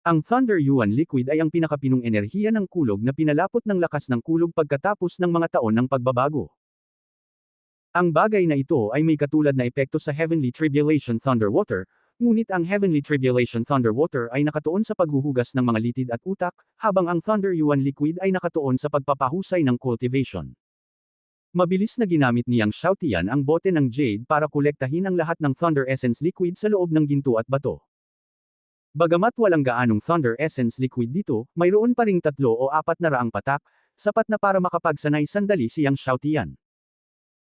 Ang Thunder Yuan Liquid ay ang pinakapinong enerhiya ng kulog na pinalapot ng lakas ng kulog pagkatapos ng mga taon ng pagbabago. Ang bagay na ito ay may katulad na epekto sa Heavenly Tribulation Thunder Water, ngunit ang Heavenly Tribulation Thunder Water ay nakatuon sa paghuhugas ng mga litid at utak, habang ang Thunder Yuan Liquid ay nakatuon sa pagpapahusay ng cultivation. Mabilis na ginamit ni Yang Xiaotian ang bote ng jade para kolektahin ang lahat ng Thunder Essence Liquid sa loob ng ginto at bato. Bagamat walang gaanong Thunder Essence Liquid dito, mayroon pa ring 3 o 4 na raang patak, sapat na para makapagsanay sandali si Yang Xiaotian.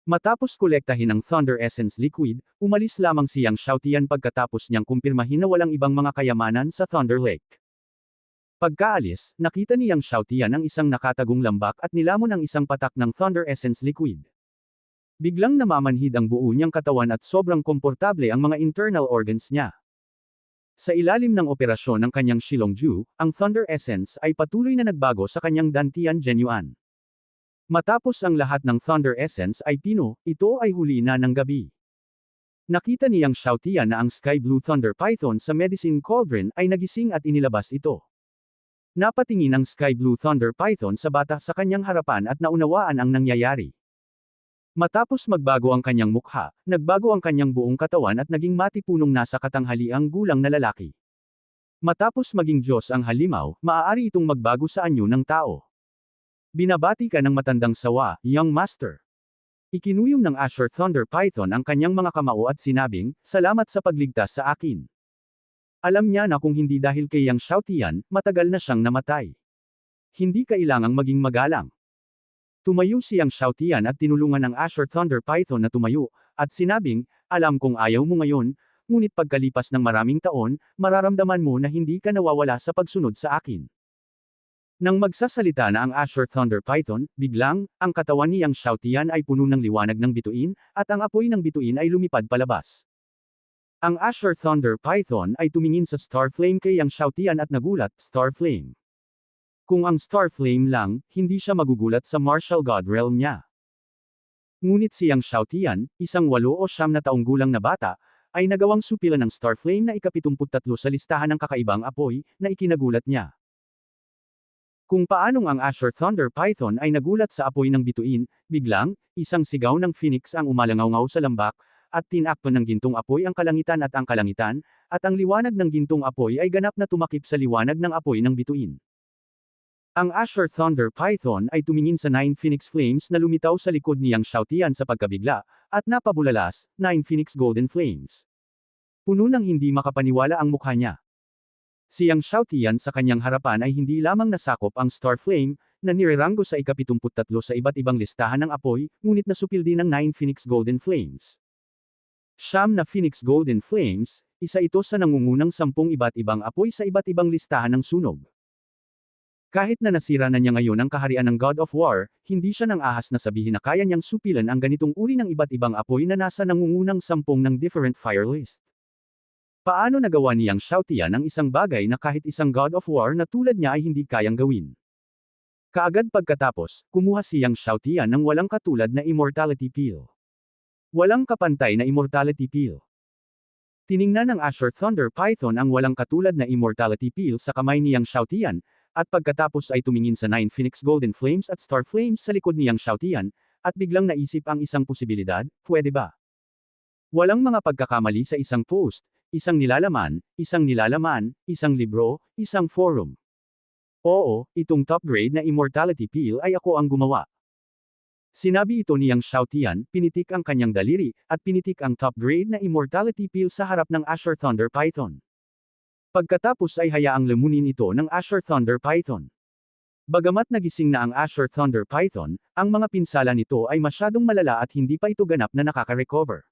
Matapos kolektahin ang Thunder Essence Liquid, umalis lamang si Yang Xiaotian pagkatapos niyang kumpirmahin na walang ibang mga kayamanan sa Thunder Lake. Pagkaalis, nakita ni Yang Xiaotian ang isang nakatagong lambak at nilamon ang isang patak ng Thunder Essence liquid. Biglang namamanhid ang buo niyang katawan at sobrang komportable ang mga internal organs niya. Sa ilalim ng operasyon ng kanyang Shilongju, ang Thunder Essence ay patuloy na nagbago sa kanyang Dantian Genuine. Matapos ang lahat ng Thunder Essence ay ito ay huli na ng gabi. Nakita ni Yang Xiaotian na ang Sky Blue Thunder Python sa Medicine Cauldron ay nagising at inilabas ito. Napatingin ang Sky Blue Thunder Python sa bata sa kanyang harapan at naunawaan ang nangyayari. Matapos magbago ang kanyang mukha, nagbago ang kanyang buong katawan at naging matipunong nasa katanghaliang gulang na lalaki. Matapos maging Diyos ang halimaw, maaari itong magbago sa anyo ng tao. Binabati ka ng matandang sawa, Young Master. Ikinuyom ng Azure Thunder Python ang kanyang mga kamao at sinabing, "Salamat sa pagligtas sa akin." Alam niya na kung hindi dahil kay Yang Xiaotian, matagal na siyang namatay. Hindi kailangang maging magalang. Tumayo si Yang Xiaotian at tinulungan ng Azure Thunder Python na tumayo, at sinabing, "Alam kong ayaw mo ngayon, ngunit pagkalipas ng maraming taon, mararamdaman mo na hindi ka nawawala sa pagsunod sa akin." Nang magsasalita na ang Azure Thunder Python, biglang, ang katawan ni Yang Xiaotian ay puno ng liwanag ng bituin, at ang apoy ng bituin ay lumipad palabas. Ang Azure Thunder Python ay tumingin sa Star Flame kay Yang Xiaotian at nagulat, Star Flame. Kung ang Star Flame lang, hindi siya magugulat sa Martial God Realm niya. Ngunit si Yang Xiaotian, isang 8 o 9 na taong gulang na bata, ay nagawang supilan ng Star Flame na ika-73 sa listahan ng kakaibang apoy, na ikinagulat niya. Kung paanong ang Azure Thunder Python ay nagulat sa apoy ng bituin, biglang, isang sigaw ng Phoenix ang umalangaw-ngaw sa lambak, at tinakpan ng gintong apoy ang kalangitan, at ang liwanag ng gintong apoy ay ganap na tumakip sa liwanag ng apoy ng bituin. Ang Azure Thunder Python ay tumingin sa 9 Phoenix Flames na lumitaw sa likod ni Yang Xiaotian sa pagkabigla, at napabulalas, 9 Phoenix Golden Flames. Puno ng hindi makapaniwala ang mukha niya. Si Yang Xiaotian sa kanyang harapan ay hindi lamang nasakop ang Star Flame, na nireranggo sa ika-73 sa iba't ibang listahan ng apoy, ngunit nasupil din ng 9 Phoenix Golden Flames. 9 na Phoenix Golden Flames, isa ito sa nangungunang 10 iba't ibang apoy sa iba't ibang listahan ng sunog. Kahit na nasira na niya ngayon ang kaharian ng God of War, hindi siya nang ahas na sabihin na kaya niyang supilan ang ganitong uri ng iba't ibang apoy na nasa nangungunang 10 ng different fire list. Paano nagawa ni Yang Xiaotian ang isang bagay na kahit isang God of War na tulad niya ay hindi kayang gawin? Kaagad pagkatapos, kumuha si Yang Xiaotian ng walang katulad na Immortality Pill. Walang kapantay na Immortality Pill. Tiningnan ng Azure Thunder Python ang walang katulad na Immortality Pill sa kamay ni Yang Xiaotian, at pagkatapos ay tumingin sa 9 Phoenix Golden Flames at Star Flames sa likod ni Yang Xiaotian, at biglang naisip ang isang posibilidad, pwede ba? Walang mga pagkakamali sa isang post, isang nilalaman, isang libro, isang forum. Oo, itong top grade na Immortality Pill ay ako ang gumawa. Sinabi ito ni Yang Xiaotian, pinitik ang kanyang daliri, at pinitik ang top grade na Immortality Pill sa harap ng Azure Thunder Python. Pagkatapos ay hayaang lamunin ito ng Azure Thunder Python. Bagamat nagising na ang Azure Thunder Python, ang mga pinsala nito ay masyadong malala at hindi pa ito ganap na nakaka-recover.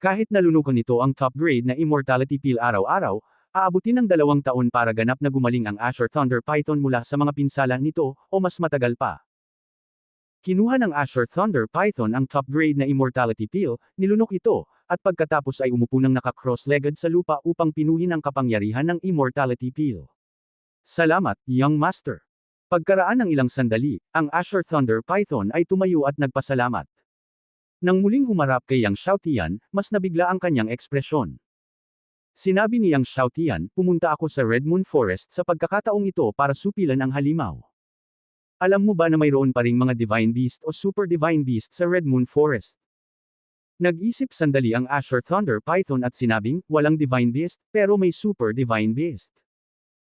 Kahit nalunukan nito ang top grade na Immortality Pill araw-araw, aabutin ng 2 taon para ganap na gumaling ang Azure Thunder Python mula sa mga pinsala nito, o mas matagal pa. Kinuha ng Azure Thunder Python ang top grade na Immortality Pill, nilunok ito, at pagkatapos ay umupo ng naka-cross-legged sa lupa upang pinuhin ang kapangyarihan ng Immortality Pill. Salamat, Young Master. Pagkaraan ng ilang sandali, ang Azure Thunder Python ay tumayo at nagpasalamat. Nang muling humarap kay Yang Xiaotian, mas nabigla ang kanyang ekspresyon. Sinabi ni Yang Xiaotian, pumunta ako sa Red Moon Forest sa pagkakataong ito para supilan ang halimaw. Alam mo ba na mayroon pa ring mga Divine Beast o Super Divine Beast sa Red Moon Forest? Nag-isip sandali ang Azure Thunder Python at sinabing, walang Divine Beast, pero may Super Divine Beast.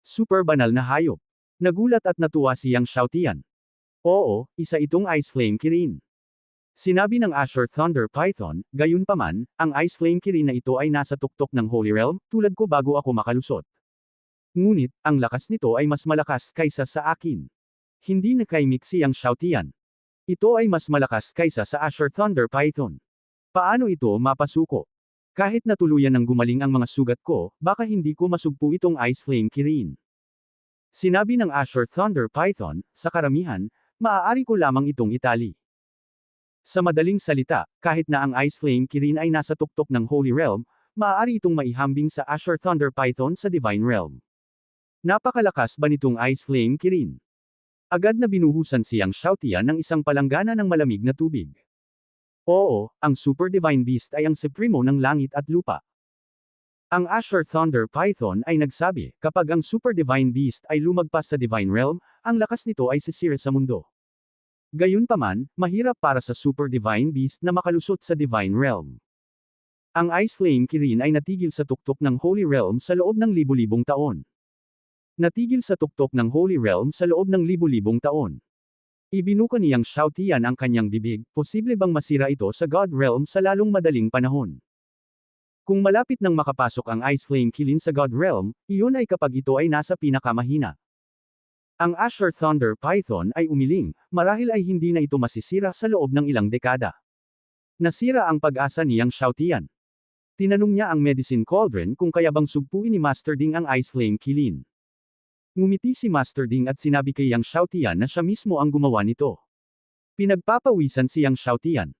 Super banal na hayop. Nagulat at natuwa si Yang Xiaotian. Oo, isa itong Ice Flame Kirin. Sinabi ng Azure Thunder Python, gayunpaman, ang Ice Flame Kirin na ito ay nasa tuktok ng Holy Realm, tulad ko bago ako makalusot. Ngunit, ang lakas nito ay mas malakas kaysa sa akin. Hindi nakaimik si Yang Xiaotian. Ito ay mas malakas kaysa sa Azure Thunder Python. Paano ito mapasuko? Kahit na tuluyan ng gumaling ang mga sugat ko, baka hindi ko masugpo itong Ice Flame Kirin. Sinabi ng Azure Thunder Python, sa karamihan, maaari ko lamang itong itali. Sa madaling salita, kahit na ang Ice Flame Kirin ay nasa tuktok ng Holy Realm, maaari itong maihambing sa Azure Thunder Python sa Divine Realm. Napakalakas ba nitong Ice Flame Kirin? Agad na binuhusan siyang Xiaotian ng isang palanggana ng malamig na tubig. Oo, ang Super Divine Beast ay ang supremo ng langit at lupa. Ang Azure Thunder Python ay nagsabi, kapag ang Super Divine Beast ay lumagpas sa Divine Realm, ang lakas nito ay sisira sa mundo. Gayunpaman, mahirap para sa Super Divine Beast na makalusot sa Divine Realm. Ang Ice Flame Kirin ay natigil sa tuktok ng Holy Realm sa loob ng libu-libong taon. Natigil sa tuktok ng Holy Realm sa loob ng libu-libong taon. Ibinuka niyang Xiaotian ang kanyang bibig, posible bang masira ito sa God Realm sa lalong madaling panahon? Kung malapit nang makapasok ang Ice Flame Kirin sa God Realm, iyon ay kapag ito ay nasa pinakamahina. Ang Azure Thunder Python ay umiling, marahil ay hindi na ito masisira sa loob ng ilang dekada. Nasira ang pag-asa niyang Xiaotian. Tinanong niya ang Medicine Cauldron kung kaya bang sugpuin ni Master Ding ang Ice Flame Kirin. Ngumiti si Master Ding at sinabi kay Yang Xiaotian na siya mismo ang gumawa nito. Pinagpapawisan si Yang Xiaotian.